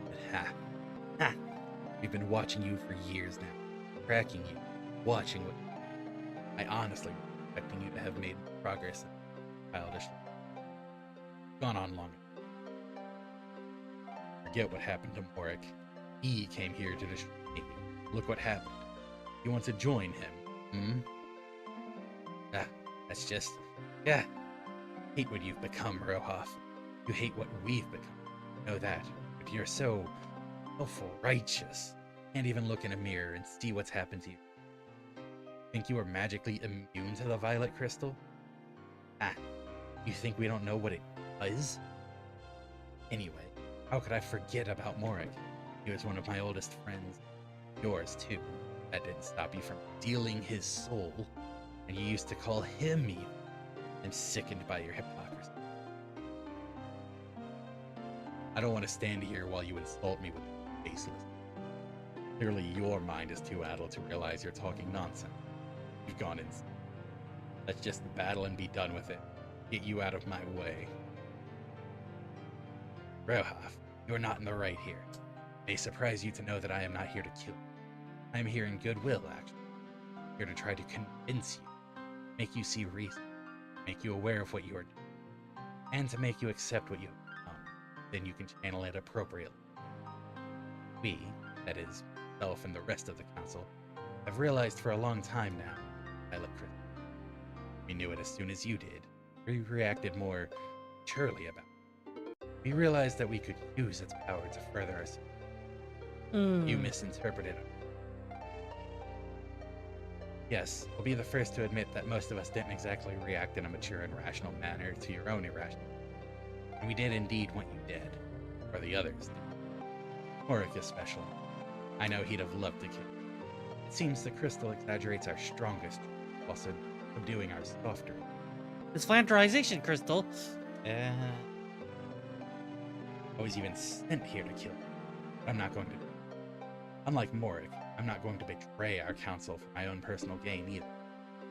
we've been watching you for years now, tracking you, watching what. I honestly was expecting you to have made progress in childish. Gone on long. Forget what happened to MARDEK. He came here to destroy me. Look what happened. You want to join him, That's just. Hate what you've become, Rohav. You hate what we've become. Know that. But you're so self-righteous. Can't even look in a mirror and see what's happened to you. Think you are magically immune to the violet crystal? You think we don't know what it does? Anyway, how could I forget about MARDEK? He was one of my oldest friends. Yours, too. That didn't stop you from stealing his soul. And you used to call him evil. I'm sickened by your hypocrisy. I don't want to stand here while you insult me with faceless. Clearly your mind is too addled to realize you're talking nonsense. You've gone insane. Let's just battle and be done with it. Get you out of my way. Rohav, you're not in the right here. It may surprise you to know that I am not here to kill you. I am here in goodwill, actually. Here to try to convince you, make you see reason, make you aware of what you are doing, and to make you accept what you have become. Then you can channel it appropriately. We, that is, myself and the rest of the council, have realized for a long time now, Violet Crystal. We knew it as soon as you did. We reacted more maturely about it. We realized that we could use its power to further us. You misinterpreted it. Yes, I'll be the first to admit that most of us didn't exactly react in a mature and rational manner to your own irrational. And we did indeed what you did. Or the others did. MARDEK especially. I know he'd have loved to kill you. It seems the crystal exaggerates our strongest, while subduing our softer. It's flanderization, Crystal. I was even sent here to kill you. But I'm not going to. Unlike MARDEK, I'm not going to betray our council for my own personal gain either.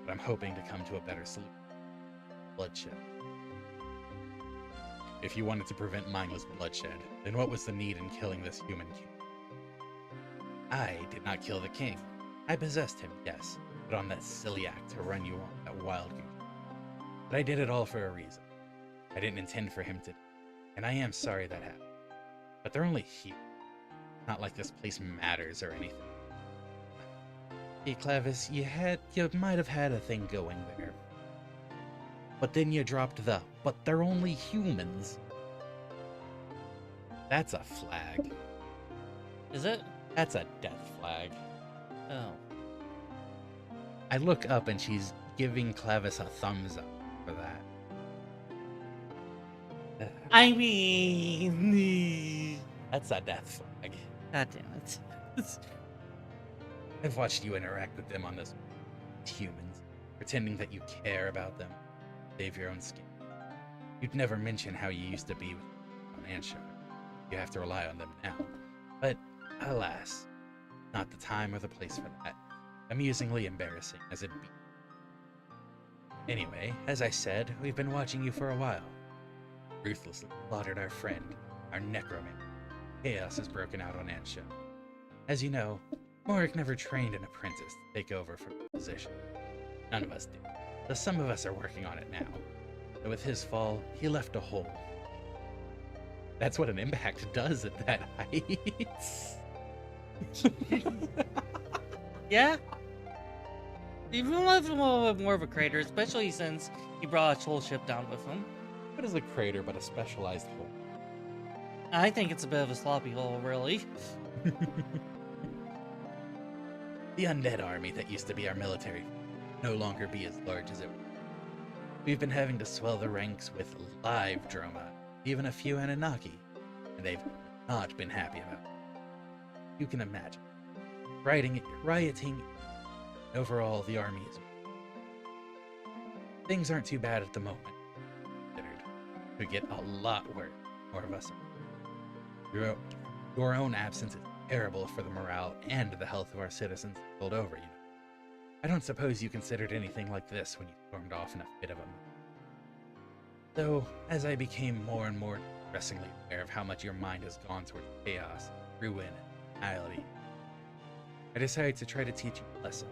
But I'm hoping to come to a better solution. Bloodshed. If you wanted to prevent mindless bloodshed, then what was the need in killing this human king? I did not kill the king. I possessed him, yes, but on that silly act to run you on that wild goose. But I did it all for a reason. I didn't intend for him to, and I am sorry that happened. But they're only here. Not like this place matters or anything. Hey, Clavis, you might have had a thing going there. But then you dropped the, but they're only humans. That's a flag. Is it? That's a death flag. Oh. I look up and she's giving Clavis a thumbs up for that. I mean... That's a death flag. God damn it. I've watched you interact with them on this humans, pretending that you care about them. Save your own skin. You'd never mention how you used to be with on Ansha. You have to rely on them now. But, alas, not the time or the place for that. Amusingly embarrassing as it be. Anyway, as I said, we've been watching you for a while. Ruthlessly slaughtered our friend, our necromancer. Chaos has broken out on Ansha. As you know, MARDEK never trained an apprentice to take over from the position. None of us did. Though some of us are working on it now. But with his fall, he left a hole. That's what an impact does at that height. Yeah? Even a little bit more of a crater, especially since he brought a whole ship down with him. What is a crater but a specialized hole? I think it's a bit of a sloppy hole, really. The undead army that used to be our military no longer be as large as it was. We've been having to swell the ranks with live Droma, even a few Anunnaki, and they've not been happy about it. You can imagine. Rioting, overall the army is weak. Things aren't too bad at the moment. Could get a lot worse. More of us. Your own absence is terrible for the morale and the health of our citizens pulled over, you know. I don't suppose you considered anything like this when you stormed off in a fit of a mood. Though, as I became more and more depressingly aware of how much your mind has gone toward chaos, ruin, and annihilation, I decided to try to teach you a lesson.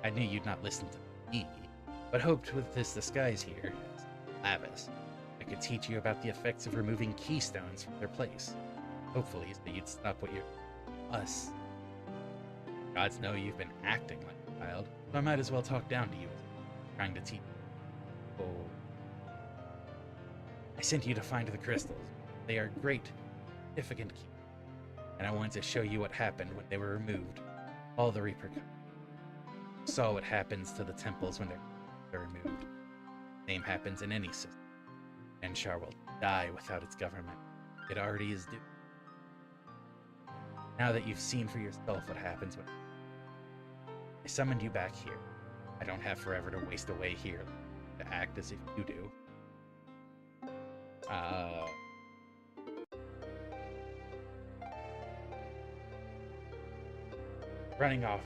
I knew you'd not listen to me, but hoped with this disguise here, as Lavis, I could teach you about the effects of removing keystones from their place. Hopefully, so you'd stop what you're us. Gods know you've been acting like a child, so I might as well talk down to you, trying to teach you. Oh. I sent you to find the crystals. They are great, significant keys, and I wanted to show you what happened when they were removed. All the repercussions. You saw what happens to the temples when they're removed. Same happens in any system. And Shar will die without its government. It already is due. Now that you've seen for yourself what happens when I summoned you back here. I don't have forever to waste away here to act as if you do. Running off.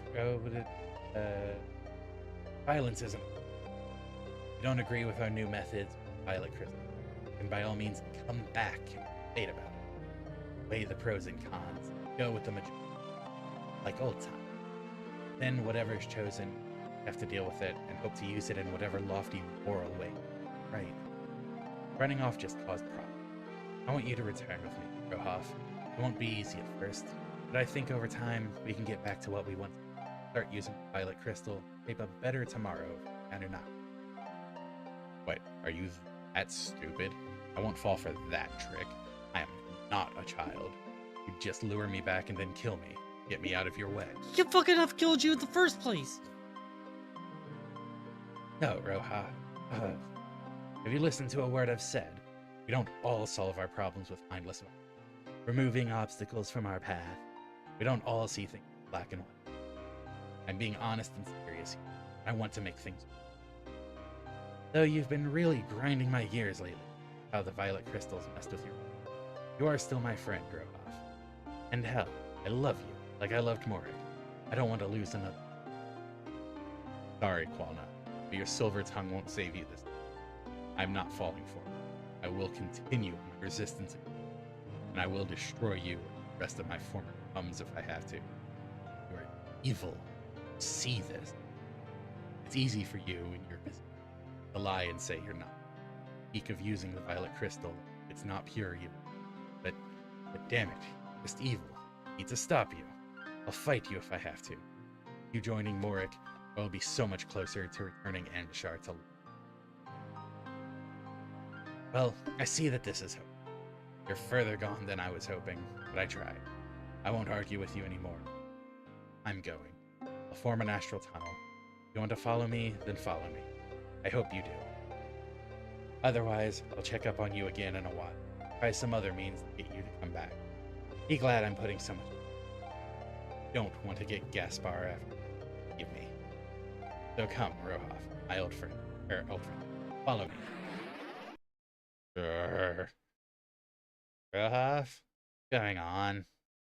Violence isn't. You don't agree with our new methods, Violet Crystal. And by all means, come back and debate about it. Weigh the pros and cons. Go with the majority. Like old times. Then whatever's chosen, you have to deal with it and hope to use it in whatever lofty moral way. Right. Running off just caused problems. I want you to return with me, Rohoff. It won't be easy at first, but I think over time we can get back to what we want. Start using Violet Crystal, shape a better tomorrow, and or not. Wait, are you that stupid? I won't fall for that trick. I am not a child. You'd just lure me back and then kill me. Get me out of your way. You fucking have killed you in the first place. No, Roja. Have you listened to a word I've said? We don't all solve our problems with mindless violence. Removing obstacles from our path. We don't all see things black and white. I'm being honest and serious here. I want to make things work. Though you've been really grinding my gears lately, how the violet crystals messed with your mind. You are still my friend, Rohoff. And hell, I love you, like I loved MARDEK. I don't want to lose another. Sorry, Qualna, but your silver tongue won't save you this time. I'm not falling for it. I will continue my resistance, and I will destroy you and the rest of my former chums if I have to. You are evil. See this. It's easy for you in your business to lie and say you're not. Speak of using the violet crystal. It's not pure evil. But damn it, just evil. I need to stop you. I'll fight you if I have to. You joining MARDEK, I will be so much closer to returning Andashar to life. Well, I see that this is hope. You're further gone than I was hoping, but I tried. I won't argue with you anymore. I'm going. I'll form an astral tunnel. If you want to follow me, then follow me. I hope you do. Otherwise, I'll check up on you again in a while. Try some other means to get you to come back. Be glad I'm putting so much. Don't want to get Gaspar after. Give me. So come, Rohoff, my old friend. Follow me. Sure. Rohoff? What's going on?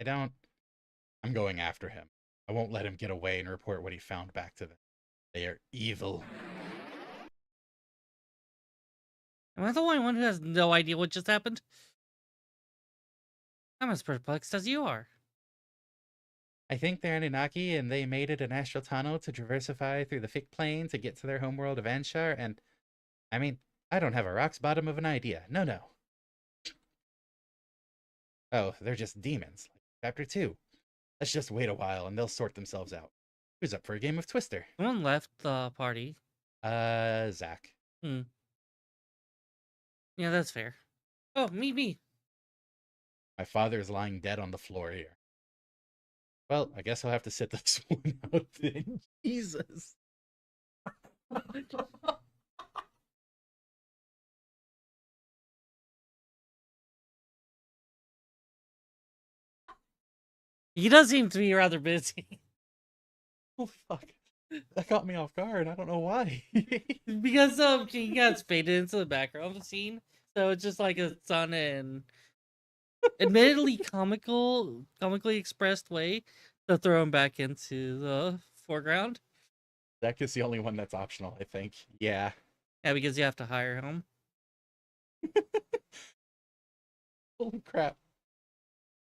I'm going after him. I won't let him get away and report what he found back to them. They are evil. Am I the only one who has no idea what just happened? I'm as perplexed as you are. I think they're Anunnaki, and they made it an astral tunnel to traversify through the thick plane to get to their homeworld of Anshar, and... I mean, I don't have a rock's bottom of an idea. No. Oh, they're just demons. Like Chapter 2. Let's just wait a while, and they'll sort themselves out. Who's up for a game of Twister? Someone left the party. Zach. Yeah, that's fair. Oh, me. My father is lying dead on the floor here. Well, I guess I'll have to sit this one out then. Jesus. He does seem to be rather busy. Oh, fuck. That caught me off guard. I don't know why. Because he gets faded into the background of the scene. So it's just like a sun and admittedly comically expressed way to throw him back into the foreground. Zach is the only one that's optional, I think. Yeah. Yeah, because you have to hire him. Holy crap.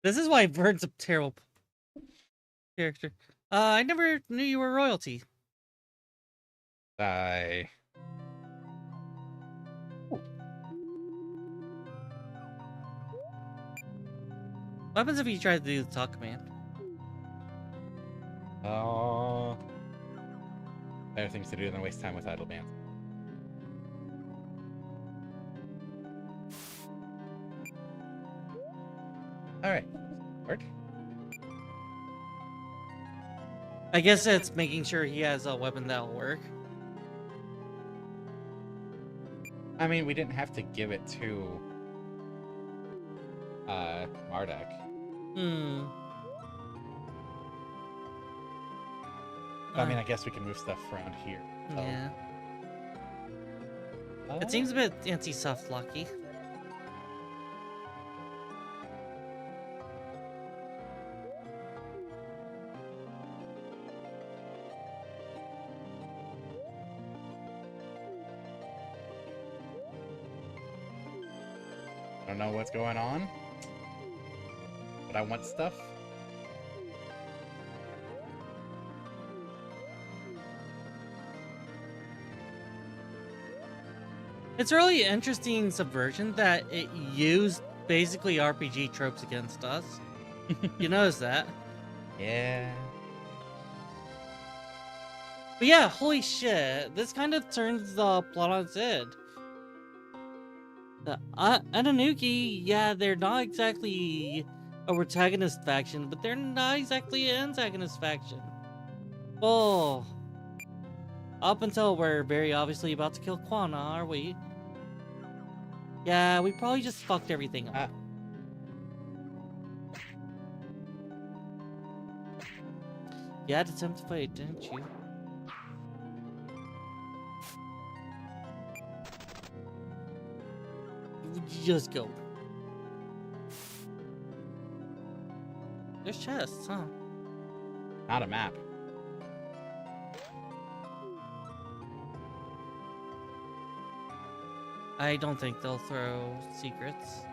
This is why Vern's a terrible character. I never knew you were royalty. Die. What happens if you try to do the talk command? Better things to do than waste time with idle bands. Alright. Work. I guess it's making sure he has a weapon that'll work. I mean, we didn't have to give it to MARDEK. I mean, I guess we can move stuff around here. So. Yeah. It seems a bit anti-soft locky. I don't know what's going on, but I want stuff. It's really interesting subversion that it used basically RPG tropes against us. You notice that? Yeah. But yeah, holy shit, this kind of turns the plot on its head. The Ananuki, yeah, they're not exactly a protagonist faction, but they're not exactly an antagonist faction. Well, up until we're very obviously about to kill Quana, are we? Yeah, we probably just fucked everything up. You had to attempt to fight, didn't you? Just go. There's chests, huh? Not a map. I don't think they'll throw secrets.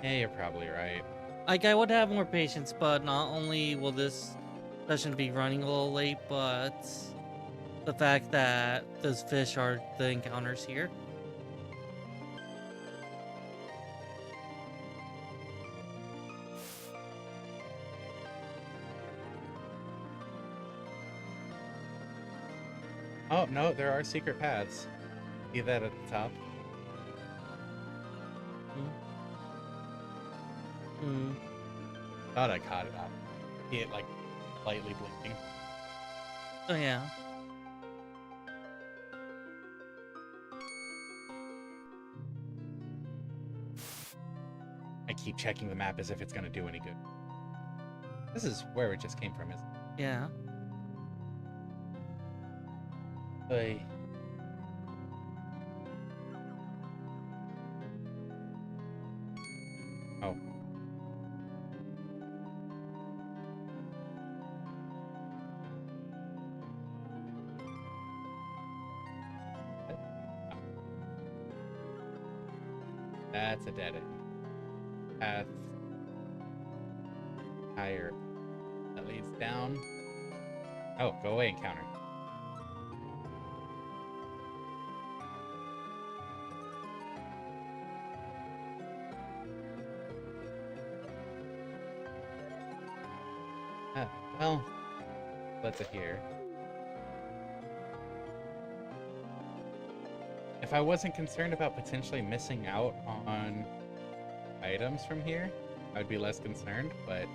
Yeah, you're probably right. Like, I would have more patience, but not only will this session be running a little late, but the fact that those fish are the encounters here. Oh, no, there are secret paths. See that at the top? Hmm. Thought I caught it up. See it, like, slightly blinking. Oh, yeah. I keep checking the map as if it's gonna do any good. This is where it just came from, isn't it? Yeah. Hey. Oh. That's a dead end. Path. Higher. That leads down. Oh, go away, encounter. Well, let's it here. If I wasn't concerned about potentially missing out on items from here, I'd be less concerned, but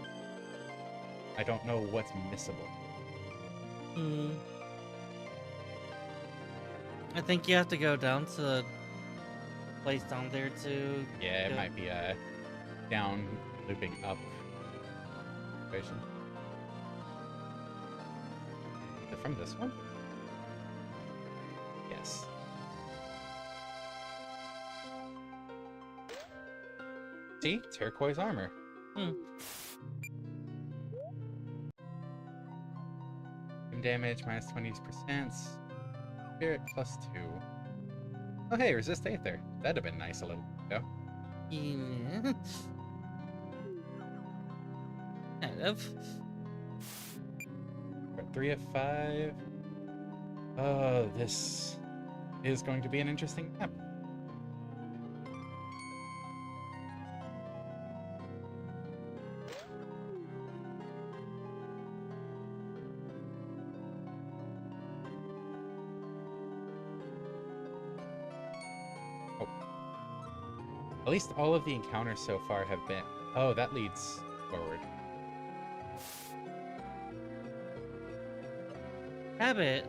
I don't know what's missable. Hmm. I think you have to go down to the place down there to... Yeah, it go- might be a down looping up situation. Is it from this one? Yes. See? Turquoise armor. Hmm. Damage minus 20%. Spirit plus 2. Oh hey, resist Aether. That'd have been nice a little bit ago. Yeah. Kind of. 3 of 5. Oh, this is going to be an interesting map. Oh. At least all of the encounters so far have been... Oh, that leads forward. Habit.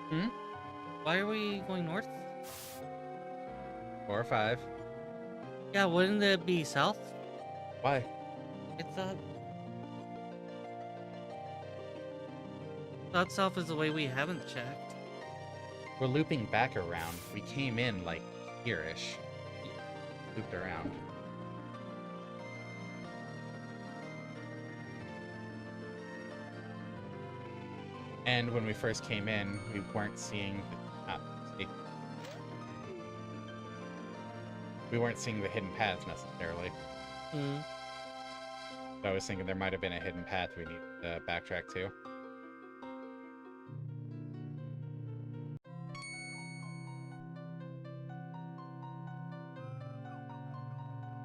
Hmm? Why are we going north? 4 or 5. Yeah, wouldn't it be south? Why? I thought south is the way we haven't checked. We're looping back around. We came in, like, here-ish. Looped around. And when we first came in, we weren't seeing... we weren't seeing the hidden paths, necessarily. Hmm. So I was thinking there might have been a hidden path we need to backtrack to.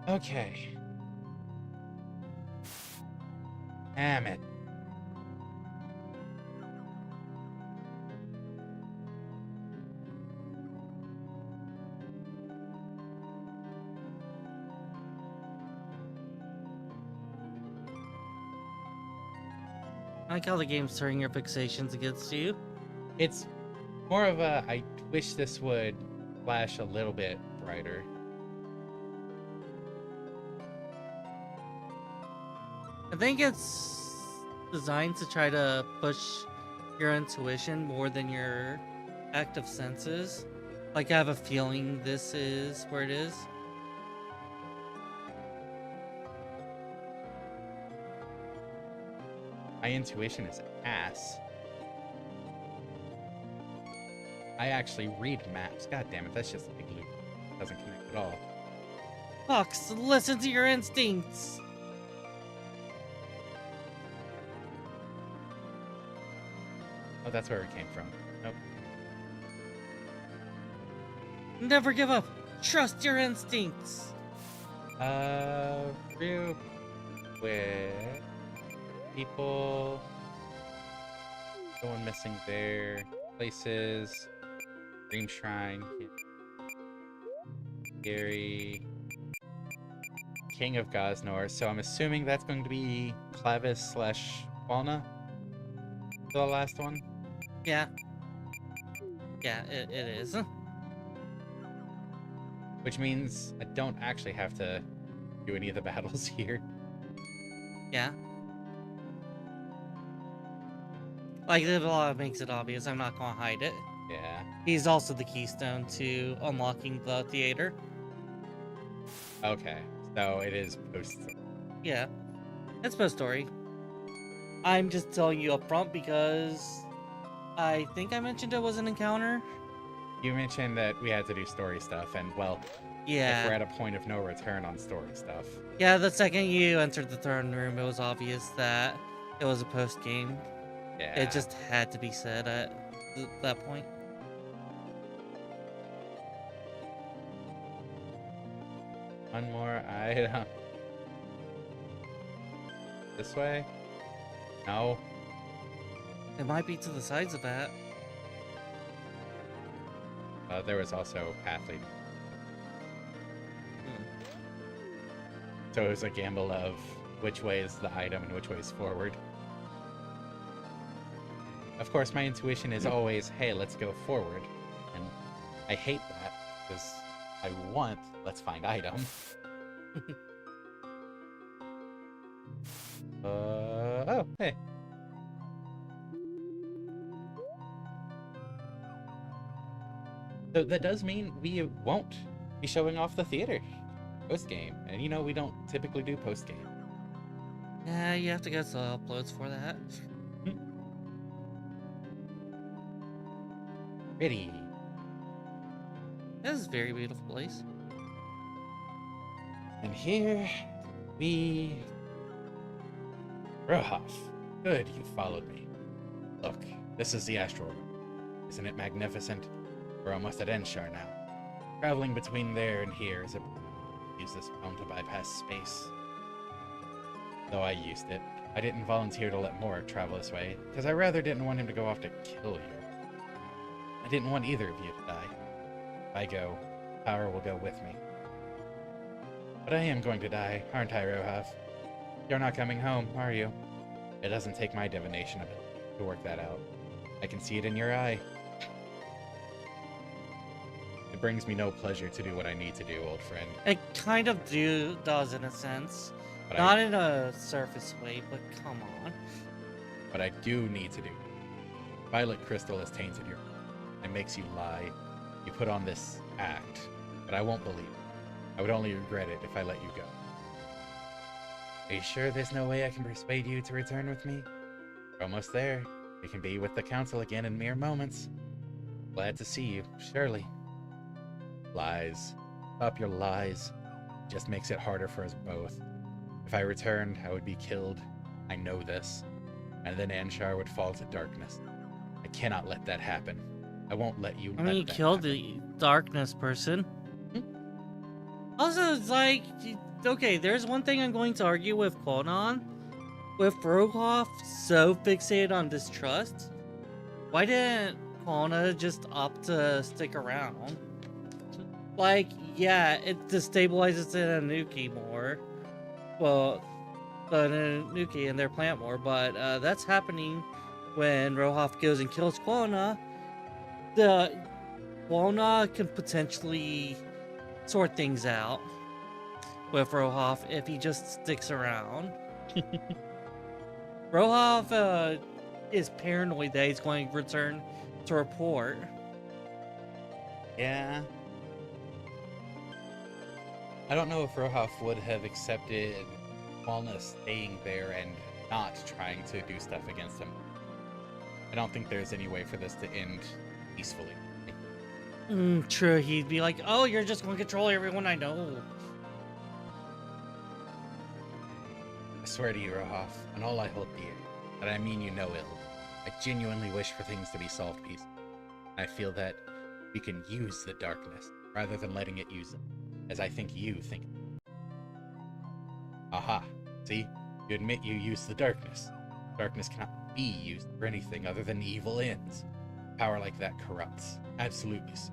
Okay. Damn it. I like how the game's turning your fixations against you. It's more of a, I wish this would flash a little bit brighter. I think it's designed to try to push your intuition more than your active senses. Like, I have a feeling this is where it is. My intuition is ass. I actually read maps. God damn it, that's just a big loop. Doesn't connect at all. Fox, listen to your instincts. Oh, that's where it came from. Nope. Never give up. Trust your instincts. Real quick. People going missing there. Places. Dream Shrine. Gary. King of Gosnor. So I'm assuming that's going to be Clavis / Fauna. The last one. Yeah. Yeah, it is. Which means I don't actually have to do any of the battles here. Yeah. Like, the law makes it obvious. I'm not gonna hide it. Yeah. He's also the keystone to unlocking the theater. Okay. So it is post. Yeah. It's post-story. I'm just telling you up front because I think I mentioned it was an encounter. You mentioned that we had to do story stuff, and well, if we're Yeah. at a point of no return on story stuff. Yeah, the second you entered the throne room, it was obvious that it was a post-game. Yeah. It just had to be said at that point. One more item. This way? No. It might be to the sides of that. There was also path leading. Hmm. So it was a gamble of which way is the item and which way is forward. Of course, my intuition is always, hey, let's go forward. And I hate that because I want, let's find item. Oh, hey. So that does mean we won't be showing off the theater post-game. And you know, we don't typically do post-game. Yeah, you have to go to uploads for that. Pretty. This is a very beautiful place. And here we... Rohoff, good you followed me. Look, this is the astral room. Isn't it magnificent? We're almost at Enshar now. Traveling between there and here is a... Use this phone to bypass space. Though I used it, I didn't volunteer to let Morik travel this way, because I rather didn't want him to go off to kill you. I didn't want either of you to die. If I go, power will go with me. But I am going to die, aren't I, Rohav? You're not coming home, are you? It doesn't take my divination ability to work that out. I can see it in your eye. It brings me no pleasure to do what I need to do, old friend. It kind of does in a sense. But Not in a surface way, but come on. But I do need to do. Violet crystal has tainted your mind. It makes you lie. You put on this act, but I won't believe it. I would only regret it if I let you go. Are you sure there's no way I can persuade you to return with me? We're almost there. We can be with the council again in mere moments. Glad to see you, surely. Lies. Stop your lies. Just makes it harder for us both. If I returned, I would be killed. I know this. And then Anshar would fall to darkness. I cannot let that happen. I won't let you. I mean, you killed the darkness person. Also, it's like, okay, there's one thing I'm going to argue with Quonon. With Rohoff so fixated on distrust, why didn't Quona just opt to stick around? Like, yeah, it destabilizes Anuki more. Well, the Nuki and their plant war, but that's happening when Rohoff goes and kills Quona. The Quona can potentially sort things out with Rohoff if he just sticks around. Rohoff is paranoid that he's going to return to report. Yeah. I don't know if Rohoff would have accepted Walnut staying there and not trying to do stuff against him. I don't think there's any way for this to end peacefully. True, he'd be like, oh, you're just going to control everyone I know. I swear to you, Rohoff, on all I hold dear, that I mean you no ill. I genuinely wish for things to be solved peacefully. I feel that we can use the darkness rather than letting it use it, as I think you think. Aha, see? You admit you use the darkness. Darkness cannot be used for anything other than evil ends. Power like that corrupts. Absolutely so.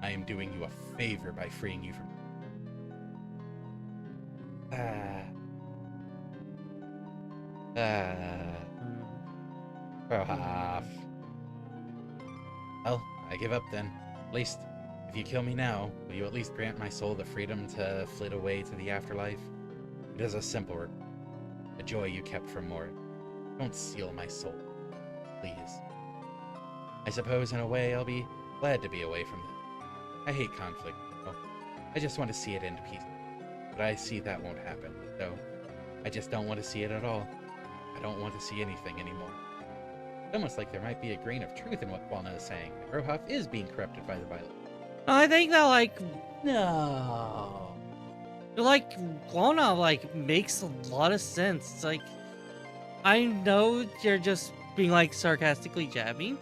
I am doing you a favor by freeing you from... Rohoff. Well, I give up then. At least, if you kill me now, will you at least grant my soul the freedom to flit away to the afterlife? It is a simple request. A joy you kept from more. Don't seal my soul. Please. I suppose in a way I'll be glad to be away from them. I hate conflict. Well, I just want to see it end peacefully. But I see that won't happen, so I just don't want to see it at all. I don't want to see anything anymore. It's almost like there might be a grain of truth in what Qualna is saying. Rohoff is being corrupted by the violet. I think that, like, No. Quona, makes a lot of sense. It's like, I know you're just being, sarcastically jabbing,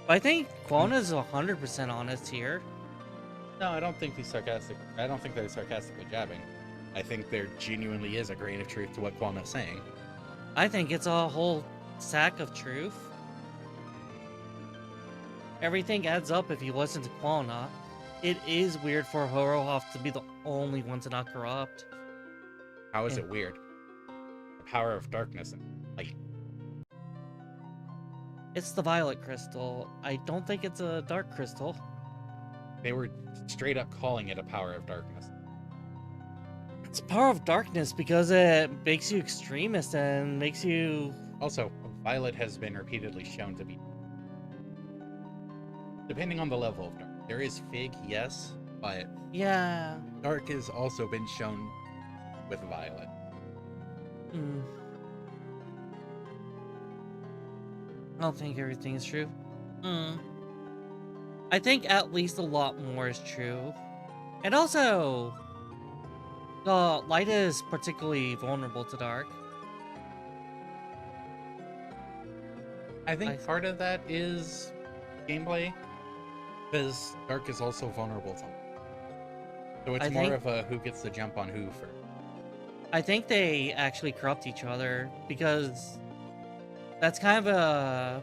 but I think Quona's 100% honest here. No, I don't think he's sarcastic. I don't think they're sarcastically jabbing. I think there genuinely is a grain of truth to what Qualna is saying. I think it's a whole sack of truth. Everything adds up if you listen to Qualna. It is weird for Rohoff to be the only one to not corrupt. How is it weird? The power of darkness and light. It's the violet crystal. I don't think it's a dark crystal. They were straight up calling it a power of darkness. It's power of darkness because it makes you extremist and makes you... Also, violet has been repeatedly shown to be... Depending on the level of dark. There is fig, yes, but... Yeah. Dark has also been shown with violet. I don't think everything is true. I think at least a lot more is true. And also, the light is particularly vulnerable to dark. I think part of that is gameplay, because dark is also vulnerable to light. So it's more of a who gets the jump on who first. I think they actually corrupt each other, because that's kind of a...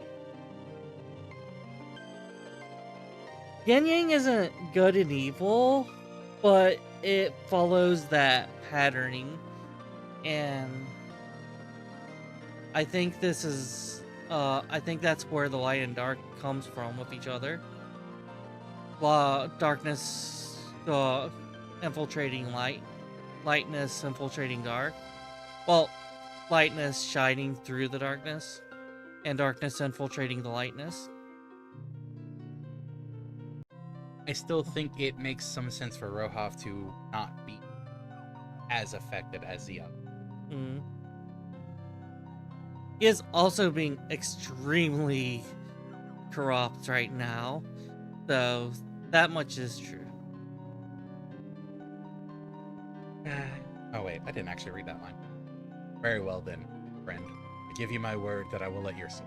Yin Yang isn't good and evil, but it follows that patterning, and I think this is, I think that's where the light and dark comes from with each other. Darkness infiltrating light, lightness infiltrating dark. Well, lightness shining through the darkness, and darkness infiltrating the lightness. I still think it makes some sense for Rohoff to not be as affected as the other. He is also being extremely corrupt right now, so that much is true. Oh wait, I didn't actually read that line. Very well then, friend. I give you my word that I will let your soul.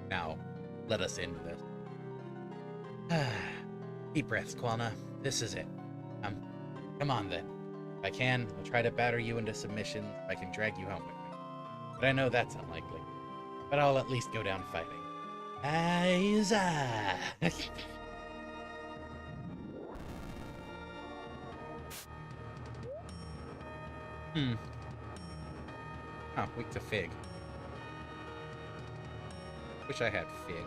Now, let us end this. Deep breaths, Qualna. This is it. Come on then. If I can, I'll try to batter you into submission if I can drag you home with me. But I know that's unlikely. But I'll at least go down fighting. Aiza! Oh, weak to Fig. Wish I had Fig.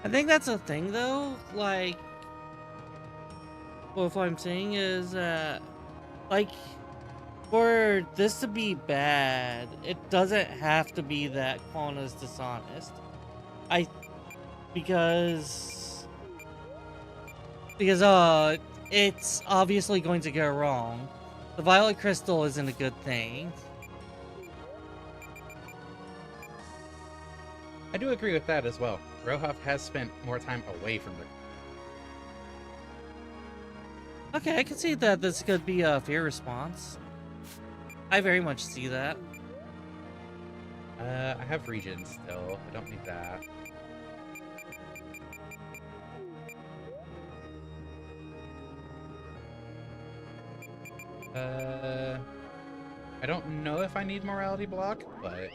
I think that's a thing though. Like, well, what I'm saying is, like, for this to be bad, it doesn't have to be that Quana's dishonest. I because it's obviously going to go wrong. The violet crystal isn't a good thing. I do agree with that as well. Rohov has spent more time away from the... Okay, I can see that this could be a fear response. I very much see that. I have regen still. I don't need that. I don't know if I need morality block, but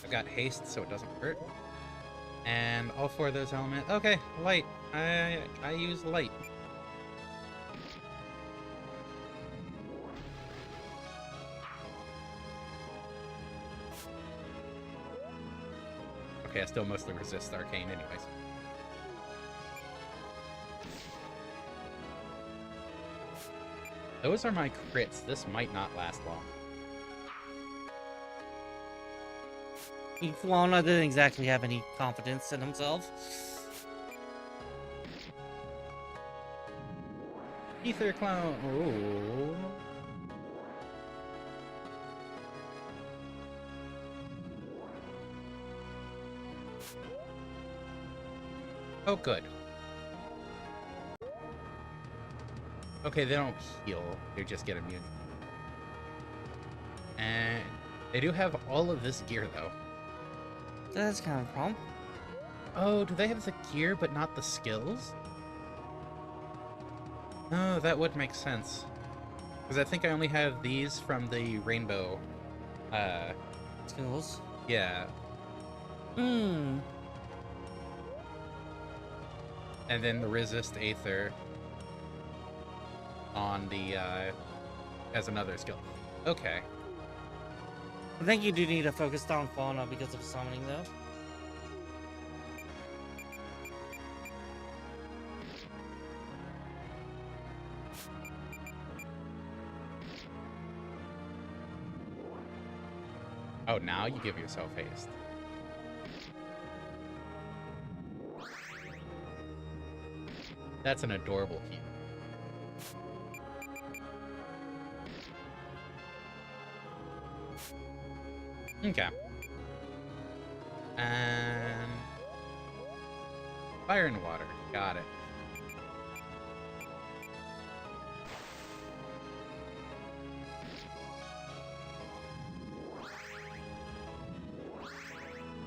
I've got haste, so it doesn't hurt. And all four of those elements. Okay, light. I use light. Okay, I still mostly resist arcane, anyways. Those are my crits. This might not last long. Quana didn't exactly have any confidence in himself. Ether clone. Ooh. Oh, good. Okay, they don't heal. They just get immune. And they do have all of this gear, though. That's kind of a problem. Oh, do they have the gear but not the skills? No, that would make sense. Because I think I only have these from the rainbow. Skills. Yeah. Hmm. And then the resist Aether on the, as another skill. Okay. I think you do need to focus on Quana because of summoning, though. Oh, now you give yourself haste. That's an adorable heal. Okay. And fire and water. Got it.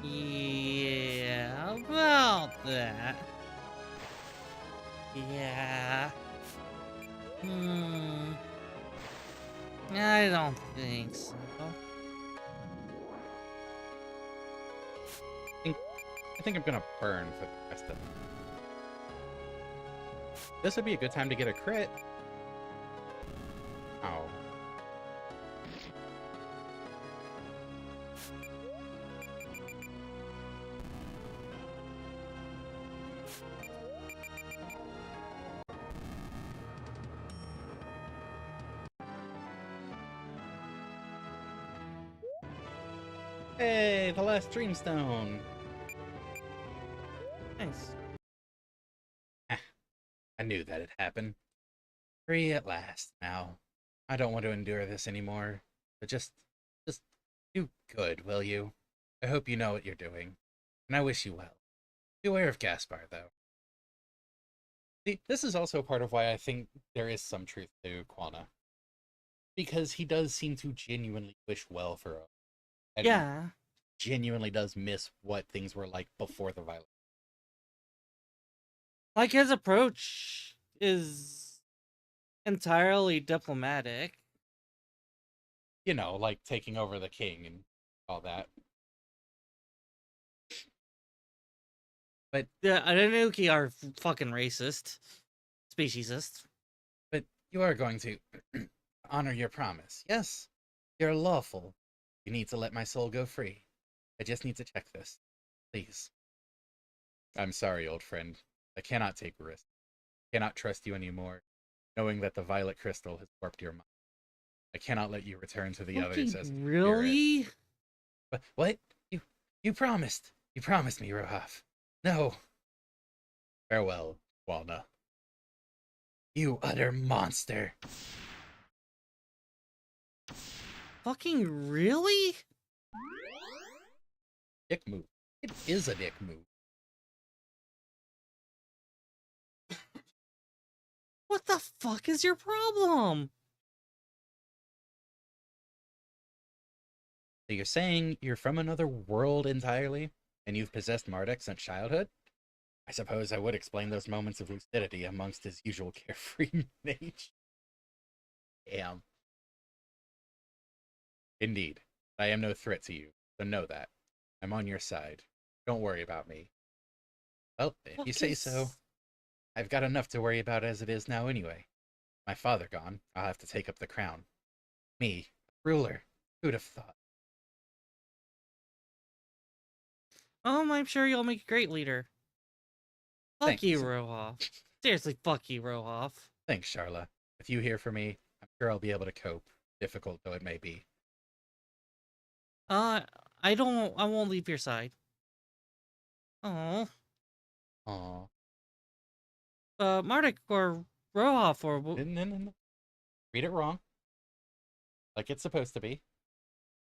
Yeah, about that. Yeah. I don't think so. I think I'm gonna burn for the rest of them. This would be a good time to get a crit. Oh. Hey, the last Dreamstone. Nice. I knew that'd happen. Free at last. Now, I don't want to endure this anymore. But just do good, will you? I hope you know what you're doing, and I wish you well. Beware of Gaspar, though. See, this is also part of why I think there is some truth to Quana, because he does seem to genuinely wish well for us. And Yeah. genuinely does miss what things were like before the violence. Like, his approach is entirely diplomatic. You know, like taking over the king and all that. But The Anunnaki are fucking racist. Speciesist. but you are going to honor your promise. Yes, you're lawful. You need to let my soul go free. I just need to check this. Please. I'm sorry, old friend. I cannot take risks. I cannot trust you anymore, knowing that the violet crystal has warped your mind. I cannot let you return to the others as a Fucking spirit. really? But what? You promised. You promised me, Rohaf. No. Farewell, Walna. You utter monster. Fucking really? Dick move. It is a dick move. What the fuck is your problem? So you're saying you're from another world entirely, and you've possessed Mardek since childhood? I suppose I would explain those moments of lucidity amongst his usual carefree nature. Damn. Indeed. I am no threat to you, so know that. I'm on your side. Don't worry about me. Well, if you say so. I've got enough to worry about as it is now anyway. My father gone, I'll have to take up the crown. Me, ruler. Who'd have thought? I'm sure you'll make a great leader. Fuck Thanks. you, Rohoff. Seriously, fuck you, Rohoff. Thanks, Charla. If you hear from me, I'm sure I'll be able to cope, difficult though it may be. I won't leave your side. Oh. Aw. Mardek or Rohoff or... No. Read it wrong. Like it's supposed to be.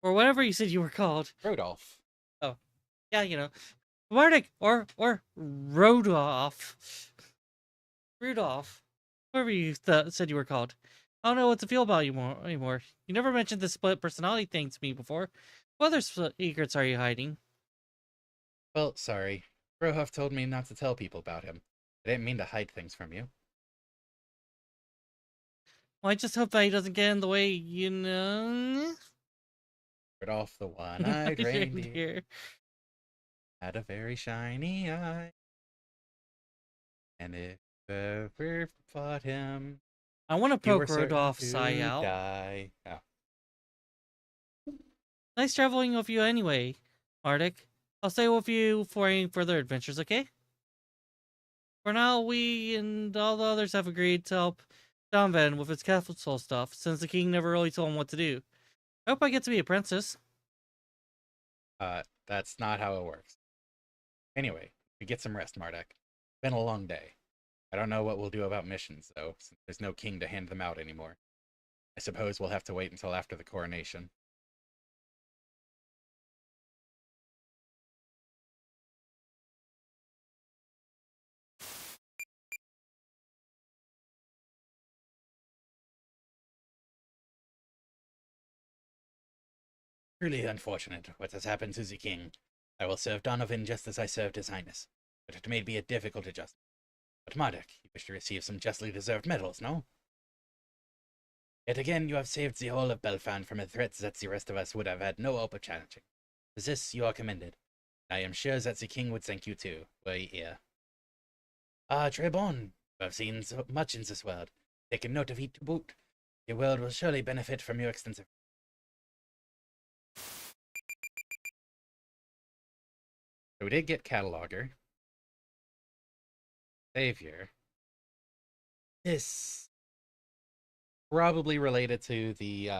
Or whatever you said you were called. Rodolph. Oh. Yeah, you know. Mardek or Rodolph. Rudolph. Whatever you said you were called. I don't know what to feel about you anymore. You never mentioned the split personality thing to me before. What other secrets are you hiding? Well, sorry. Rohoff told me not to tell people about him. I didn't mean to hide things from you. Well, I just hope that he doesn't get in the way, you know? Rodolph the one-eyed reindeer Reindeer. had a very shiny eye. And if you ever fought him, I want to you were poke certain Rudolph's eye to out. die. Oh. Nice traveling with you anyway, Mardek. I'll stay with you for any further adventures, okay? For now, we and all the others have agreed to help Donvan with his castle stuff, since the king never really told him what to do. I hope I get to be a princess. That's not how it works. Anyway, we get some rest, Mardek. Been a long day. I don't know what we'll do about missions, though, since there's no king to hand them out anymore. I suppose we'll have to wait until after the coronation. Truly unfortunate what has happened to the king. I will serve Donovan just as I served his highness, but it may be a difficult adjustment. But Mardek, you wish to receive some justly deserved medals, no? Yet again, you have saved the whole of Belfan from a threat that the rest of us would have had no hope of challenging. For this, you are commended. I am sure that the king would thank you too, were he here. Ah, Trebon, you have seen so much in this world. Taken note of it to boot. Your world will surely benefit from your extensive... So we did get Cataloger. Savior. This probably related to the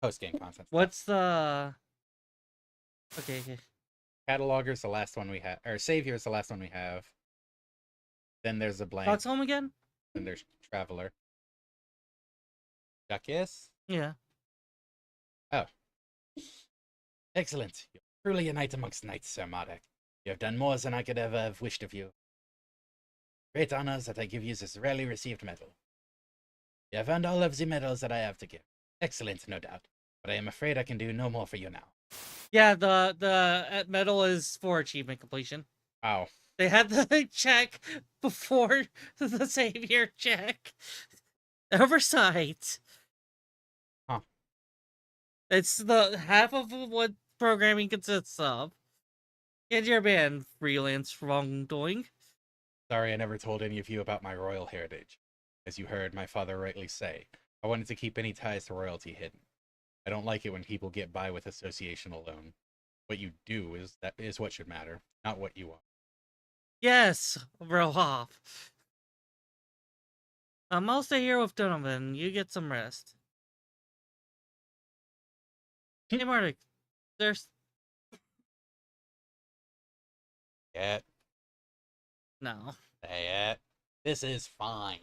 post-game content. What's the... Okay. Cataloger's the last one we have, or Savior's the last one we have. Then there's a blank. Fox home again? Then there's Traveler. Duckus? Yeah. Oh. Excellent. You're truly a knight amongst knights, Sir Mardek. You have done more than I could ever have wished of you. Great honors that I give you this rarely received medal. You have earned all of the medals that I have to give. Excellent, no doubt. But I am afraid I can do no more for you now. Yeah, the medal is for achievement completion. Wow. They had the check before the savior check. Oversight. Huh. It's the half of what programming consists of. And your band freelance wrongdoing. Sorry I never told any of you about my royal heritage. As you heard my father rightly say, I wanted to keep any ties to royalty hidden. I don't like it when people get by with association alone. What you do is what should matter, not what you are. Yes, Rohov. I'll stay here with Donovan. You get some rest. Hey, Mardek. There's Yet, no yet. This is fine.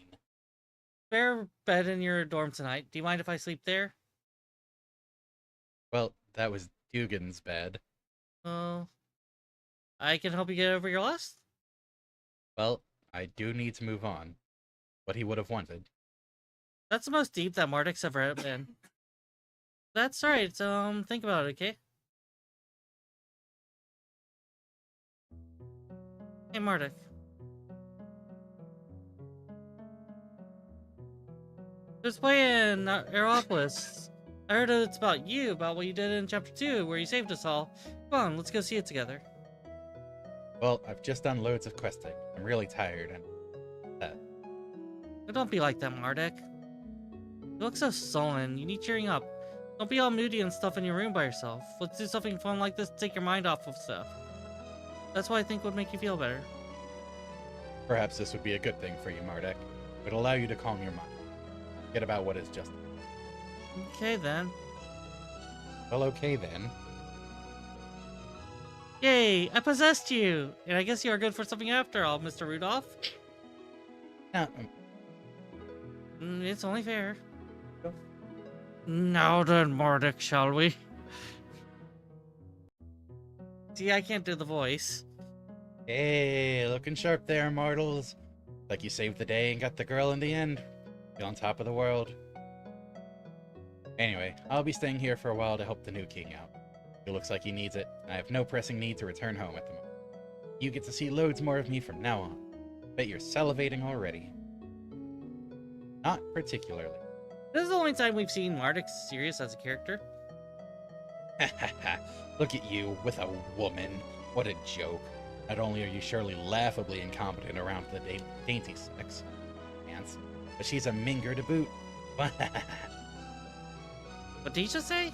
spare bed in your dorm tonight. Do you mind if I sleep there? Well, that was Dugan's bed. Oh, I can help you get over your loss. Well, I do need to move on. What he would have wanted. That's the most deep that Mardek's ever been. That's right. Think about it, okay? Hey, Mardek. Just playing Aeropolis. I heard it's about you, about what you did in Chapter 2, where you saved us all. Come on, let's go see it together. Well, I've just done loads of questing. I'm really tired and... Don't be like that, Mardek. You look so sullen. You need cheering up. Don't be all moody and stuff in your room by yourself. Let's do something fun like this to take your mind off of stuff. That's what I think would make you feel better. Perhaps this would be a good thing for you, Mardek. It would allow you to calm your mind. Forget about what is just... Okay, then. Well, okay then. Yay! I possessed you! And I guess you are good for something after all, Mr. Rudolph. Now, It's only fair. Now then, Mardek, shall we? See, I can't do the voice. hey, looking sharp there, mortals. Like you saved the day and got the girl in the end. You're on top of the world. Anyway, I'll be staying here for a while to help the new king out. He looks like he needs it. I have no pressing need to return home at the moment. You get to see loads more of me from now on. Bet you're salivating already. Not particularly. This is the only time we've seen Mardek serious as a character. Look at you, with a woman. What a joke. Not only are you surely laughably incompetent around the dainty sex, pants, but she's a minger to boot. What did he just say?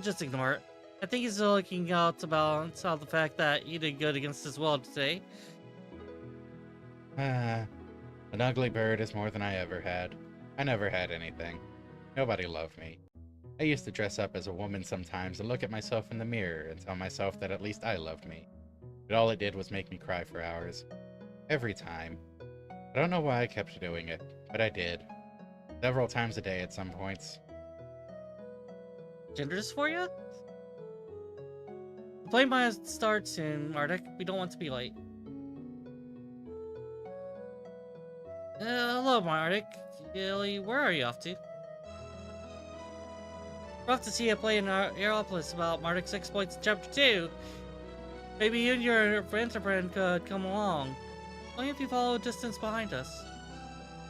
Just ignore it. I think he's looking out to balance out the fact that he did good against his will today. An ugly bird is more than I ever had. I never had anything. Nobody loved me. I used to dress up as a woman sometimes and look at myself in the mirror and tell myself that at least I loved me. But all it did was make me cry for hours. Every time. I don't know why I kept doing it, but I did. Several times a day at some points. Gender dysphoria? The play might start soon, Mardek. We don't want to be late. Hello, Mardek. Gilly, where are you off to? We're off to see a play in Aeropolis about Mardek's exploits in Chapter 2. Maybe you and your friend could come along. Only if you follow a distance behind us.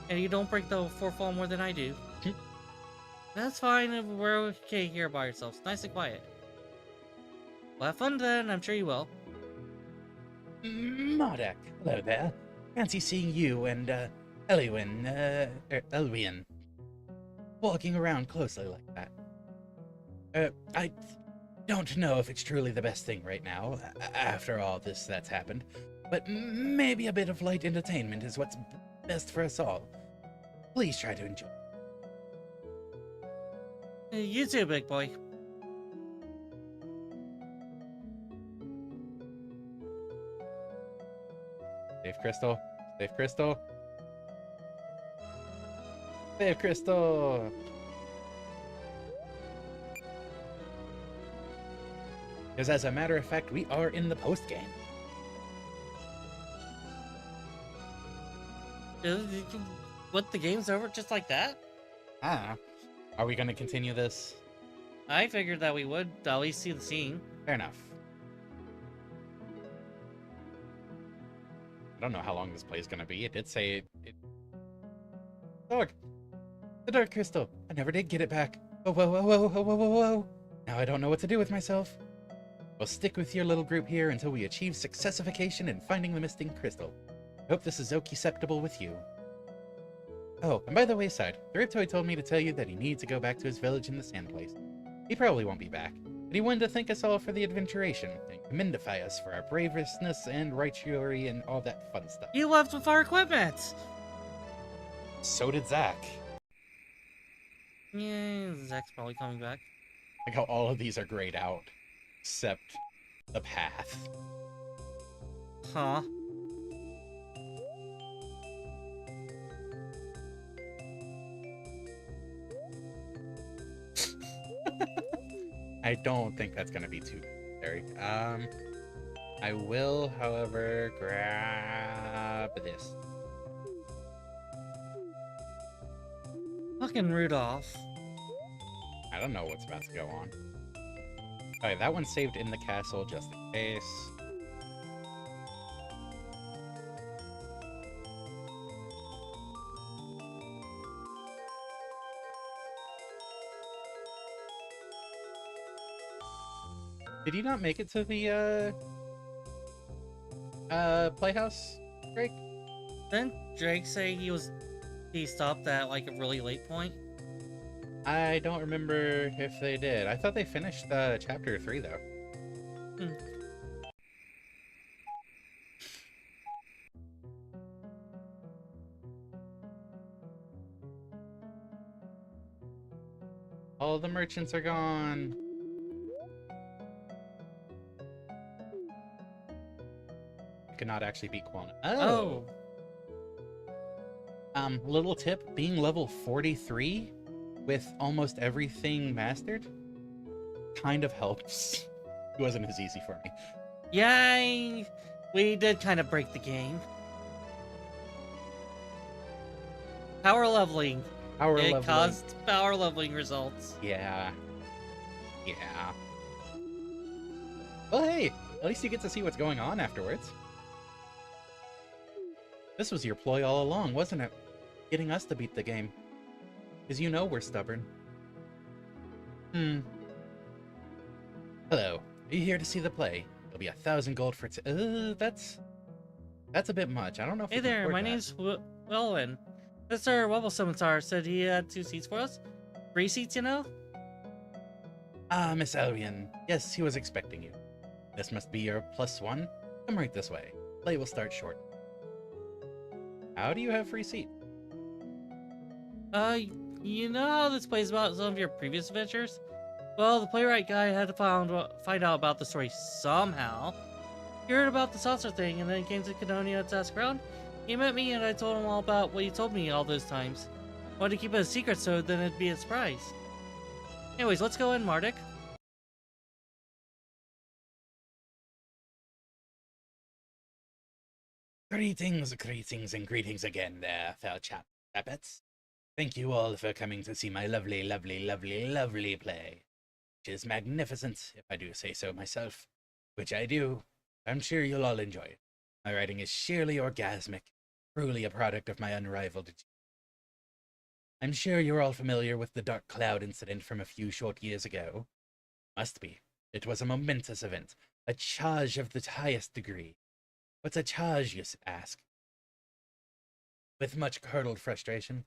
And you don't break the fourth wall more than I do. That's fine, we're okay here by ourselves. Nice and quiet. Well, have fun then, I'm sure you will. Mardek, hello there. Fancy seeing you and, Elwyn, walking around closely like that. I don't know if it's truly the best thing right now, after all that's happened, but maybe a bit of light entertainment is what's best for us all. Please try to enjoy. You too, big boy. Save Crystal. Save Crystal. Save Crystal! Because as a matter of fact, we are in the post-game. What, the game's over just like that? I don't know. Are we going to continue this? I figured that we would at least see the scene. Fair enough. I don't know how long this play is going to be. It did say it... Look! The Dark Crystal! I never did get it back. Whoa, whoa, whoa, whoa, whoa, whoa, whoa, whoa! Now I don't know what to do with myself. We'll stick with your little group here until we achieve successification in finding the missing crystal. I hope this is acceptable with you. Oh, and by the wayside, the Riptoid told me to tell you that he needs to go back to his village in the Sand Place. He probably won't be back, but he wanted to thank us all for the adventuration and commendify us for our braveness and righteousness and all that fun stuff. You left with our equipment! So did Zach. Yeah, Zach's probably coming back. Like how all of these are grayed out, except the path. Huh. I don't think that's gonna be too necessary. I will, however, grab this. Fucking Rudolph. I don't know what's about to go on. Alright, that one's saved in the castle just in case. Did you not make it to the playhouse, Greg? Didn't Drake say he stopped at like a really late point? I don't remember if they did. I thought they finished chapter 3 though. Hmm. All the merchants are gone. I could not actually beat Quona. Oh. Little tip, being level 43 with almost everything mastered kind of helps. It wasn't as easy for me. Yeah, we did kind of break the game. Power leveling. It caused power leveling results. Yeah. Yeah. Well, hey, at least you get to see what's going on afterwards. This was your ploy all along, wasn't it? Getting us to beat the game. Because you know we're stubborn. Hello. Are you here to see the play? It'll be 1,000 gold for that's a bit much. I don't know if Hey we can there, afford my that. name's Welwyn. Mr. Wubble Scimitar said he had 2 seats for us. 3 seats, you know? Ah, Miss Elvian. Yes, he was expecting you. This must be your +1. Come right this way. Play will start short. How do you have free seat? You know how this plays about some of your previous adventures? Well, the playwright guy had to find out about the story somehow. He heard about the saucer thing and then came to Cadonia to ask around. He met me and I told him all about what you told me all those times. Wanted to keep it a secret so then it'd be a surprise. Anyways, let's go in, MARDEK. Greetings, and greetings again there, fair chappets. Thank you all for coming to see my lovely, lovely, lovely, lovely play. Which is magnificent, if I do say so myself. Which I do. I'm sure you'll all enjoy it. My writing is sheerly orgasmic, truly a product of my unrivaled genius. I'm sure you're all familiar with the Dark Cloud incident from a few short years ago. Must be. It was a momentous event, a charge of the highest degree. What's a charge, you ask? With much curdled frustration.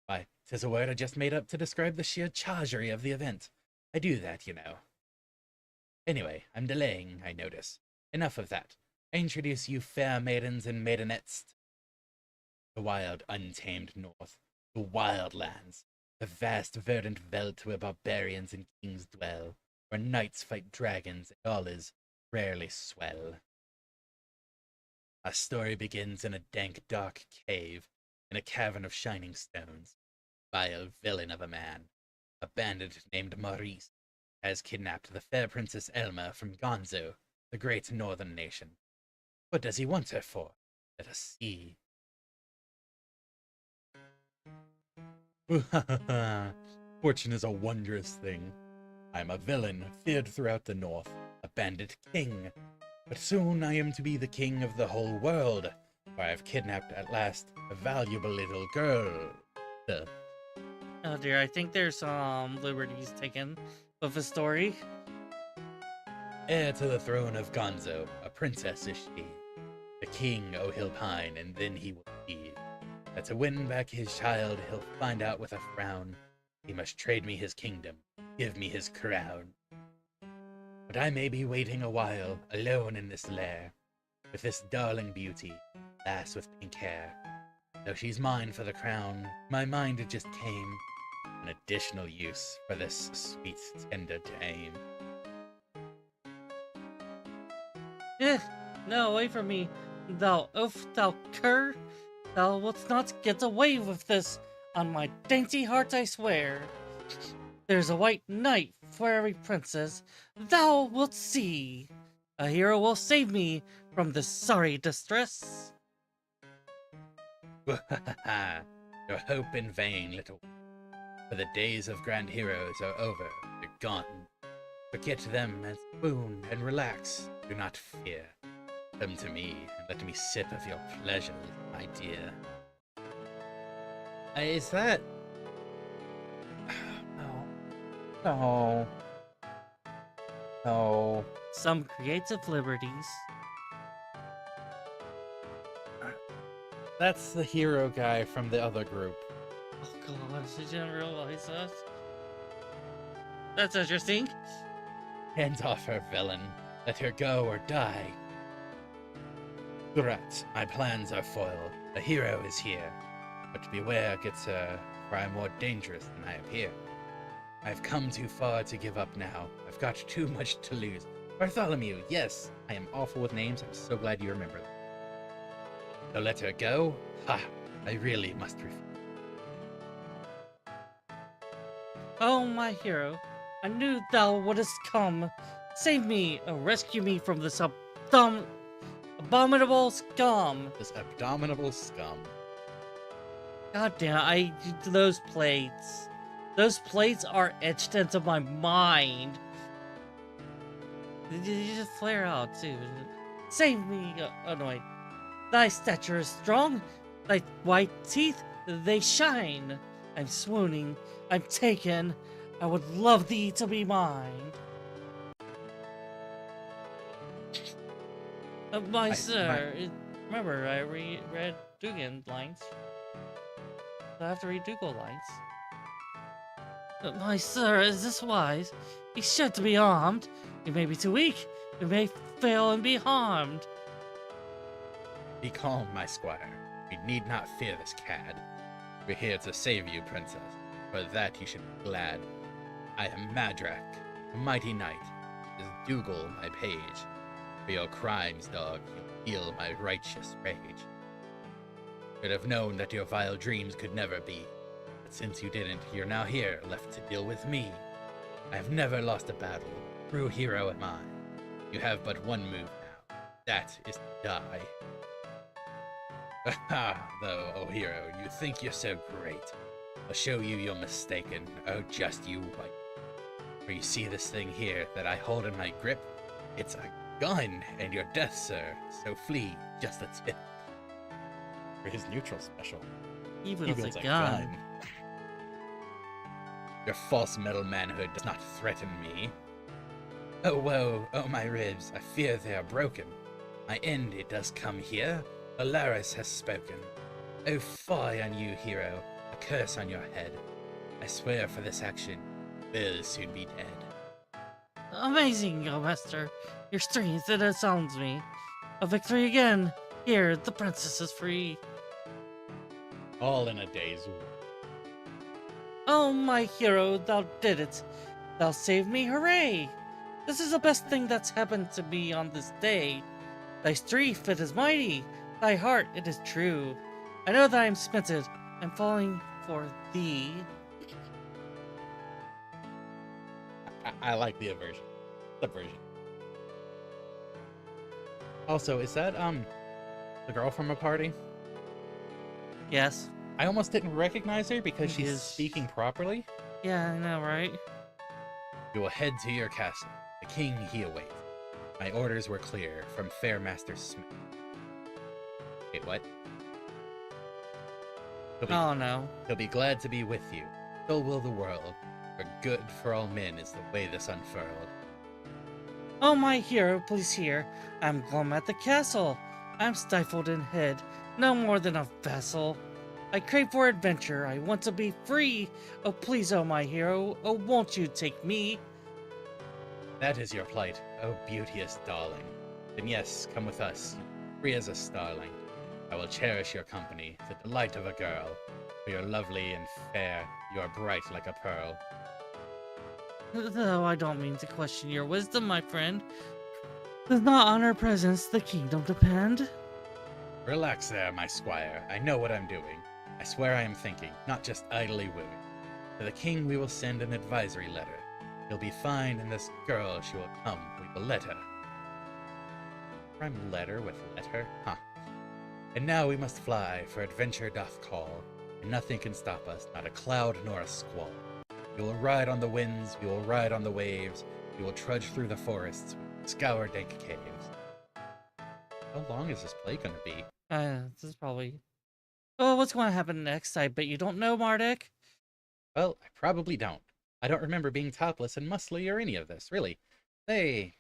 Why, 'tis a word I just made up to describe the sheer chargery of the event. I do that, you know. Anyway, I'm delaying, I notice. Enough of that. I introduce you fair maidens and maidenettes. The wild, untamed north. The wild lands. The vast, verdant veldt where barbarians and kings dwell. Where knights fight dragons and all is rarely swell. Our story begins in a dank, dark cave, in a cavern of shining stones. Vile villain of a man, a bandit named Maurice, has kidnapped the fair Princess Elma from Gonzo, the great northern nation. What does he want her for? Let us see. Fortune is a wondrous thing. I am a villain, feared throughout the north, a bandit king. But soon I am to be the king of the whole world, for I have kidnapped at last a valuable little girl. Oh dear, I think there's some liberties taken with the story. Heir to the throne of Gonzo, a princess is she. The king, O Hill Pine, and then he will be. that to win back his child, he'll find out with a frown. He must trade me his kingdom, give me his crown. But I may be waiting a while, alone in this lair, with this darling beauty, lass with pink hair. Though she's mine for the crown, my mind it just came an additional use for this sweet, tender dame. No, away from me, thou oaf, thou cur! Thou wilt not get away with this, on my dainty heart I swear. There's a white knight for every princess, thou wilt see. A hero will save me from this sorry distress. Your hope in vain, little one. For the days of grand heroes are over, they're gone. Forget them and swoon and relax, do not fear. Come to me and let me sip of your pleasures, my dear. Is that... No. No. Some creative liberties. That's the hero guy from the other group. Oh gosh, I didn't realize that. That's interesting. Hands off her, villain. Let her go or die. Threat, my plans are foiled. A hero is here. But beware, good sir, for I am more dangerous than I appear. I've come too far to give up now. I've got too much to lose. Bartholomew, yes, I am awful with names. I'm so glad you remember them. So let her go? Ha! I really must refuse. Oh, my hero, I knew thou wouldst come. Save me, or rescue me from this abominable scum. This abominable scum. God damn, those plates. Those plates are etched into my mind. You just flare out, too. Save me, oh no, wait. Thy stature is strong, thy white teeth, they shine. I'm swooning, I'm taken, I would love thee to be mine. Remember, I read Dugan lines. So I have to read Dougal lines. My sir, is this wise? Be sure to be armed. You may be too weak, you may fail and be harmed. Be calm, my squire. We need not fear this cad. We're here to save you, princess. For that you should be glad. I am MARDEK, a mighty knight. It is Dougal, my page. For your crimes, dog, you'll feel my righteous rage. Should have known that your vile dreams could never be. But since you didn't, you're now here, left to deal with me. I have never lost a battle. True hero am I. You have but one move now. That is to die. Though, oh hero, you think you're so great. I'll show you you're mistaken. Oh, just you wait. For you see this thing here that I hold in my grip? It's a gun, and your death, sir. So flee, just a tip. For his neutral special, He wields a gun. Your false metal manhood does not threaten me. Oh woe, oh my ribs, I fear they are broken. My end it does come here. Alaris has spoken. Oh fie on you, hero, a curse on your head. I swear for this action, will soon be dead. Amazing, O master. Your strength, it astounds me. A victory again. Here, the princess is free. All in a day's work. Oh, my hero, thou did it. Thou saved me, hooray! This is the best thing that's happened to me on this day. Thy strength, it is mighty. Thy heart, it is true. I know that I am smitten. I'm falling for thee. I like the aversion. The version. Also, is that the girl from a party? Yes. I almost didn't recognize her because she's Yes. speaking properly. Yeah, I know, right? You will head to your castle. The king he awaits. My orders were clear from Fair Master Smith. Wait, what? Oh no. He'll be glad to be with you. So will the world. For good for all men is the way this unfurled. Oh, my hero, please hear. I'm glum at the castle. I'm stifled in head, no more than a vessel. I crave for adventure. I want to be free. Oh, please, oh, my hero. Oh, won't you take me? That is your plight, oh beauteous darling. Then yes, come with us, free as a starling. I will cherish your company, the delight of a girl. For you're lovely and fair, you are bright like a pearl. Though I don't mean to question your wisdom, my friend. Does not on our presence the kingdom depend? Relax there, my squire, I know what I'm doing. I swear I am thinking, not just idly wooing. To the king we will send an advisory letter. He'll be fine, and this girl, she will come, we will let her. Rhyme letter with letter? Huh. And now we must fly, for adventure doth call, and nothing can stop us, not a cloud nor a squall. We will ride on the winds, we will ride on the waves, we will trudge through the forests, scour dank caves. How long is this play gonna be? This is probably... Oh, what's going to happen next? I bet you don't know, MARDEK. Well, I probably don't. I don't remember being topless and muscly or any of this, really. I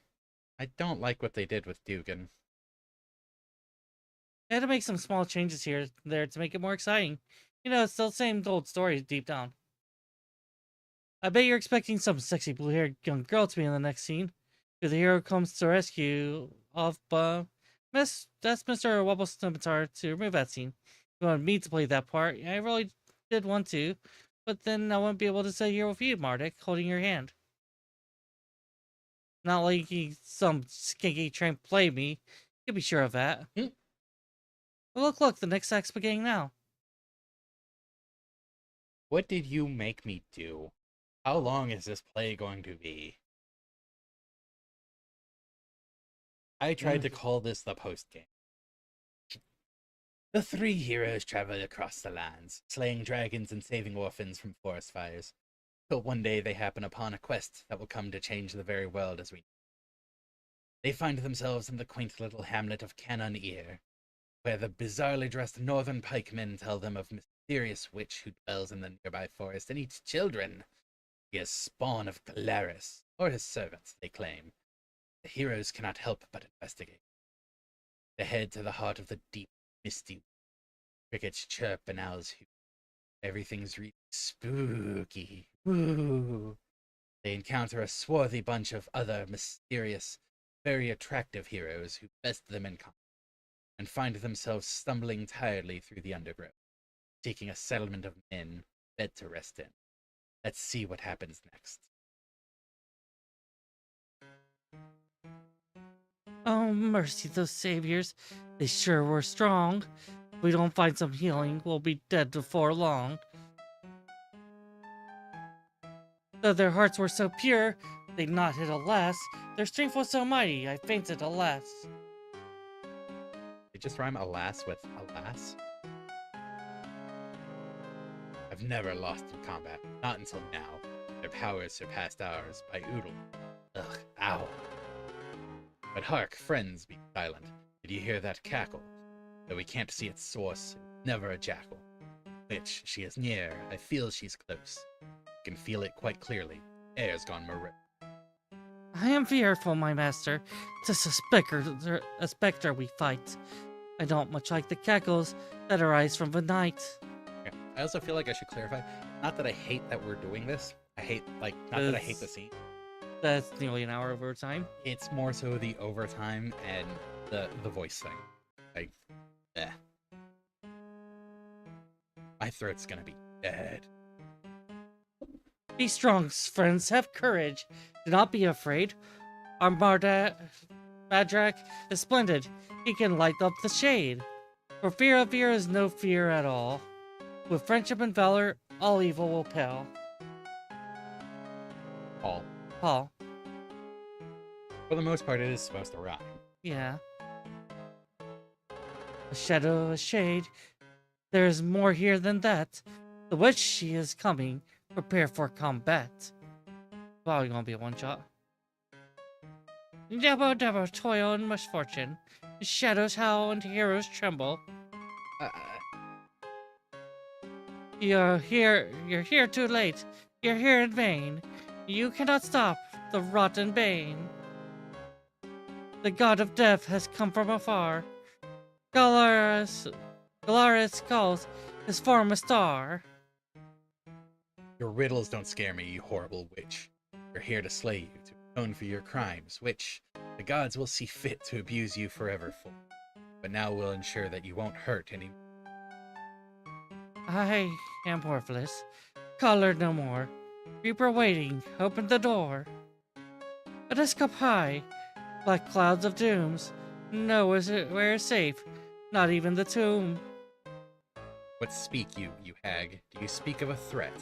don't like what they did with Dugan. I had to make some small changes here and there to make it more exciting. You know, it's still the same old story deep down. I bet you're expecting some sexy blue-haired young girl to be in the next scene. The hero comes to rescue of, that's Mr. Wobble's Scimitar to remove that scene. You wanted me to play that part. I really did want to, but then I wouldn't be able to sit here with you, MARDEK, holding your hand. Not letting some skinky tramp play me. You can be sure of that. But look, the next act's beginning now. What did you make me do? How long is this play going to be? I tried to call this the post-game. The three heroes travel across the lands, slaying dragons and saving orphans from forest fires. Till one day they happen upon a quest that will come to change the very world as we know. They find themselves in the quaint little hamlet of Cannon Ear, where the bizarrely dressed northern pikemen tell them of a mysterious witch who dwells in the nearby forest and eats children. He is spawn of Galaris, or his servants, they claim. The heroes cannot help but investigate. They head to the heart of the deep, misty. Crickets chirp and owls hoot. Everything's really spooky. Woo! They encounter a swarthy bunch of other mysterious, very attractive heroes who best them in combat, and find themselves stumbling tiredly through the undergrowth, seeking a settlement of men, bed to rest in. Let's see what happens next. Oh, mercy, those saviors. They sure were strong. If we don't find some healing, we'll be dead before long. Though their hearts were so pure, they'd not hit alas. Their strength was so mighty, I fainted alas. They just rhyme alas with alas? I've never lost in combat, not until now. Their powers surpassed ours by oodle. Ugh, ow. But hark, friends, be silent. Did you hear that cackle? Though we can't see its source, it's never a jackal. Which, she is near, I feel she's close. Can feel it quite clearly. Air's gone morose. I am fearful, my master. 'Tis a spectre we fight. I don't much like the cackles that arise from the night. Okay. I also feel like I should clarify, not that I hate that we're doing this. I hate, not that I hate the scene. That's nearly an hour of overtime. It's more so the overtime and the voice thing. Like, eh. My throat's gonna be dead. Be strong, friends. Have courage. Do not be afraid. Our MARDEK is splendid. He can light up the shade. For fear of fear is no fear at all. With friendship and valor, all evil will pale. Paul. For the most part, it is supposed to rhyme. Yeah. A shadow, a shade. There is more here than that. The witch, she is coming. Prepare for combat. Probably gonna be a one-shot. Dabba dabba, toil and misfortune. Shadows howl and heroes tremble. You're here too late. You're here in vain. You cannot stop the rotten bane. The god of death has come from afar. Galaris calls. his former star. Your riddles don't scare me, you horrible witch. We're here to slay you, to atone for your crimes, which the gods will see fit to abuse you forever for. But now we'll ensure that you won't hurt any. I am worthless, colored no more. Reaper waiting, open the door. Let us up high, like clouds of dooms. No, we're safe, not even the tomb. What speak you, you hag? Do you speak of a threat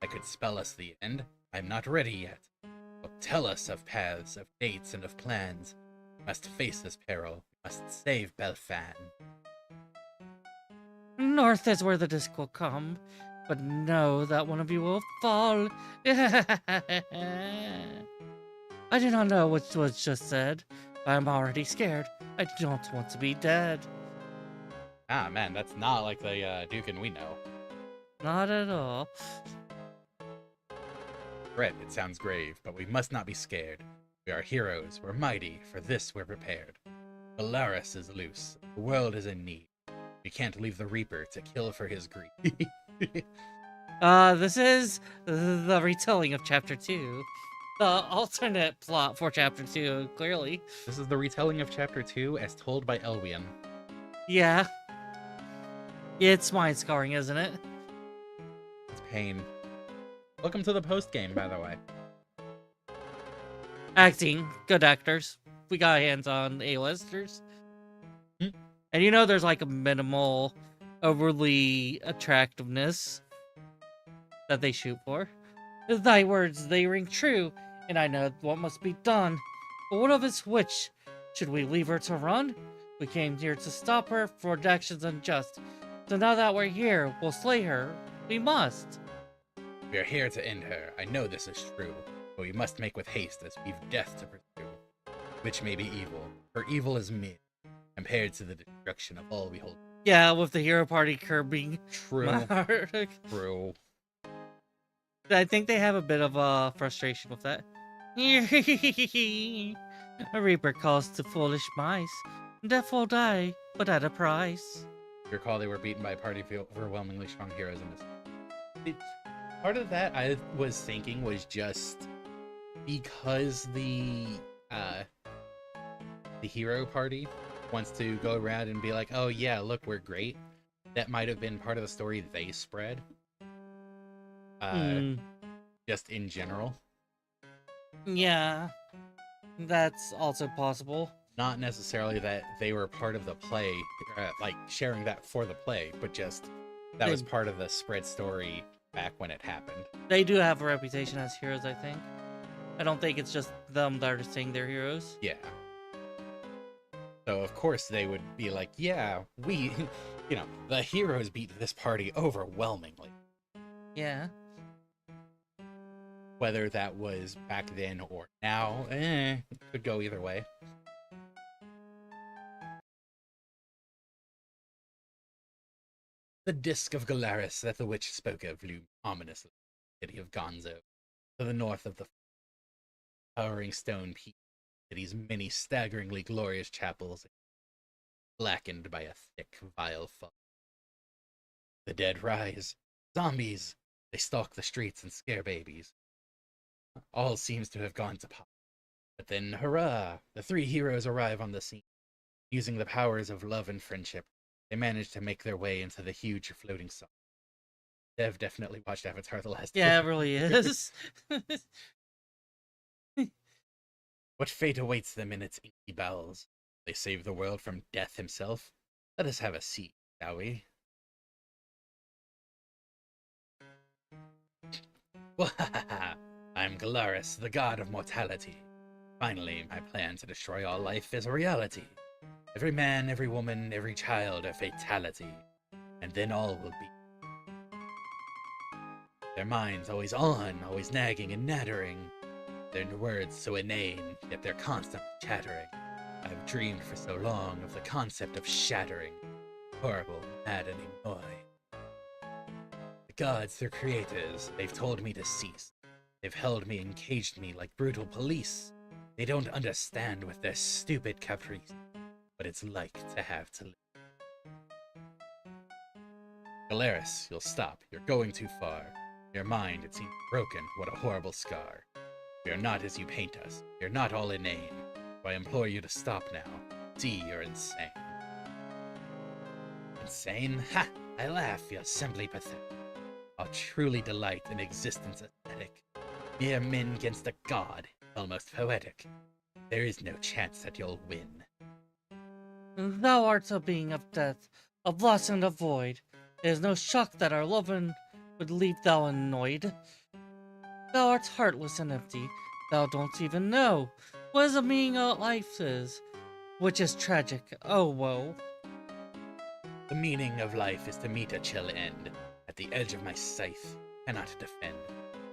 that could spell us the end? I'm not ready yet. But tell us of paths, of dates, and of plans. We must face this peril. We must save Belfan. North is where the disc will come, but know that one of you will fall. I do not know what was just said, but I'm already scared. I don't want to be dead. Ah, man, that's not like the Dukin we know. Not at all. Threat, it sounds grave, but we must not be scared. We are heroes, we're mighty, for this we're prepared. Polaris is loose, the world is in need. We can't leave the Reaper to kill for his greed. This is the retelling of Chapter 2. The alternate plot for Chapter 2, clearly. This is the retelling of Chapter 2 as told by Elwian. Yeah. It's mind scarring, isn't it? It's pain. Welcome to the post-game, by the way. Acting. Good actors. We got hands on A-listers. And you know there's like a minimal, overly attractiveness that they shoot for. Thy words, they ring true, and I know what must be done. But what of this witch? Should we leave her to run? We came here to stop her for actions unjust. So now that we're here, we'll slay her. We must. We are here to end her. I know this is true, but we must make with haste as we've death to pursue. Which may be evil, for evil is mere, compared to the destruction of all we hold. Yeah, with the hero party curbing. True. Mardek. True. I think they have a bit of frustration with that. A reaper calls to foolish mice. Death will die, but at a price. You recall they were beaten by a party of overwhelmingly strong heroes in this. Part of that I was thinking was just because the hero party wants to go around and be like, oh yeah, look, we're great. That might have been part of the story they spread. Just in general. Yeah, that's also possible. Not necessarily that they were part of the play, like sharing that for the play, but just that was part of the spread story back when it happened. They do have a reputation as heroes, I think. I don't think it's just them that are saying they're heroes. Yeah. So of course they would be like, yeah, we, the heroes beat this party overwhelmingly. Yeah. Whether that was back then or now, could go either way. The disc of Galaris that the witch spoke of loomed ominously in the city of Gonzo, to the north of the towering stone peak, city's many staggeringly glorious chapels, blackened by a thick, vile fog. The dead rise, zombies, they stalk the streets and scare babies. All seems to have gone to pot. But then, hurrah! The three heroes arrive on the scene. Using the powers of love and friendship, they manage to make their way into the huge floating song. Dev definitely watched Avatar the last Yeah, time. it really is. What fate awaits them in its inky bowels? They save the world from death himself? Let us have a seat, shall we? I'm Galaris, the god of mortality. Finally, my plan to destroy all life is a reality. Every man, every woman, every child a fatality. And then all will be. Their minds always on, always nagging and nattering. Their words so inane, yet they're constantly chattering. I've dreamed for so long of the concept of shattering. Horrible, maddening noise. The gods, their creators, they've told me to cease. They've held me and caged me like brutal police. They don't understand with their stupid caprice what it's like to have to live. Galeris, you'll stop. You're going too far. Your mind, it seems broken. What a horrible scar. We are not as you paint us. You're not all inane. So I implore you to stop now. See, you're insane. Insane? Ha! I laugh. You're simply pathetic. I'll truly delight in existence aesthetic. Mere men against a god. Almost poetic. There is no chance that you'll win. Thou art a being of death, of loss and of void. It is no shock that our loving would leave thou annoyed. Thou art heartless and empty. Thou don't even know what the meaning of life is, which is tragic. Oh, woe. The meaning of life is to meet a chill end. At the edge of my scythe, cannot defend.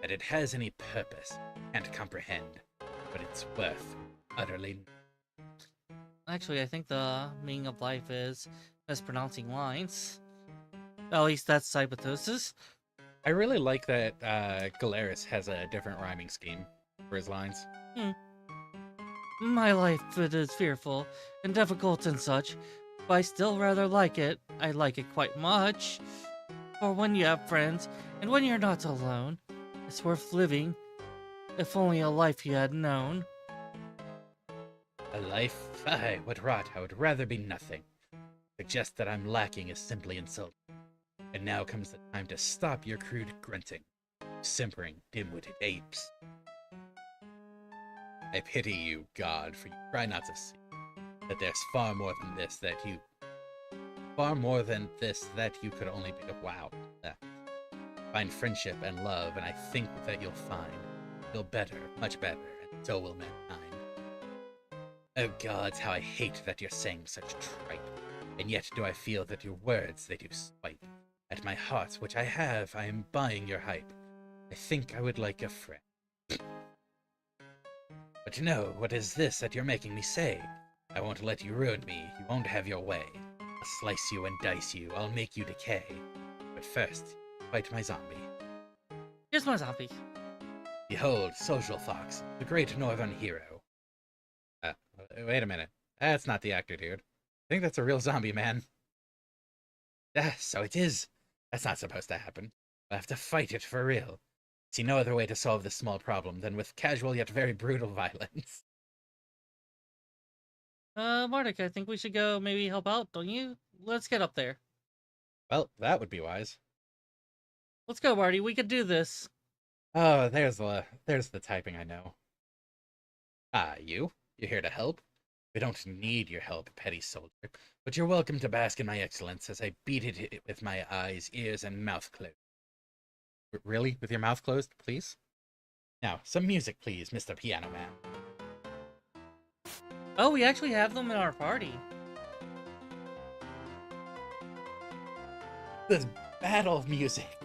That it has any purpose, can't comprehend. But its worth, utterly. Actually, I think the meaning of life is mispronouncing lines. At least that's hypothesis. I really like that Galeris has a different rhyming scheme for his lines. My life, it is fearful and difficult and such, but I still rather like it. I like it quite much. For when you have friends, and when you're not alone, it's worth living, if only a life you had known. A life? Aye, what rot, I would rather be nothing. Suggest that I'm lacking is simply insulting. And now comes the time to stop your crude grunting, simpering, dim-witted apes. I pity you, God, for you try not to see that there's far more than this that you could only be. Wow. Find friendship and love, and I think that you'll feel better, much better, and so will mankind. Oh gods, how I hate that you're saying such tripe, and yet do I feel that your words, they do swipe. At my heart, which I have, I am buying your hype. I think I would like a friend. But no, what is this that you're making me say? I won't let you ruin me, you won't have your way. I'll slice you and dice you, I'll make you decay. But first, fight my zombie. Here's my zombie. Behold, Social Fox, the great northern hero. Wait a minute. That's not the actor, dude. I think that's a real zombie, man. So it is. That's not supposed to happen. I'll have to fight it for real. See no other way to solve this small problem than with casual yet very brutal violence. Marduk, I think we should go maybe help out, don't you? Let's get up there. Well, that would be wise. Let's go, Marty. We could do this. Oh, there's the typing I know. Ah, you? You're here to help? We don't need your help, petty soldier, but you're welcome to bask in my excellence as I beat it with my eyes, ears, and mouth closed. Really? With your mouth closed, please? Now, some music, please, Mr. Piano Man. Oh, we actually have them in our party. This battle music.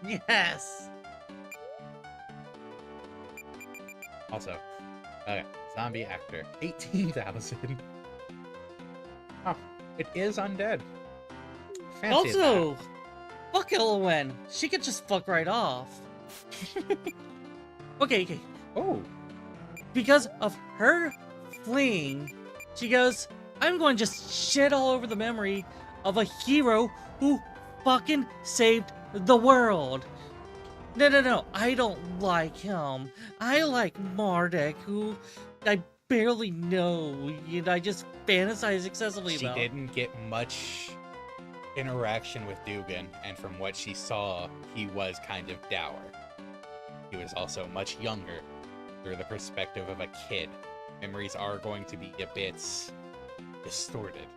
Yes! Also, okay, zombie actor, 18,000. Oh, it is undead. Fancy Also, fuck L.O.N. She could just fuck right off. Okay. Oh, Because of her fleeing, she goes, I'm going to just shit all over the memory of a hero who fucking saved the world. No, I don't like him. I like Mardek, who I barely know, and I just fantasize excessively she about. didn't get much interaction with Dugan, and from what she saw, he was kind of dour. He was also much younger, through the perspective of a kid. Memories are going to be a bit distorted.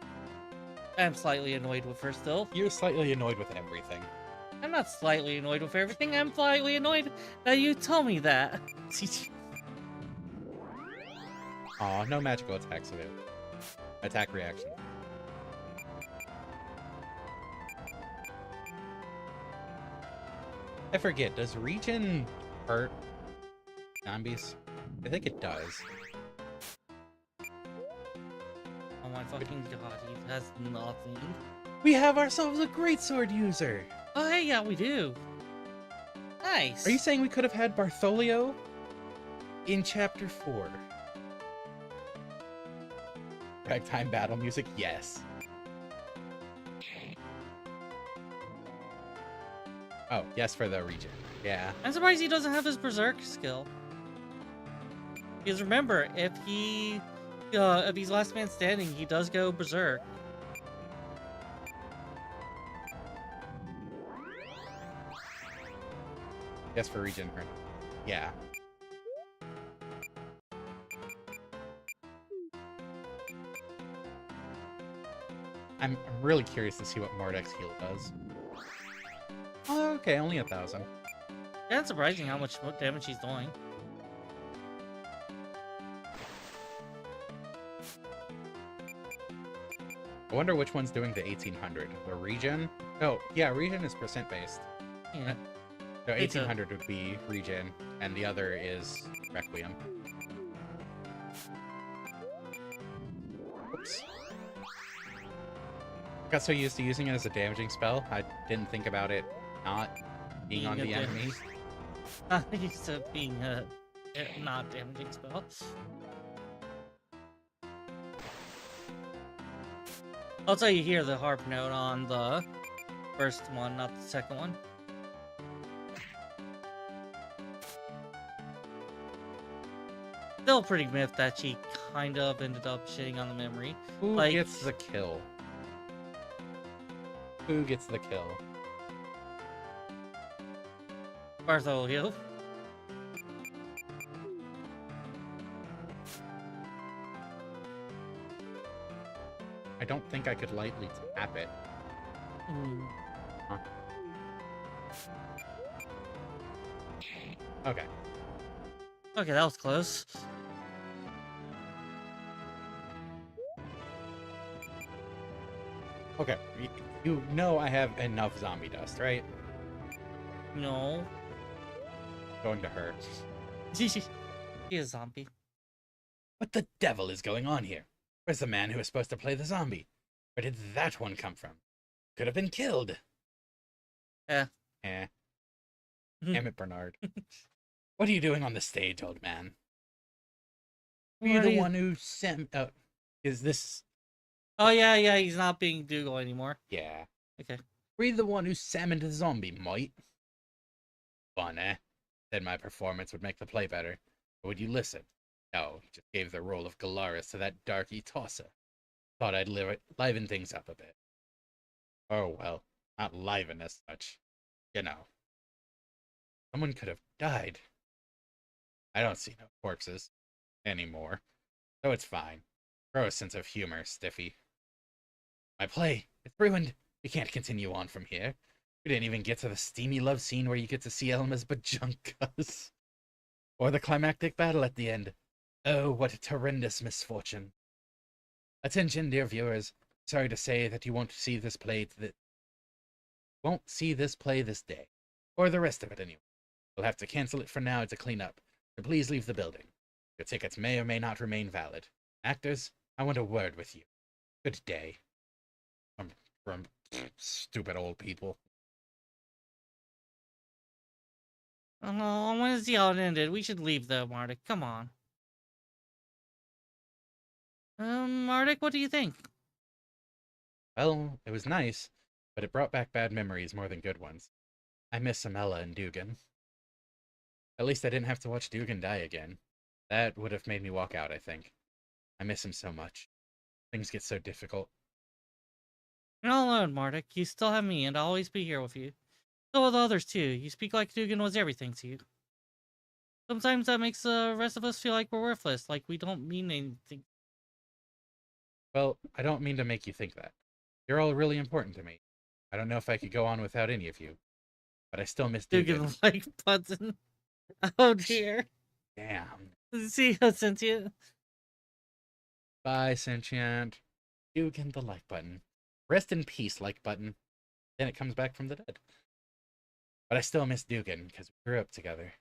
I'm slightly annoyed with her still. You're slightly annoyed with everything. I'm not slightly annoyed with everything. I'm slightly annoyed that you told me that. Aw, no magical attacks of it. Attack reaction. I forget, does regen hurt zombies? I think it does. Oh my fucking god, he has nothing. We have ourselves a greatsword user! Oh hey, yeah, we do. Nice. Are you saying we could have had Bartholio in Chapter 4? Ragtime battle music? Yes. Oh, yes for the region. Yeah. I'm surprised he doesn't have his berserk skill. Because remember, if he's last man standing, he does go berserk. Yes for region. Yeah. I'm really curious to see what MARDEK's heal does. Oh, okay, only 1,000. Yeah, it's surprising how much damage he's doing. I wonder which one's doing the 1800. The region? Oh, yeah, region is percent based. Yeah. So 1800 would be region, and the other is Requiem. Oops. Got so used to using it as a damaging spell, I didn't think about it not being on the enemy. Not used to being a not damaging spell. Also, you hear the harp note on the first one, not the second one. Still pretty miffed that she kind of ended up shitting on the memory. Who Like- gets the kill? Who gets the kill? Bartholomew. I don't think I could lightly tap it. Mm. Huh. Okay. Okay, that was close. Okay. You know I have enough zombie dust, right? No. Going to her. He's a zombie. What the devil is going on here? Where's the man who was supposed to play the zombie? Where did that one come from? Could have been killed. Eh. Damn it, Bernard. What are you doing on the stage, old man? Were What you are the you- one who sent... is this... Oh, yeah, he's not being Dougal anymore. Yeah. Okay. Were you the one who summoned the zombie, mate? Fun, eh? Said my performance would make the play better. But would you listen? No, just gave the role of Galaris to that darky tosser. Thought I'd liven things up a bit. Oh well, not liven as such. You know. Someone could have died. I don't see no corpses. Anymore. So it's fine. Grow a sense of humor, Stiffy. My play, it's ruined. We can't continue on from here. We didn't even get to the steamy love scene where you get to see Elma's bajunkas. Or the climactic battle at the end. Oh, what a horrendous misfortune. Attention, dear viewers. Sorry to say that you won't see this play this day. Or the rest of it anyway. We'll have to cancel it for now to clean up. So please leave the building. Your tickets may or may not remain valid. Actors, I want a word with you. Good day. From stupid old people. Oh, I want to see how it ended. We should leave though, Mardek. Come on. Mardek, what do you think? Well, it was nice, but it brought back bad memories more than good ones. I miss Amela and Dugan. At least I didn't have to watch Dugan die again. That would have made me walk out, I think. I miss him so much. Things get so difficult. You're not alone, Mardek. You still have me, and I'll always be here with you. So with others too. You speak like Dugan was everything to you. Sometimes that makes the rest of us feel like we're worthless, like we don't mean anything. Well, I don't mean to make you think that. You're all really important to me. I don't know if I could go on without any of you. But I still miss Dugan. Dugan like button. Oh dear. Damn. See how sentient? Bye, sentient. Dugan the like button. Rest in peace, like button. Then it comes back from the dead. But I still miss Dugan, because we grew up together.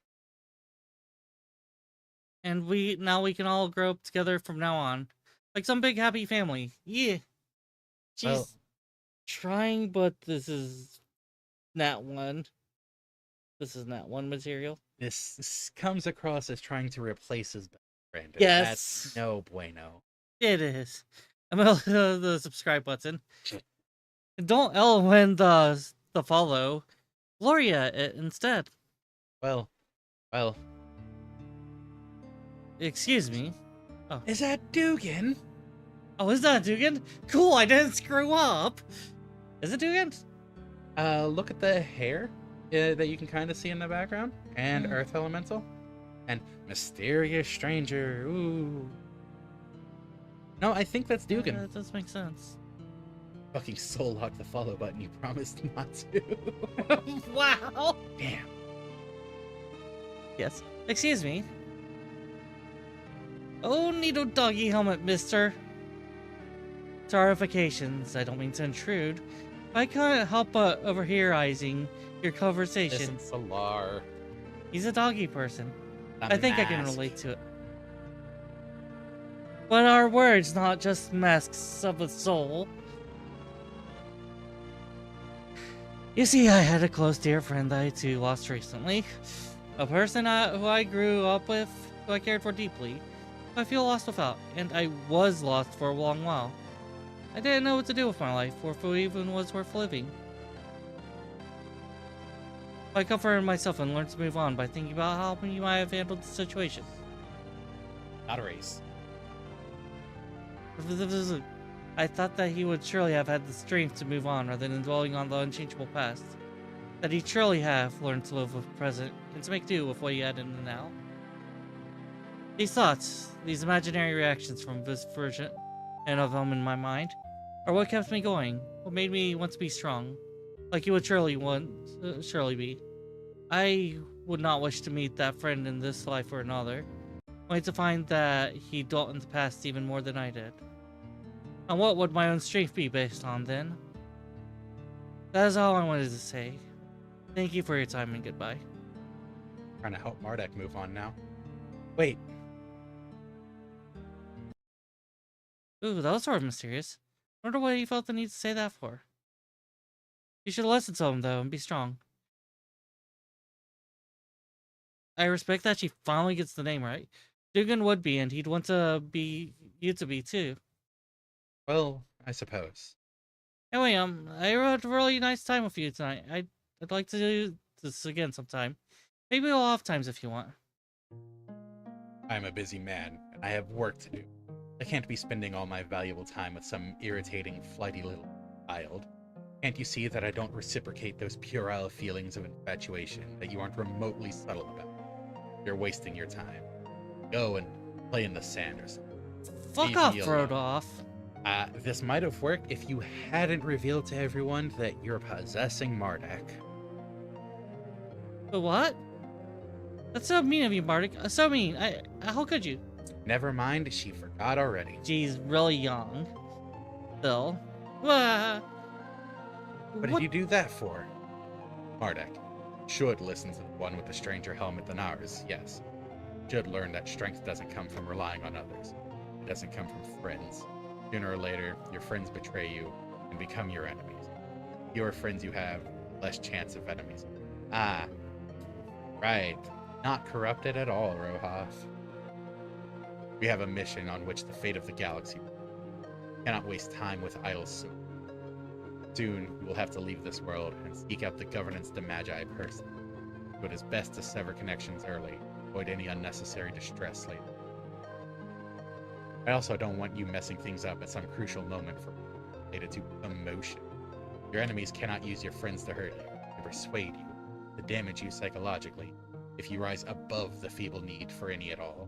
And we can all grow up together from now on. Like some big happy family. Yeah. She's Well- trying, but this is not one. This is not one material. This comes across as trying to replace his best friend. and Yes. That's no bueno. It is. I'm gonna the subscribe button. And don't L when the follow. Gloria instead. Well, well, Excuse me. Oh. is that Dugan? Oh, is that Dugan? Cool, I didn't screw up. Is it Dugan? Look at the hair that you can kind of see in the background, and Earth Elemental, and Mysterious Stranger. Ooh. No, I think that's Dugan. That does make sense. Fucking soul lock the follow button. You promised not to. Wow. Damn. Yes. Excuse me. Oh, needle doggy helmet, mister. Scarifications, I don't mean to intrude. I can't help but overhearing your conversation. Listen, Solar. He's a doggy person. The I think I can mask. relate to it. But are words not just masks of a soul? You see, I had a close dear friend I too lost recently. A person who I grew up with, who I cared for deeply. Who I feel lost without, and I was lost for a long while. I didn't know what to do with my life, or if it even was worth living. I comforted myself and learned to move on by thinking about how you might have handled the situation. Not a race. I thought that he would surely have had the strength to move on rather than dwelling on the unchangeable past. That he'd surely have learned to live with the present and to make do with what he had in the now. These thoughts, these imaginary reactions from this version and of them in my mind, are what kept me going, what made me want to be strong, like you would surely be. I would not wish to meet that friend in this life or another, only to find that he dwelt in the past even more than I did. And what would my own strength be based on then? That is all I wanted to say. Thank you for your time and goodbye. Trying to help MARDEK move on now. Wait. Ooh, that was sort of mysterious. Wonder what he felt the need to say that for. You should listen to him though and be strong. I respect that she finally gets the name right. Dugan would be, and he'd want to be you to be too. Well, I suppose. Anyway, I had a really nice time with you tonight. I'd like to do this again sometime. Maybe we'll have times if you want. I'm a busy man, and I have work to do. I can't be spending all my valuable time with some irritating, flighty little child. Can't you see that I don't reciprocate those puerile feelings of infatuation that you aren't remotely subtle about? You're wasting your time. Go and play in the sand or something. Fuck Leave off, me alone. Rodolph. This might have worked if you hadn't revealed to everyone that you're possessing MARDEK. But what? That's so mean of you, Mardek. So mean. How could you? Never mind, she forgot already. She's really young. Still. Ah. What did you do that for? MARDEK should listen to the one with the stranger helmet than ours, yes. Should learn that strength doesn't come from relying on others. It doesn't come from friends. Sooner or later, your friends betray you and become your enemies. The fewer friends you have, the less chance of enemies. Ah, right. Not corrupted at all, Rohoff. We have a mission on which the fate of the galaxy cannot waste time with idle soup. Soon, we will have to leave this world and seek out the governance de Magi person. So it is best to sever connections early, avoid any unnecessary distress later. I also don't want you messing things up at some crucial moment related to emotion. Your enemies cannot use your friends to hurt you, to persuade you, to damage you psychologically, if you rise above the feeble need for any at all.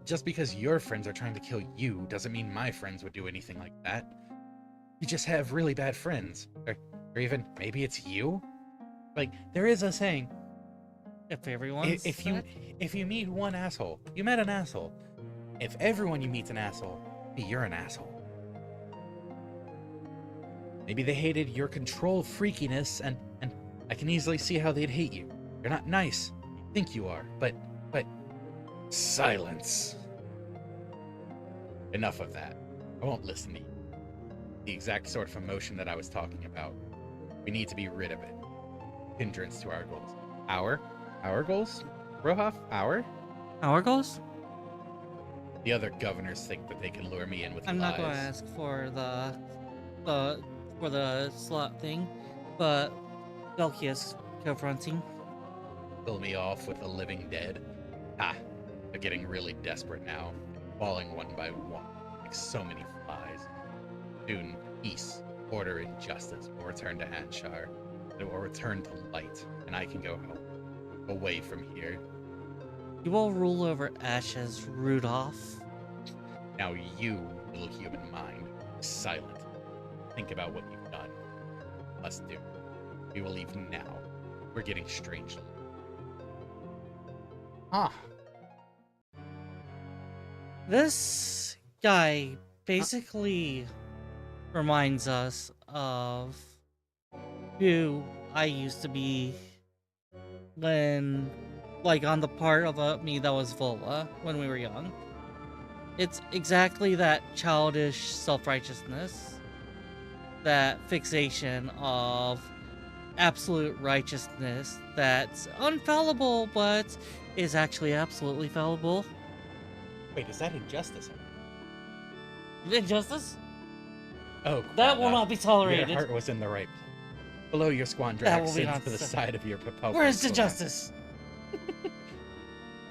Just because your friends are trying to kill you doesn't mean my friends would do anything like that. You just have really bad friends. Or even, maybe it's you? Like, there is a saying. If everyone's If you meet one asshole, you met an asshole. If everyone you meet's an asshole, you're an asshole. Maybe they hated your control freakiness, and I can easily see how they'd hate you. You're not nice. You think you are, but silence. Enough of that. I won't listen to you. The exact sort of emotion that I was talking about. We need to be rid of it. Hindrance to our goals. Our goals? Rohoff, our? Our goals? The other governors think that they can lure me in with I'm lies. not going to ask for the slot thing. But Belkius confronting. Kill me off with the living dead. Ah, they're getting really desperate now, falling one by one, like so many flies. Soon, peace, order, and justice will return to Anshar. It will return to light, and I can go home, away from here. You will rule over Ashes, Rudolph. Now you, little human mind, be silent. Think about what you've done. Must do. We will leave now. We're getting strangely. Ah. This guy basically reminds us of who I used to be when, like, on the part of me that was Vola when we were young. It's exactly that childish self-righteousness, that fixation of absolute righteousness that's unfallible, but is actually absolutely fallible. Wait, is that injustice? Injustice? Oh, That will not be tolerated. Your heart was in the right place. Below your That will Squandrax be sits to the nonsense. side of your Papa. Where is the justice?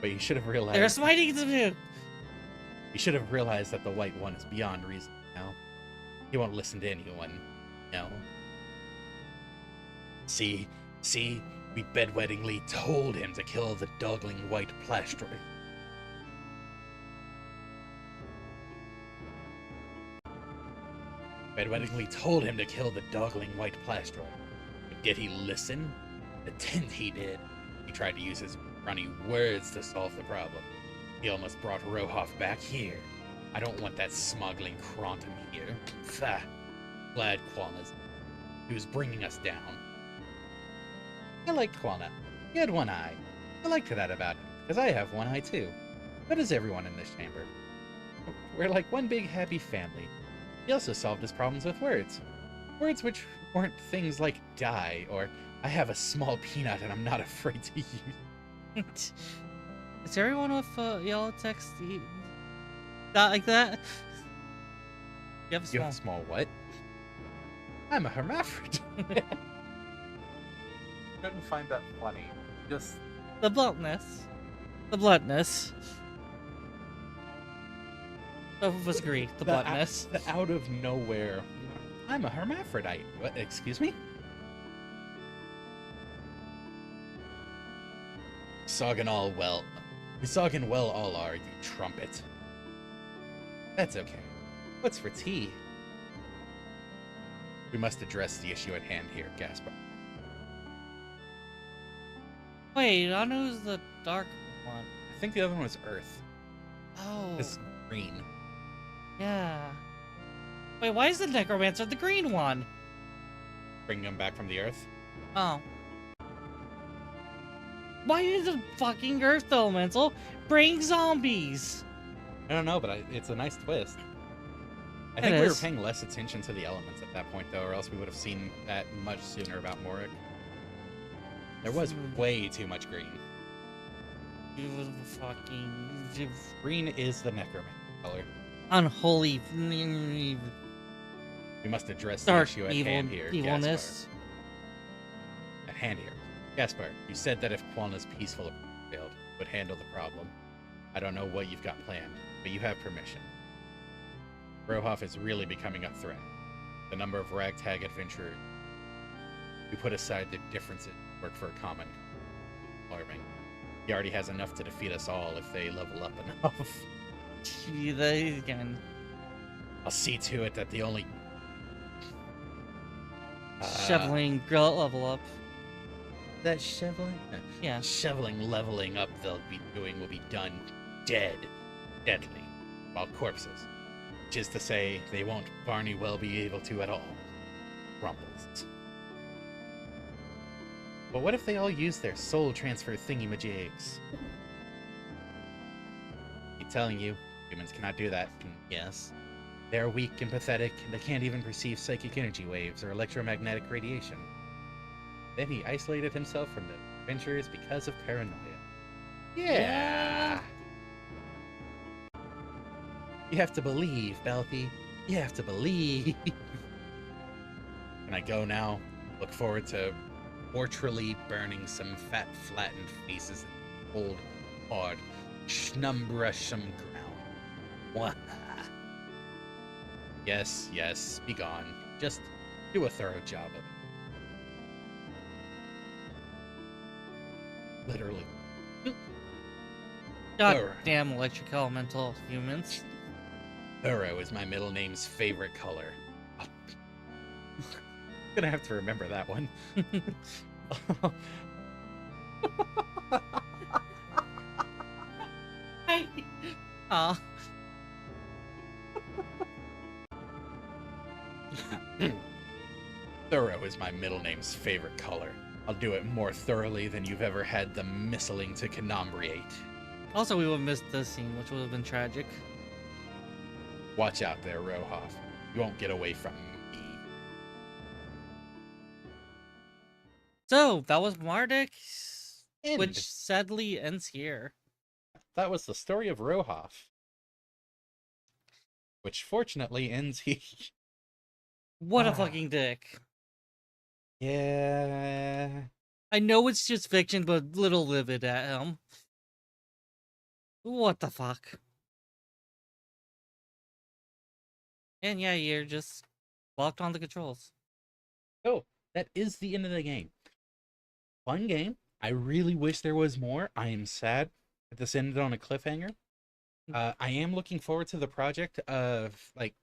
But you should have There are realized. smiting to do. You should have realized that the White One is beyond reason now. He won't listen to anyone. No. See, we bedwettingly told him to kill the dogling white plastroid. Bedwettingly told him to kill the dogling white plastroid. But did he listen? The tint he did. He tried to use his runny words to solve the problem. He almost brought Rohoff back here. I don't want that smuggling Kronton here. Pfah. Glad Qualna's. He was bringing us down. I liked Qualna. He had one eye. I liked that about him, because I have one eye too. But does everyone in this chamber. We're like one big happy family. He also solved his problems with words. Words which weren't things like die, or I have a small peanut and I'm not afraid to use. Is everyone with yellow text not like that? You have a You small. have a small what? I'm a hermaphrodite. Couldn't find that funny. Just The bluntness. The bluntness. Both of us agree. The bluntness. The out of nowhere. I'm a hermaphrodite. What? Excuse me? Soggin all well. Soggin well all are, you trumpet. That's okay. What's for tea? We must address the issue at hand here, Gaspar. Wait, I know who's the dark one. I think the other one was Earth. Oh, It's green. yeah. Wait, why is the necromancer the green one? Bringing them back from the Earth. Oh. Why did the fucking Earth Elemental bring zombies? I don't know, but it's a nice twist. I It think we were is. paying less attention to the elements at that point, though, or else we would have seen that much sooner about MARDEK. There was way too much green. You fucking Green is the necromancer color. unholy We must address the dark issue at evil hand here, evilness. Gaspar. At hand here. Gaspar, you said that if Qualna's peaceful approach failed, it would handle the problem. I don't know what you've got planned, but you have permission. Rohoff is really becoming a threat. The number of ragtag adventurers who put aside their differences to work for a common alarming. He already has enough to defeat us all if they level up enough. Gee, they again. I'll see to it that the only Shoveling grill level up. that shoveling Yeah. shoveling leveling up they'll be doing will be done deadly, while corpses, which is to say they won't Barney well be able to at all. Rumbles. But what if they all use their soul transfer thingy-majigs? I'm telling you, humans cannot do that. Yes. They're weak and pathetic, and they can't even perceive psychic energy waves or electromagnetic radiation. Then he isolated himself from the adventurers because of paranoia. Yeah! You have to believe, Belthy. You have to believe. Can I go now? Look forward to mortally burning some fat, flattened faces in cold, hard, schnumbrushum ground. Mwah. Yes, yes, be gone. Just do a thorough job of it. Literally. God Thorough. damn electric elemental humans. Thorough is my middle name's favorite color. Gonna have to remember that one. Aw. Thorough is my middle name's favorite color. I'll do it more thoroughly than you've ever had the missling to conumbriate. Also, we would have missed this scene, which would have been tragic. Watch out there, Rohoff. You won't get away from me. So, that was MARDEK, End. which sadly ends here. That was the story of Rohoff. Which fortunately ends here. What a Ah. fucking dick. Yeah. I know it's just fiction, but a little livid at him. What the fuck? And yeah, you're just locked on the controls. Oh, that is the end of the game. Fun game. I really wish there was more. I am sad that this ended on a cliffhanger. I am looking forward to the project of like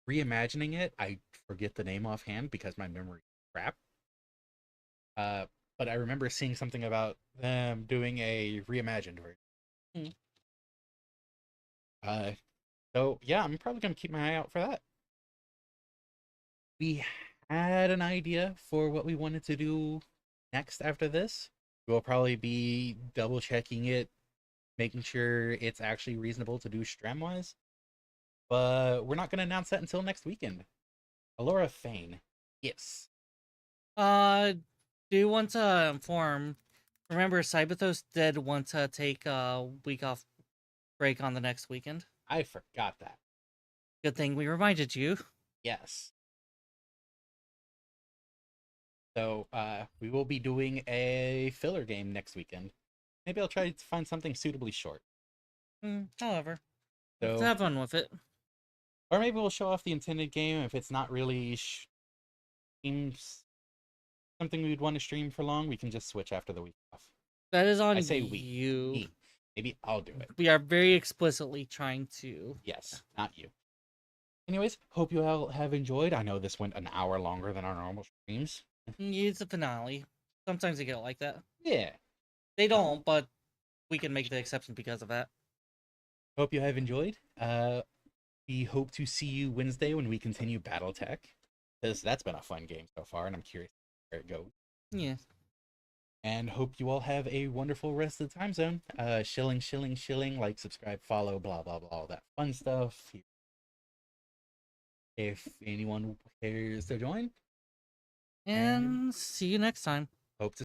reimagining it. I forget the name offhand because my memory is crap. But I remember seeing something about them doing a reimagined version. So yeah, I'm probably gonna keep my eye out for that. We had an idea for what we wanted to do next after this. We'll probably be double checking it, making sure it's actually reasonable to do stream-wise. But we're not gonna announce that until next weekend. Alora Fane. Yes. Do you want to inform? Remember, Cyberthos did want to take a week off break on the next weekend. I forgot that. Good thing we reminded you. Yes. So, we will be doing a filler game next weekend. Maybe I'll try to find something suitably short. However, So, let's have fun with it. or maybe we'll show off the intended game if it's not really something we'd want to stream for long. We can just switch after the week off. That is on I say we. you. Me. Maybe I'll do it. We are very explicitly trying to. Yes, not you. Anyways, hope you all have enjoyed. I know this went an hour longer than our normal streams. It's a finale. Sometimes they get like that. Yeah. They don't, but we can make the exception because of that. Hope you have enjoyed. We hope to see you Wednesday when we continue BattleTech, because that's been a fun game so far, and I'm curious where it goes. Yeah. And hope you all have a wonderful rest of the time zone. Shilling, shilling, shilling, like, subscribe, follow, blah, blah, blah, all that fun stuff. If anyone cares to join. And see you next time. Hope to